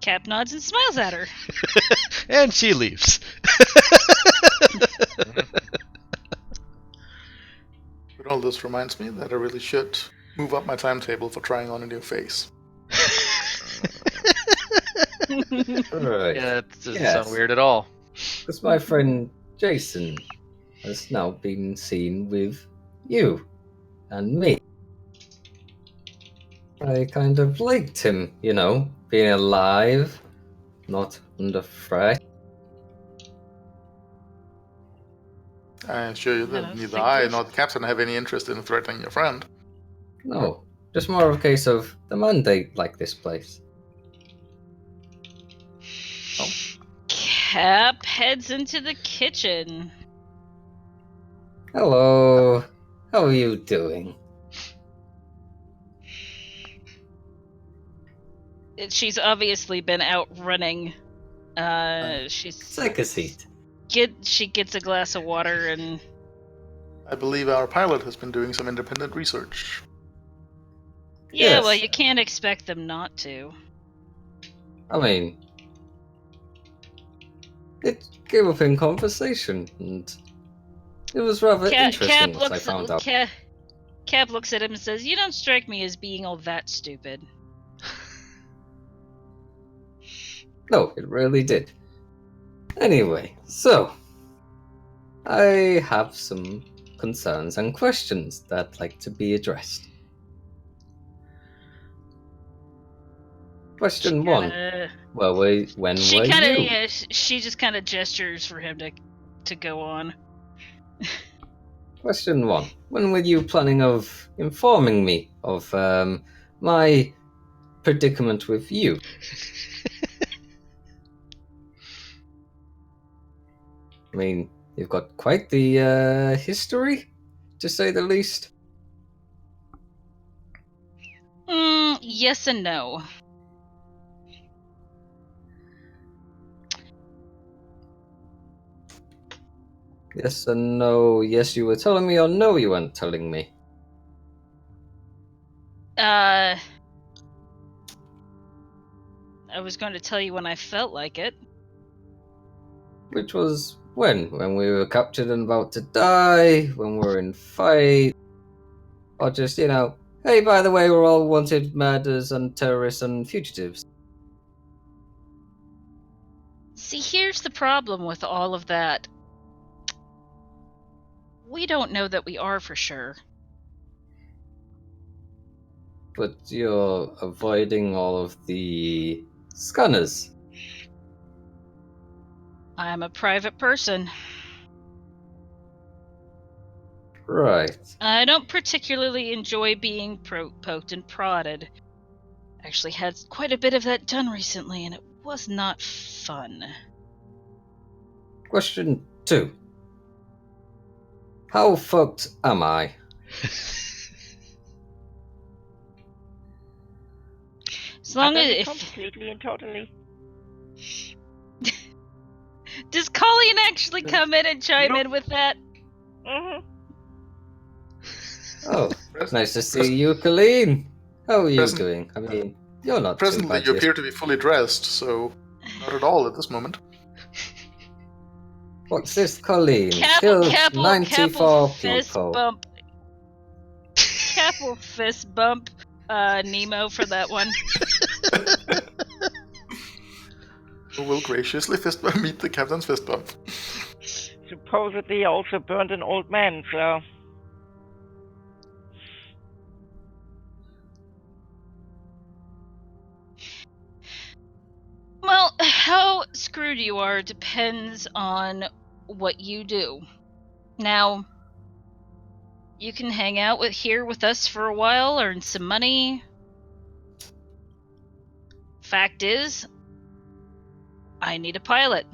Cap nods and smiles at her. And she leaves. But all this reminds me that I really should move up my timetable for trying on a new face. Right. Yeah, it doesn't sound weird at all. Because my friend Jason has now been seen with you and me. I kind of liked him, you know, being alive, not under threat. I assure you that neither I nor the captain have any interest in threatening your friend. No, just more of a case of the mandate like this place. Cap heads into the kitchen. Hello, how are you doing? She's obviously been out running. She's Take a seat. She gets a glass of water and... I believe our pilot has been doing some independent research. Yeah, Yes. well, you can't expect them not to. I mean, it came up in conversation, and it was rather interesting what I found out. Cap looks at him and says, "You don't strike me as being all that stupid." No, it really did. Anyway, so I have some concerns and questions that like to be addressed. Question one. Well, when were you? She just kind of gestures for him to go on. Question one. When were you planning of informing me of my predicament with you? I mean, you've got quite the history, to say the least. Yes and no. Yes and no. Yes, you were telling me, or no, you weren't telling me. I was going to tell you when I felt like it. Which was when? When we were captured and about to die? When we were in fight? Or just, you know, hey, by the way, we're all wanted murderers and terrorists and fugitives. See, here's the problem with all of that. We don't know that we are for sure. But you're avoiding all of the scanners. I'm a private person. Right. I don't particularly enjoy being poked and prodded. Actually had quite a bit of that done recently, and it was not fun. Question 2. How fucked am I? As long as Utterly, if completely and totally. does Colleen actually come in and chime Nope. in with that? Mm-hmm. Oh, Pres- nice to pres- see you, Colleen. How are you Present- doing? I mean, you're not too Presently, bad. you appear to be fully dressed, so not at all at this moment. What's this, Colleen? Capel Killed 94 fist people. bump. Capel fist bump. Nemo for that one. Who will graciously meet the captain's fist bump. Supposedly also burned an old man, so... Well, how screwed you are depends on what you do. Now, you can hang out here with us for a while, earn some money. Fact is, I need a pilot.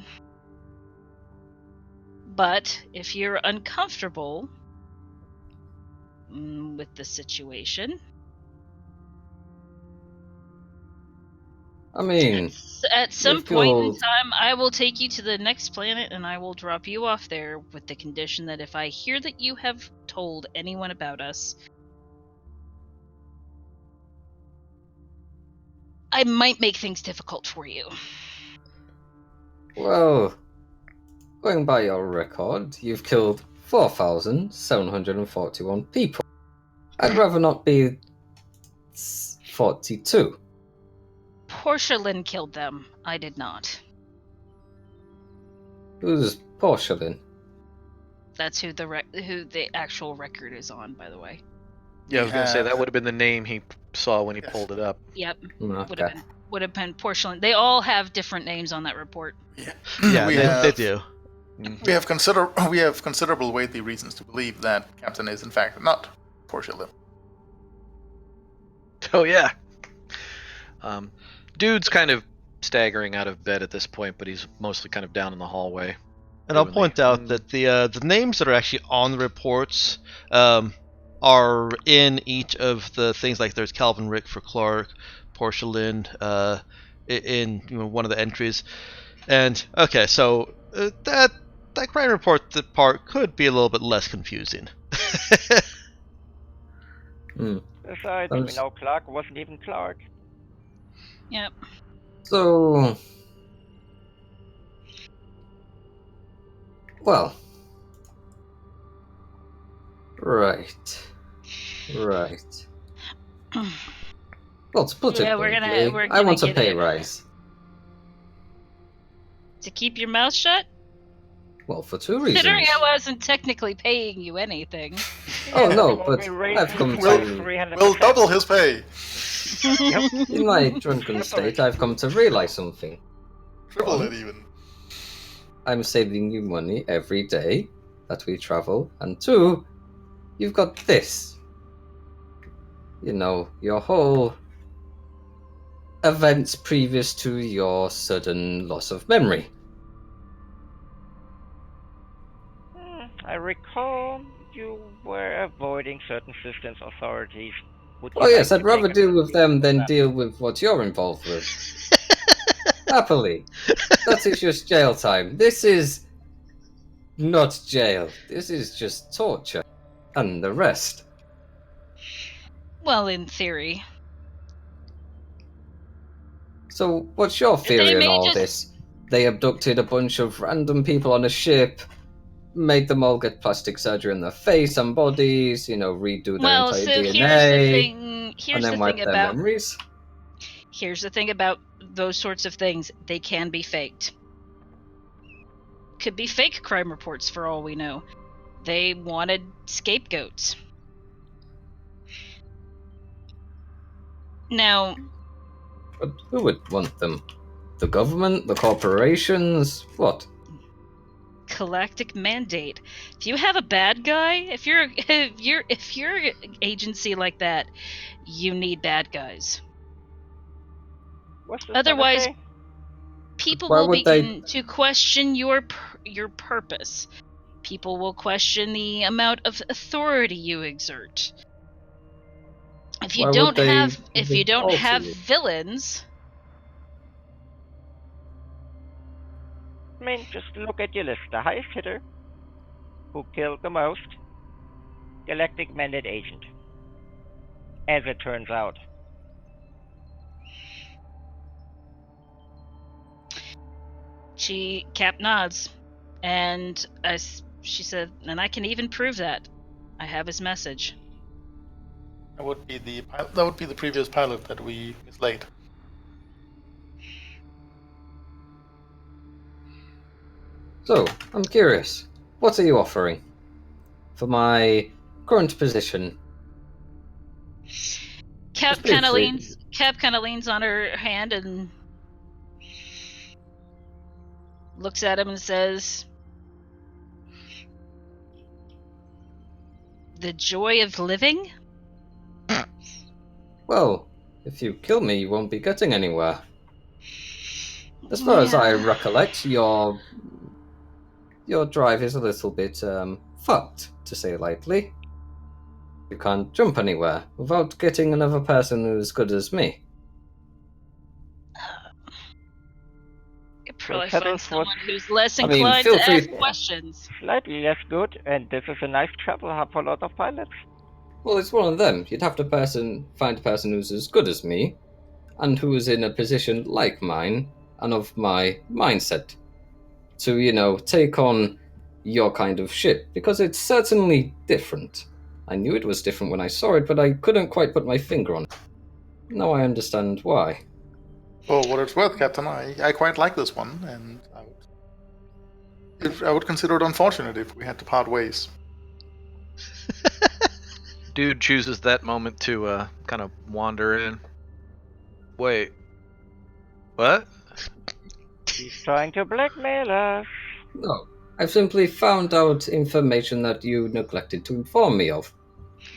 But if you're uncomfortable with the situation, I mean, at some you've point in killed- time, I will take you to the next planet and I will drop you off there with the condition that if I hear that you have told anyone about us, I might make things difficult for you. well, going by your record, you've killed 4,741 people. I'd rather not be 42. Portia Lynn killed them. I did not. Who's Porcelain? That's who the actual record is on, by the way. Yeah, I was gonna say have- that would have been the name he saw when he Yes. pulled it up. Yep, Okay. would have been Porcelain. They all have different names on that report. Yeah, Yeah, we they have, do. We have considerable weighty reasons to believe that Captain is in fact not Portia Lynn. Oh yeah. Dude's kind of staggering out of bed at this point, but he's mostly kind of down in the hallway. And I'll Doing point the- out that the names that are actually on the reports are in each of the things. Like there's Calvin Rick for Clark, Portia Lynn in one of the entries. And okay, so that crime report part could be a little bit less confusing. Besides, I'm we know Clark wasn't even Clark. Yep. So, well, right. Well, to put Yeah, it we're bluntly, gonna I want a get pay it. rise. To keep your mouth shut? Well, for 2 reasons. Considering I wasn't technically paying you anything. Oh Yeah, no, well, but we raised I've come it We'll- to, 300%. We'll double his pay. in my drunken state, I've come to realize something. Triple What? it even. I'm saving you money every day that we travel, and 2, you've got this. You know, your whole events previous to your sudden loss of memory. I recall you were avoiding certain systems authorities. Would you Oh yes, like I'd to rather take a deal with them than that? deal with what you're involved with. Happily. That is just jail time. This is not jail. This is just torture. And the rest. Well, in theory. So, what's your They theory on may all just- this? They abducted a bunch of random people on a ship, made them all get plastic surgery on their face and bodies, redo their Well, entire so DNA, here's the thing. and Here's then the wipe thing their about memories? Here's the thing about those sorts of things. They can be faked. Could be fake crime reports for all we know. They wanted scapegoats. Now, But who would want them? The government? The corporations? What? galactic mandate. If you have a bad guy, if you're an agency like that, you need bad guys. What's this Otherwise, say? people Why will would they- begin to question your purpose. People will question the amount of authority you exert. If you Why would don't they have even alter you? villains, I mean, just look at your list. The highest hitter, who killed the most, galactic mandate agent. As it turns out. Cap nods, and she said, and I can even prove that. I have his message. That would be the previous pilot that we mislaid. So, I'm curious. What are you offering for my current position? Cap Just be kind of free. leans. Cap kind of leans on her hand and looks at him and says, "The joy of living." Well, if you kill me, you won't be getting anywhere. As far as I recollect, your drive is a little bit fucked, to say it lightly. You can't jump anywhere without getting another person who's as good as me. You probably settle find for- someone who's less I mean, inclined feel to free- ask questions. Slightly less good, and this is a nice travel hub for a lot of pilots. Well, it's one of them. You'd have to find a person who's as good as me, and who is in a position like mine, and of my mindset, to, take on your kind of ship, because it's certainly different. I knew it was different when I saw it, but I couldn't quite put my finger on it. Now I understand why. For what it's worth, Captain, I quite like this one, and I would consider it unfortunate if we had to part ways. Dude chooses that moment to kind of wander in. Wait. What? He's trying to blackmail us. No, I've simply found out information that you neglected to inform me of.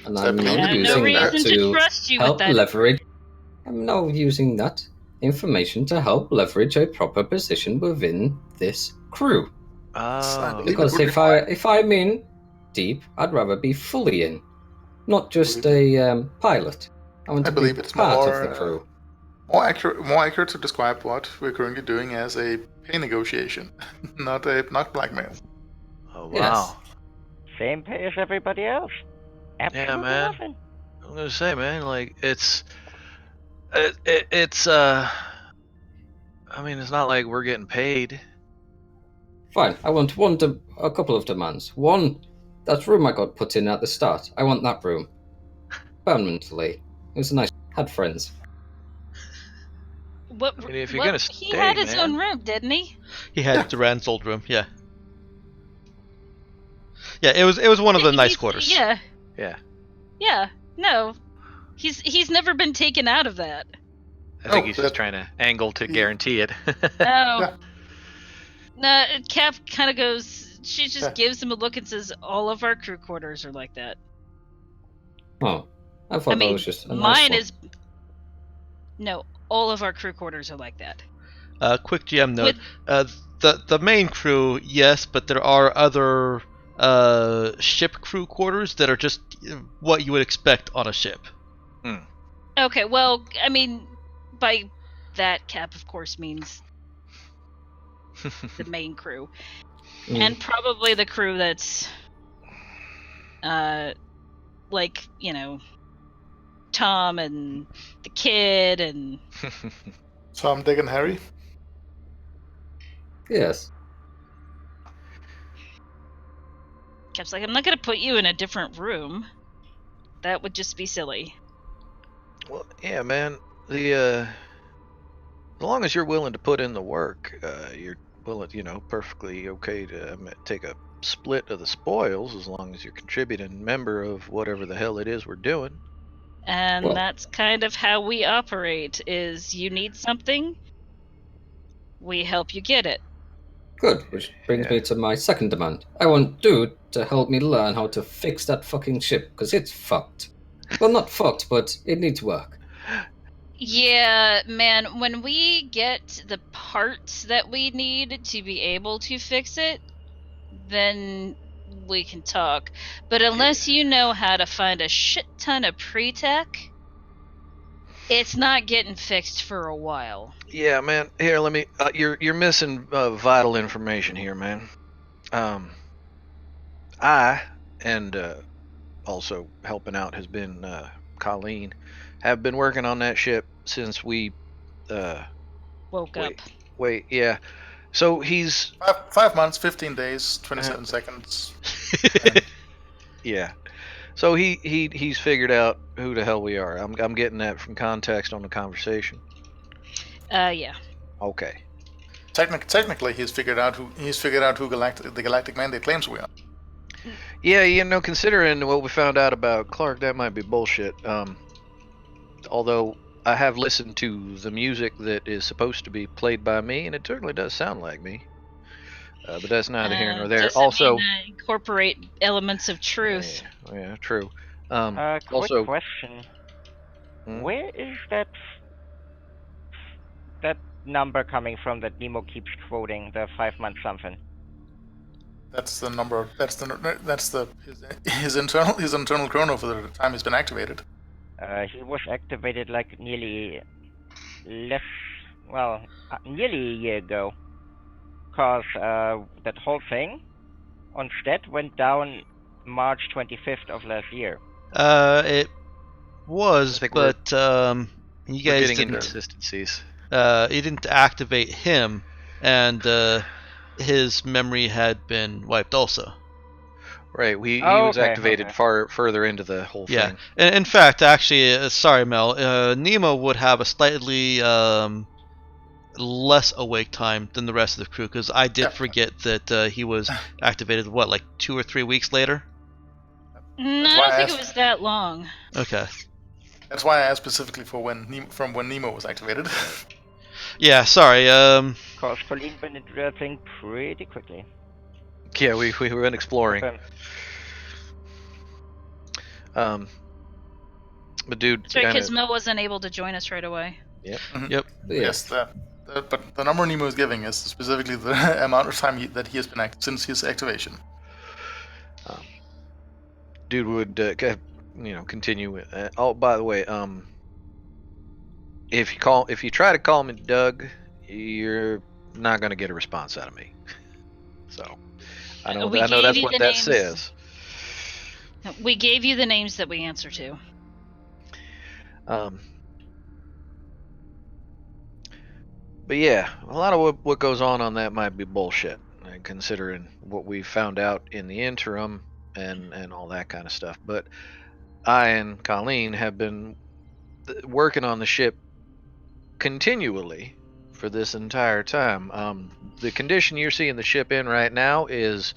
And I'm believe now I have no using that reason to to trust you with help that. leverage. I'm now using that information to help leverage a proper position within this crew. Oh. believe- Because if I'm in deep, I'd rather be fully in, not just a pilot. I want I to be believe it's part more, of the crew. More accurate to describe what we're currently doing as a pay negotiation, not blackmail. Oh, wow. Yes. Same pay as everybody else. Absolutely man. nothing. I'm gonna say, man, like it's I mean, it's not like we're getting paid. Fine. I want a couple of demands. One, that room I got put in at the start. I want that room permanently. It was nice. Had friends. What? I mean, if you're gonna he stay, had his man. own room, didn't he? He had Duran's old room. Yeah. Yeah, it was one of the nice quarters. Yeah. Yeah. Yeah. No. He's never been taken out of that. I think Oh, he's just trying to angle to guarantee it. No. Yeah. No, Cap kind of goes. She just Yeah. gives him a look and says, "All of our crew quarters are like that." Oh, I thought I that mean, was just a nice mine one. is. No, all of our crew quarters are like that. Quick GM note: the main crew, yes, but there are other ship crew quarters that are just what you would expect on a ship. Okay, well, I mean, by that, Cap, of course, means the main crew. And probably the crew that's, like, Tom and the kid and... Tom, Dick, and Harry. Yes. Cap's like, I'm not going to put you in a different room. That would just be silly. Well, yeah, man. As long as you're willing to put in the work, you're willing, perfectly okay to take a split of the spoils as long as you're contributing member of whatever the hell it is we're doing. And Well- that's kind of how we operate, is you need something, we help you get it. Good, which brings me to my second demand. I want Dude to help me learn how to fix that fucking ship, because it's fucked. Well, not fucked, but it needs work. Yeah, man, when we get the parts that we need to be able to fix it, then we can talk. But unless you know how to find a shit ton of pre-tech, it's not getting fixed for a while. Yeah, man. Here, let me. You're missing vital information here, man. I and also helping out has been Colleen. Have been working on that ship since we Woke wait up. yeah. So he's 5 months, 15 days, 27 seconds. yeah. So he's figured out who the hell we are. I'm getting that from context on the conversation. Yeah. Okay. Technically, he's figured out who the Galactic Mandate claims we are. Yeah, considering what we found out about Clark, that might be bullshit. Although I have listened to the music that is supposed to be played by me, and it certainly does sound like me. But that's neither here nor there. Doesn't Also, mean incorporate elements of truth. yeah, true. Quick Also, question. hmm? Where is that number coming from that Nemo keeps quoting, the 5 month something? That's the number. That's his internal chrono for the time he's been activated. He was activated like nearly nearly a year ago. Cause that whole thing on Stet went down March 25th of last year. It was, I think but you we're guys getting didn't. inconsistencies. You didn't activate him, and his memory had been wiped also. Right, he was Okay, activated further into the whole Yeah. thing. In fact, actually, sorry, Mel. Nemo would have a slightly less awake time than the rest of the crew because I did Yeah. forget that he was activated. What, like 2 or 3 weeks later? No, That's I why don't I think it asked- was that long. Okay. That's why I asked specifically for when Nemo was activated. Yeah. Sorry. Cause Colleen went into that thing pretty quickly. Yeah, we went exploring. Okay. But dude, That's right, kinda, because Mo wasn't able to join us right away. yep. Yep. But yeah, Yes, but the number Nemo is giving is specifically the amount of time that he has been since his activation. Dude would continue with. Oh, by the way, if you try to call me Doug, you're not gonna get a response out of me. So I know We I know gave that's you what the that names. says. We gave you the names that we answer to. But yeah, a lot of what goes on that might be bullshit, considering what we found out in the interim and all that kind of stuff. But I and Colleen have been working on the ship continually for this entire time. The condition you're seeing the ship in right now is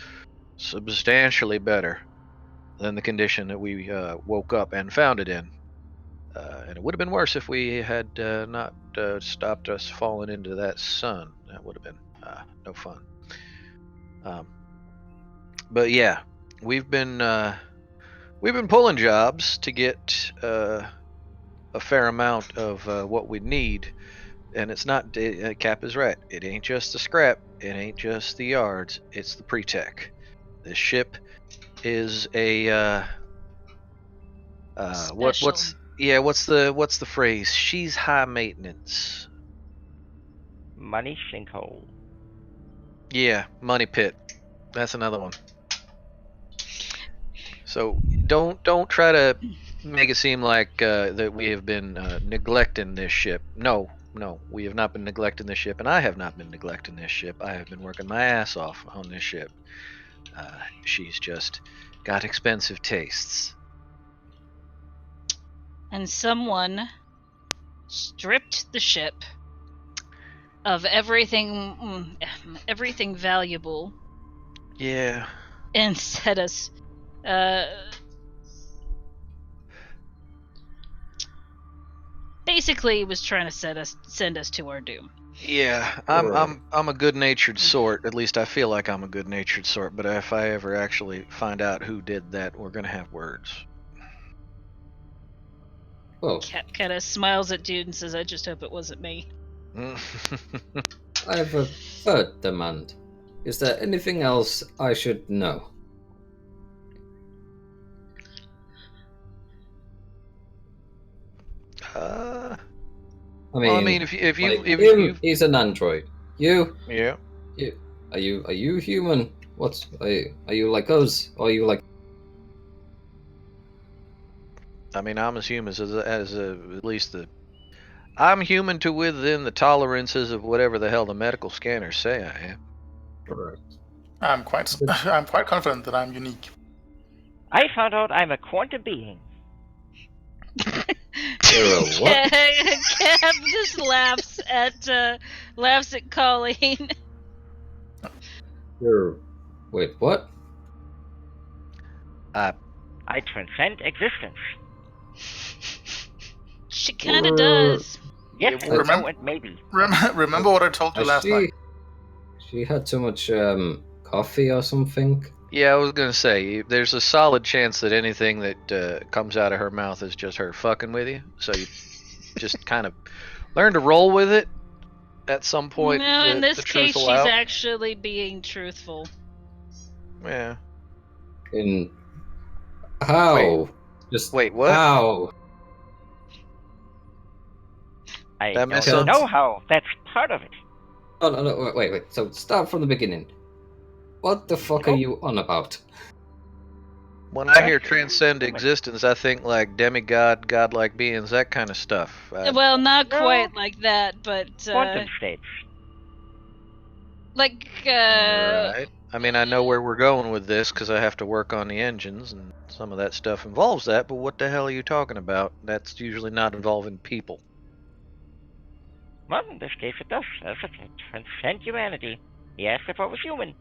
substantially better than the condition that we woke up and found it in. And it would have been worse if we had not stopped us falling into that sun. That would have been no fun. But yeah, we've been pulling jobs to get a fair amount of what we need, and it's not. Cap is right. It ain't just the scrap. It ain't just the yards. It's the pre-tech. This ship is a Special. what's the phrase? She's high maintenance. Money sinkhole. Yeah, money pit. That's another one. So don't try to make it seem like that we have been neglecting this ship. No, we have not been neglecting this ship, and I have not been neglecting this ship. I have been working my ass off on this ship. She's just got expensive tastes. And someone stripped the ship of everything valuable Yeah. and set us basically was trying to send us to our doom. Yeah, Sure. I'm a good-natured sort. At least I feel like I'm a good-natured sort. But if I ever actually find out who did that, we're gonna have words. Well, Cap kind of smiles at dude and says, "I just hope it wasn't me." I have a third demand. Is there anything else I should know? uh, I well, I mean, mean, if you like if him, you he's an android. You, yeah, you, are you human? What are you like us? Or are you like? I mean, I'm as human at least I'm human to within the tolerances of whatever the hell the medical scanners say I am. I'm quite confident that I'm unique. I found out I'm a quantum being. You're a what? Cap just laughs at Colleen. You're wait, what? I I transcend existence. She kind of does. Yes, Yeah, and remember- no, and maybe. Remember what I told you Has last night? she had too much coffee or something? Yeah, I was gonna say there's a solid chance that anything that comes out of her mouth is just her fucking with you. So you just kind of learn to roll with it. At some point, No, in this the truth case, will she's out. actually being truthful. Yeah. In how? Just Wait, what? how? I That mess don't up? know how. That's part of it. Oh, no, wait. So start from the beginning. What the fuck are Oh. you on about? When I hear That's transcend human. existence, I think like demigod, godlike beings, that kind of stuff. Well, not No. quite like that, but Quantum states. like Right. I mean, I know where we're going with this because I have to work on the engines, and some of that stuff involves that. But what the hell are you talking about? That's usually not involving people. Well, in this case, it does. As it transcend humanity. He asked if I was human.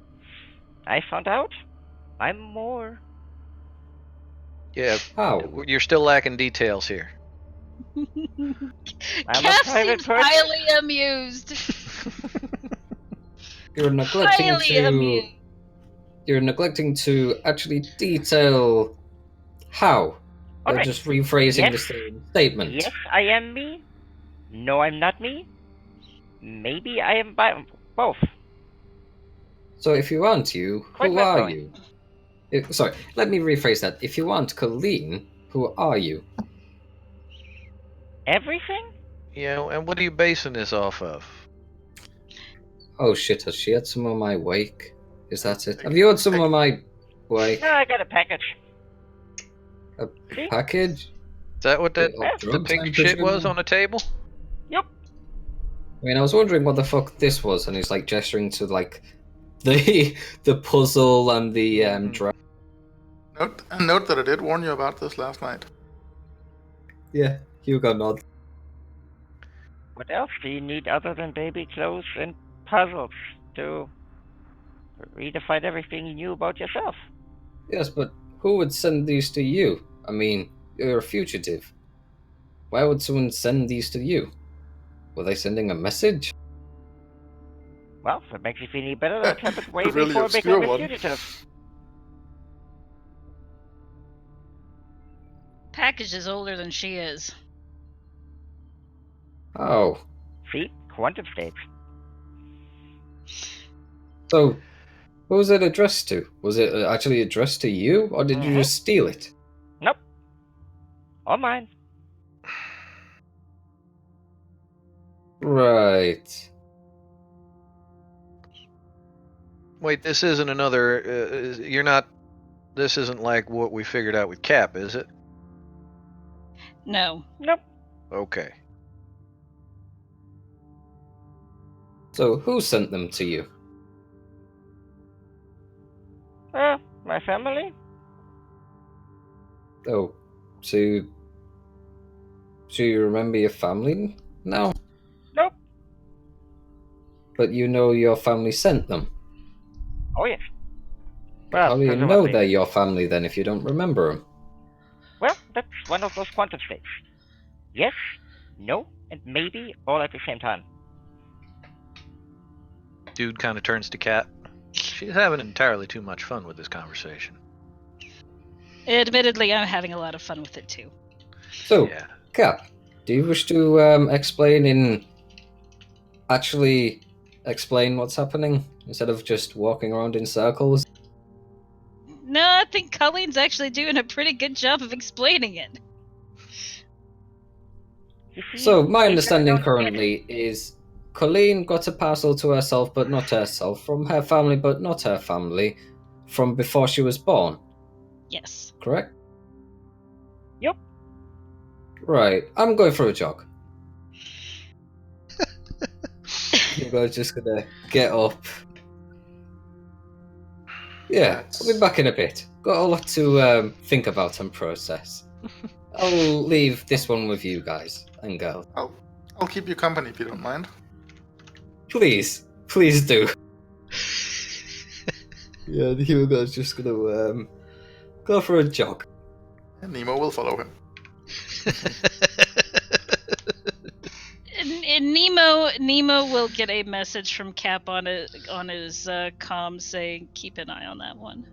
I found out I'm more. Yeah, How? you're still lacking details here. I'm a Cap private seems person. highly amused. You're neglecting Highly amused. you're neglecting to actually detail how. All You're right. just rephrasing Yes. the same statement. Yes, I am me. No, I'm not me. Maybe I am both. So if you aren't you, Quite who are literally. you? Sorry, let me rephrase that. If you aren't Colleen, who are you? Everything? And what are you basing this off of? Oh shit, has she had some of my wake? Is that it? Have you had some of my wake? No, I got a package. A See? package? Is that what that Of Yeah. the drugs, pink I'm shit was presuming? on the table? Yep. I mean, I was wondering what the fuck this was, and he's like gesturing to like the puzzle and the Mhm. drug. Note that I did warn you about this last night. Yeah, Hugo nod. What else do you need other than baby clothes and puzzles to redefine everything you knew about yourself? Yes, but who would send these to you? I mean, you're a fugitive. Why would someone send these to you? Were they sending a message? Well, if it makes you feel any better, that happened way A really before I obscure became a one. fugitive. Package is older than she is. Oh, See? Quantum states. so who was it addressed to? Was it actually addressed to you, or did you Mhm. just steal it? Nope. All mine. Right. Wait, this isn't another. You're not. This isn't like what we figured out with Cap, is it? No. Nope. Okay. So who sent them to you? My family? Oh, so do you remember your family now? Nope. But you know your family sent them. Oh, yes. How Well, do you know presumably. they're your family then if you don't remember them? Well, that's one of those quantum states. Yes, no, and maybe all at the same time. Dude kind of turns to Cat. She's having entirely too much fun with this conversation. Admittedly, I'm having a lot of fun with it too. So, Yeah. Cap, do you wish to actually explain what's happening instead of just walking around in circles? No, I think Colleen's actually doing a pretty good job of explaining it. You see, So, my things understanding don't get- currently is Colleen got a parcel to herself, but not herself, from her family, but not her family, from before she was born, Yes. correct? Yep. Right, I'm going for a jog. You guys just gonna get up. Yeah, I'll be back in a bit. Got a lot to think about and process. I'll leave this one with you guys and girls. I'll keep you company if you don't mind. Please do. Yeah, Hugo's just gonna go for a jog. And Nemo will follow him. And Nemo will get a message from Cap on his comm saying, "Keep an eye on that one."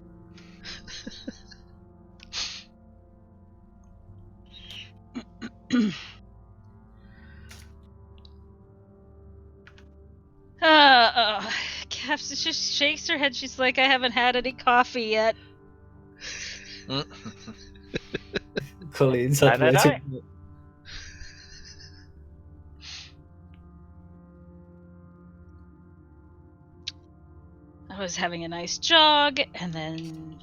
Cap just shakes her head. She's like, "I haven't had any coffee yet." Colleen's Neither did I. admitting it. I was having a nice jog, and then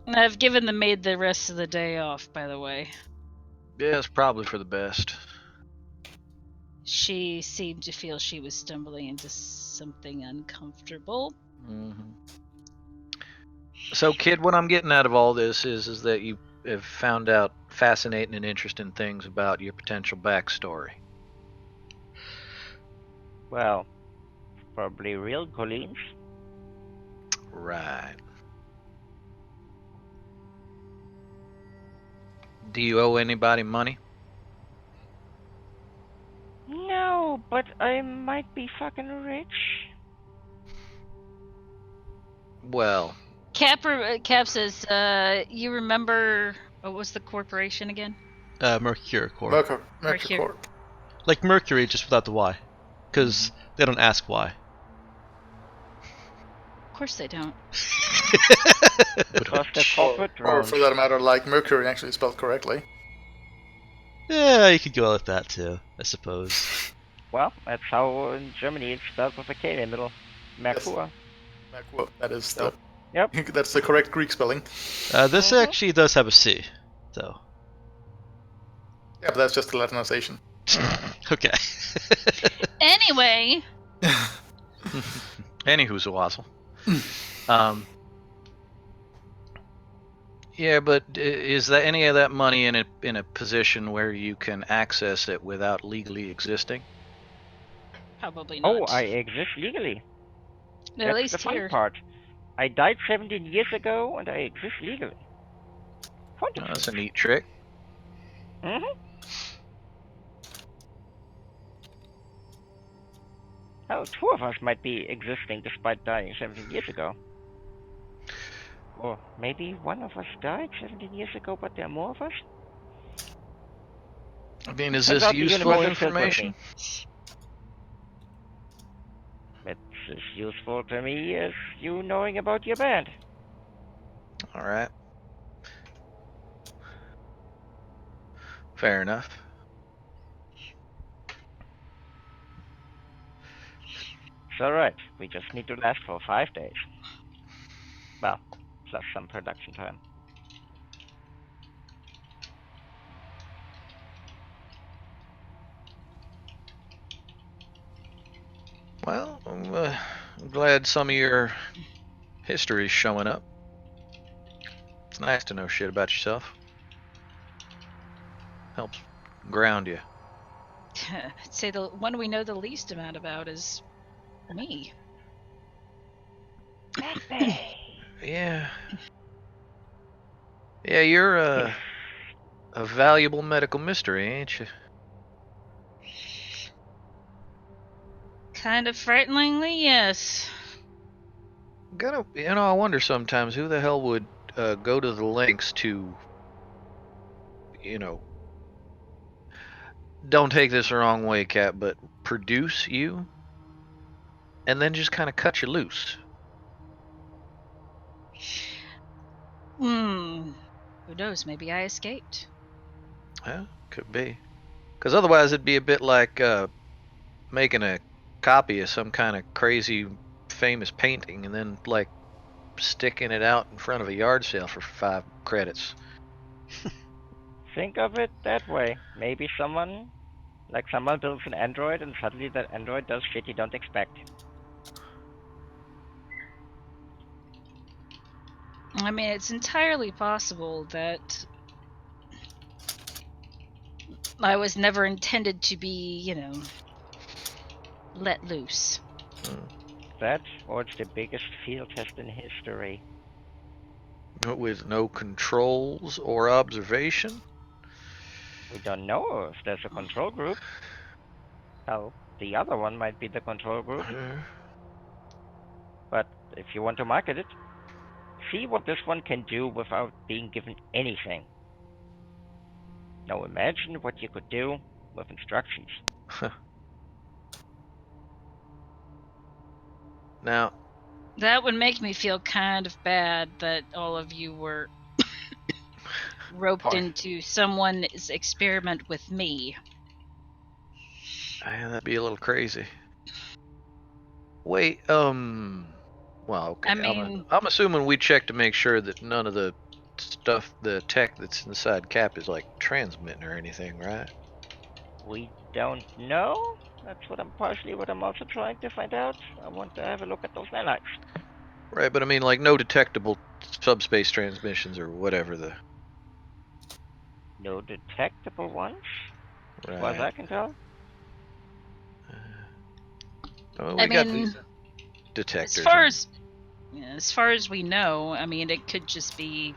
I've given the maid the rest of the day off, by the way. Yeah, it's probably for the best. She seemed to feel she was stumbling into something uncomfortable. Mm-hmm. So, kid, what I'm getting out of all this is that you have found out fascinating and interesting things about your potential backstory. Well, probably real Colleen's. Right. Do you owe anybody money? No, but I might be fucking rich. Well, Cap says, "You remember what was the corporation again?" Mercure Core. Mercury Corp. Like Mercury, just without the Y. Because they don't ask why. Of course they don't. Because the corporate Or drones. for that matter, like Mercury actually spelled correctly. Yeah, you could go with that too, I suppose. Well, that's how in Germany it's spelled with a K in the middle. Merkur. Mercury. That is the. Yep. That's the correct Greek spelling. This actually does have a C, though. Yeah, but that's just the Latinization. Okay. Anyway, anywho's a wazzle. Yeah, but is that any of that money in a position where you can access it without legally existing? probably not. Oh, I exist legally. At That's least the fun here. part. I died 17 years ago, and I exist legally. Oh, that's a neat trick. Mm-hmm. Oh, two of us might be existing despite dying 17 years ago. Or maybe one of us died 17 years ago, but there are more of us? I mean, is Turns this out the useful universe is filled with information? It's as useful to me as you knowing about your band. All right. Fair enough. It's alright, we just need to last for 5 days. Well, plus some production time. Well, I'm glad some of your history's showing up. It's nice to know shit about yourself. Helps ground you. I'd say the one we know the least amount about is me. Yeah. Yeah, you're a valuable medical mystery, ain't you? Kind of frighteningly, yes. I wonder sometimes who the hell would go to the lengths to, don't take this the wrong way, Cap, but produce you and then just kind of cut you loose. Who knows? Maybe I escaped. Yeah, could be. Because otherwise it'd be a bit like making a copy of some kind of crazy famous painting and then like sticking it out in front of a yard sale for 5 credits. Think of it that way. Maybe someone builds an android and suddenly that android does shit you don't expect. I mean, it's entirely possible that I was never intended to be, let loose. That, or it's the biggest field test in history. With no controls or observation? We don't know if there's a control group. Hell, the other one might be the control group. But if you want to market it, see what this one can do without being given anything. Now imagine what you could do with instructions. Now, That would make me feel kind of bad that all of you were roped into someone's experiment with me. that'd be a little crazy. Wait, well, okay. I mean, I'm assuming we checked to make sure that none of the stuff, the tech that's inside Cap is like transmitting or anything, right? We don't know. That's partially what I'm also trying to find out. I want to have a look at those nanites. Right, but I mean, like, no detectable subspace transmissions or whatever the. No detectable ones, Right. as far as I can tell. We got these detectors. As far as we know, I mean, it could just be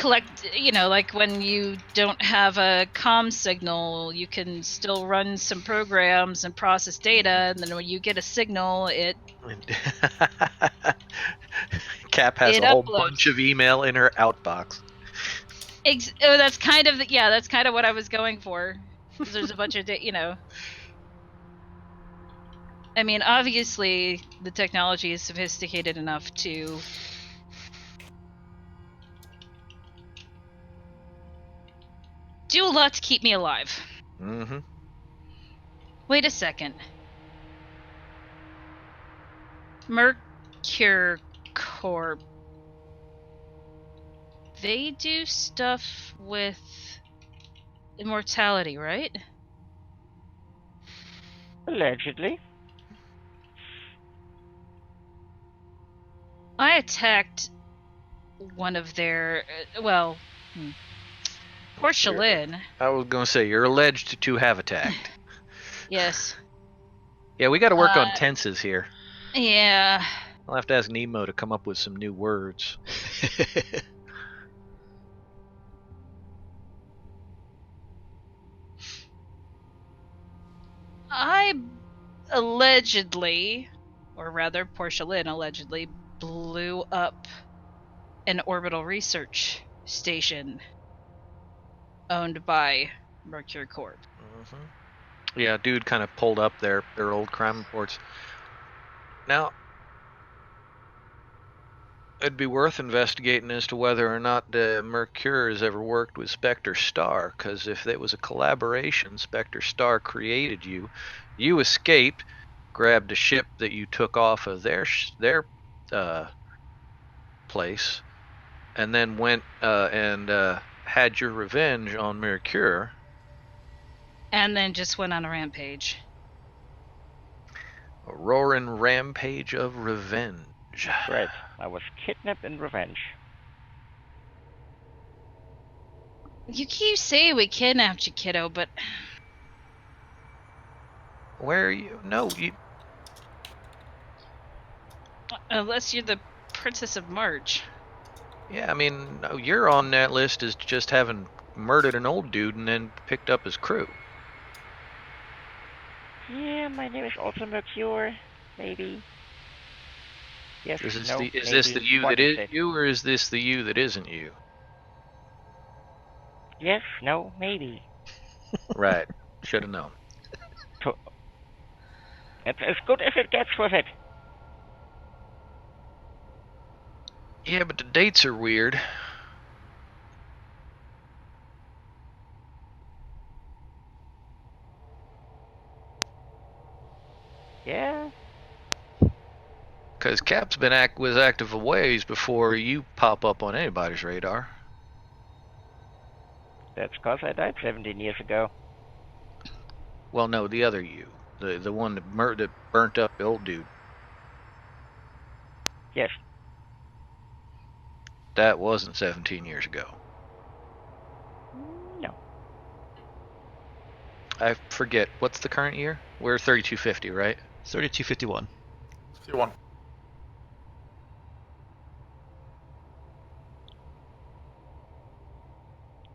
like when you don't have a comm signal, you can still run some programs and process data, and then when you get a signal, it Cap has it a whole uploads. bunch of email in her outbox. That's kind of what I was going for. Because there's a bunch of I mean, obviously, the technology is sophisticated enough to do a lot to keep me alive. Mm-hmm. Wait a second. Mercure Corp. They do stuff with immortality, right? Allegedly. I attacked one of their Porcelain. I was gonna say you're alleged to have attacked. Yes. Yeah, we got to work on tenses here. Yeah. I'll have to ask Nemo to come up with some new words. I allegedly, or rather, Porcelain allegedly blew up an orbital research station owned by Mercure Corp. Mm-hmm. Yeah, dude kind of pulled up their old crime reports. Now, it'd be worth investigating as to whether or not Mercure has ever worked with Spectre Star, because if it was a collaboration, Spectre Star created you. You escaped, grabbed a ship that you took off of their place, and then went and had your revenge on Mercure. And then just went on a rampage. A roaring rampage of revenge. Right. I was kidnapped in revenge. You keep saying we kidnapped you, kiddo, but... Where are you? No, you... Unless you're the Princess of March. Yeah, I mean, no, you're on that list as just having murdered an old dude and then picked up his crew. Yeah, my name is also Mercure. Maybe. Yes, Is this no, the is maybe. this the you What that is it? you, or is this the you that isn't you? Yes, no, maybe. Right. Should have known. It's as good as it gets with it. Yeah, but the dates are weird. Yeah, Because Cap's was active a ways before you pop up on anybody's radar. that's because I died 17 years ago. Well, no, the other you, the one that burnt up the old dude. Yes. That wasn't 17 years ago. No. I forget what's the current year. We're 3250, right? 3251. 51.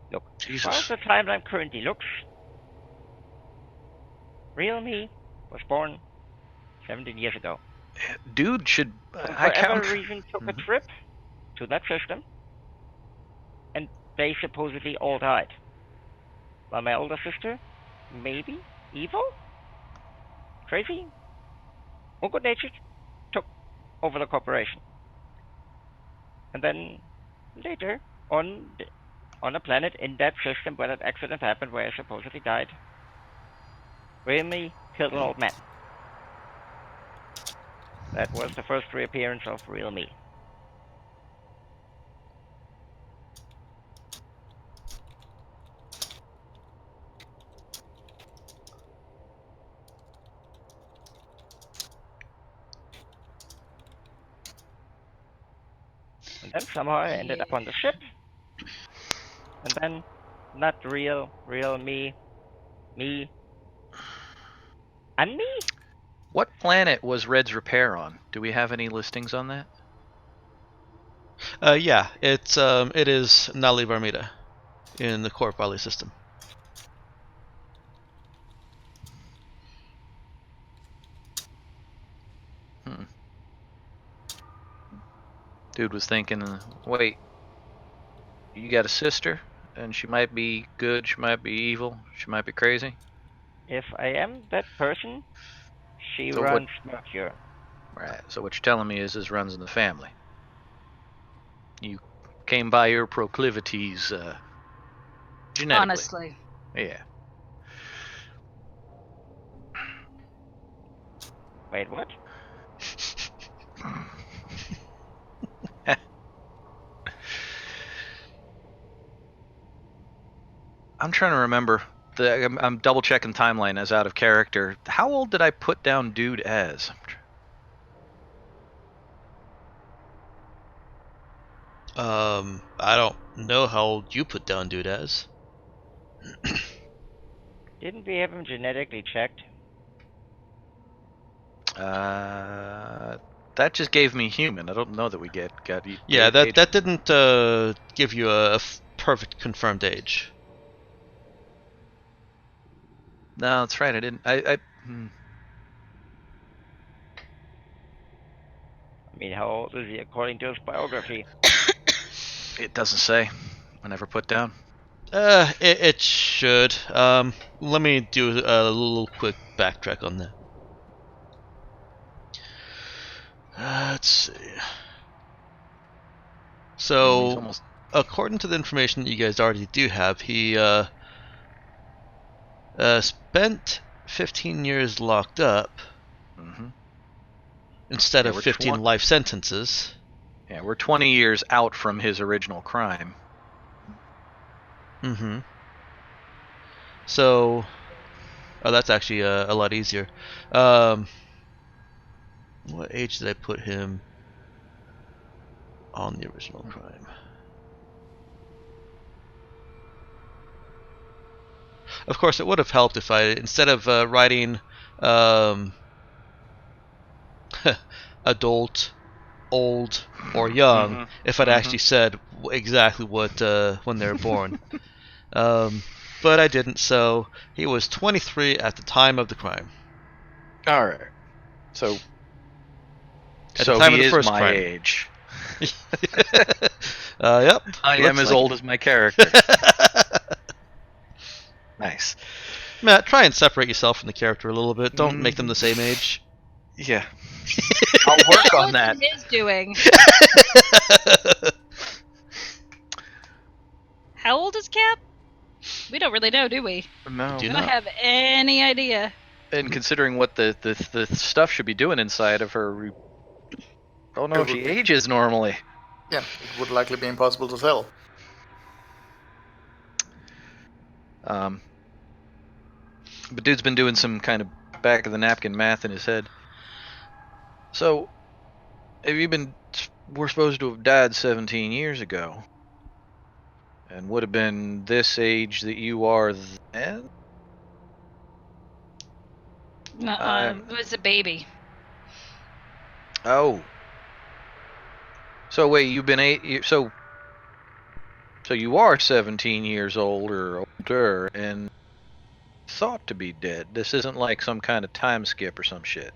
Look, Jesus. as far as the timeline currently looks, real me was born 17 years ago. Dude should. For I whatever count. reason, took a trip to that system, and they supposedly all died. While my older sister, maybe evil, crazy, or good-natured, took over the corporation. And then later, on a planet in that system where that accident happened, where I supposedly died, Remy killed an old man. That was the first reappearance of real me. And then somehow I ended up on the ship. And then, not real me, and me? What planet was Red's repair on? Do we have any listings on that? Yeah, it is Nali Varmita in the Corp Valley system. Dude was thinking, wait, you got a sister, and she might be good, she might be evil, she might be crazy. If I am that person, she So runs Mercure. Right. So what you're telling me is this runs in the family. You came by your proclivities genetically. Honestly. Yeah. Wait, what? I'm trying to remember. I'm double checking timeline as out of character. How old did I put down dude as? I don't know how old you put down dude as. Didn't we have him genetically checked? That just gave me human. I don't know that we got. Yeah, age. that didn't give you a perfect confirmed age. No, that's right. I didn't. I mean, how old is he according to his biography? It doesn't say. I never put down. It should. Let me do a little quick backtrack on that. Let's see. So, according to the information that you guys already do have, he spent 15 years locked up instead of 15 life sentences. Yeah, we're 20 years out from his original crime. Mm-hmm. So, that's actually a lot easier. What age did I put him on the original crime? Of course, it would have helped if I, instead of writing adult, old, or young, if I'd actually said exactly what when they were born. But I didn't, so he was 23 at the time of the crime. All right. So At the time of he the is first my crime. age. Yep. I looks am as like old as my character. Nice. Matt, try and separate yourself from the character a little bit. Don't make them Mhm. the same age. Yeah. I'll work on What's that. Miz doing? How old is Cap? We don't really know, do we? No. Do We not. don't have any idea. And considering what the stuff should be doing inside of her, we don't know It if she would be- ages normally. Yeah, it would likely be impossible to tell. But dude's been doing some kind of back of the napkin math in his head. So, have you been? We're supposed to have died 17 years ago, and would have been this age that you are then. It was a baby. Oh. So wait, you've been so you are 17 years old or older and thought to be dead. This isn't like some kind of time skip or some shit.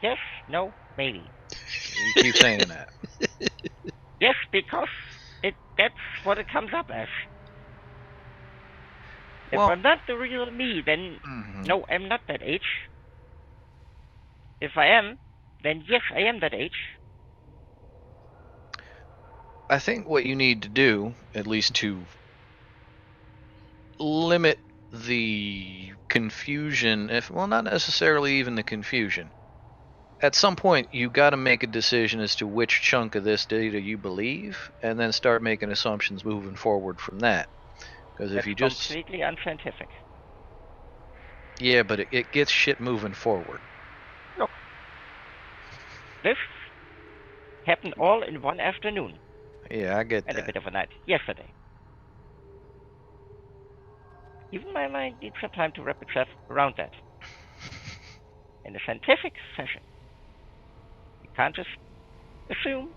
Yes, no, maybe. You keep saying that. Yes, because that's what it comes up as. If Well, I'm not the real me, then mhm. no, I'm not that age. If I am, then yes, I am that age. I think what you need to do, at least to limit the confusion, if well, not necessarily even the confusion. At some point, you got to make a decision as to which chunk of this data you believe, and then start making assumptions moving forward from that. Because if That's you just completely unscientific. yeah, but it gets shit moving forward. Look, this happened all in one afternoon Yeah, I get and a that. bit of a night yesterday. Even my mind needs some time to wrap itself around that. In a scientific session, we can't just assume.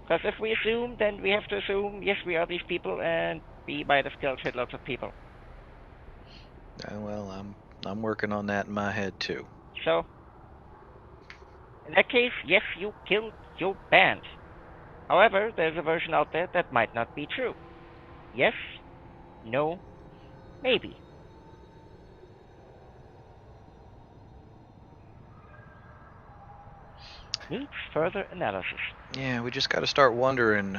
Because if we assume, then we have to assume, yes, we are these people, and we might have killed shitloads of people. Well, I'm working on that in my head too. So, in that case, yes, you killed your band. However, there's a version out there that might not be true. Yes, no, maybe. Needs further analysis. Yeah, we just got to start wondering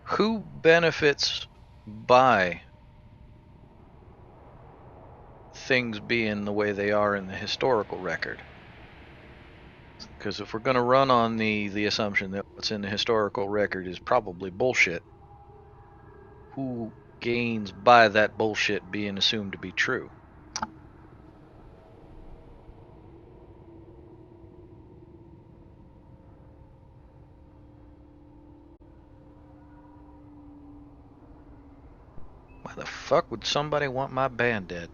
who benefits by things being the way they are in the historical record. Because if we're going to run on the assumption that what's in the historical record is probably bullshit, who gains by that bullshit being assumed to be true? Why the fuck would somebody want my band dead?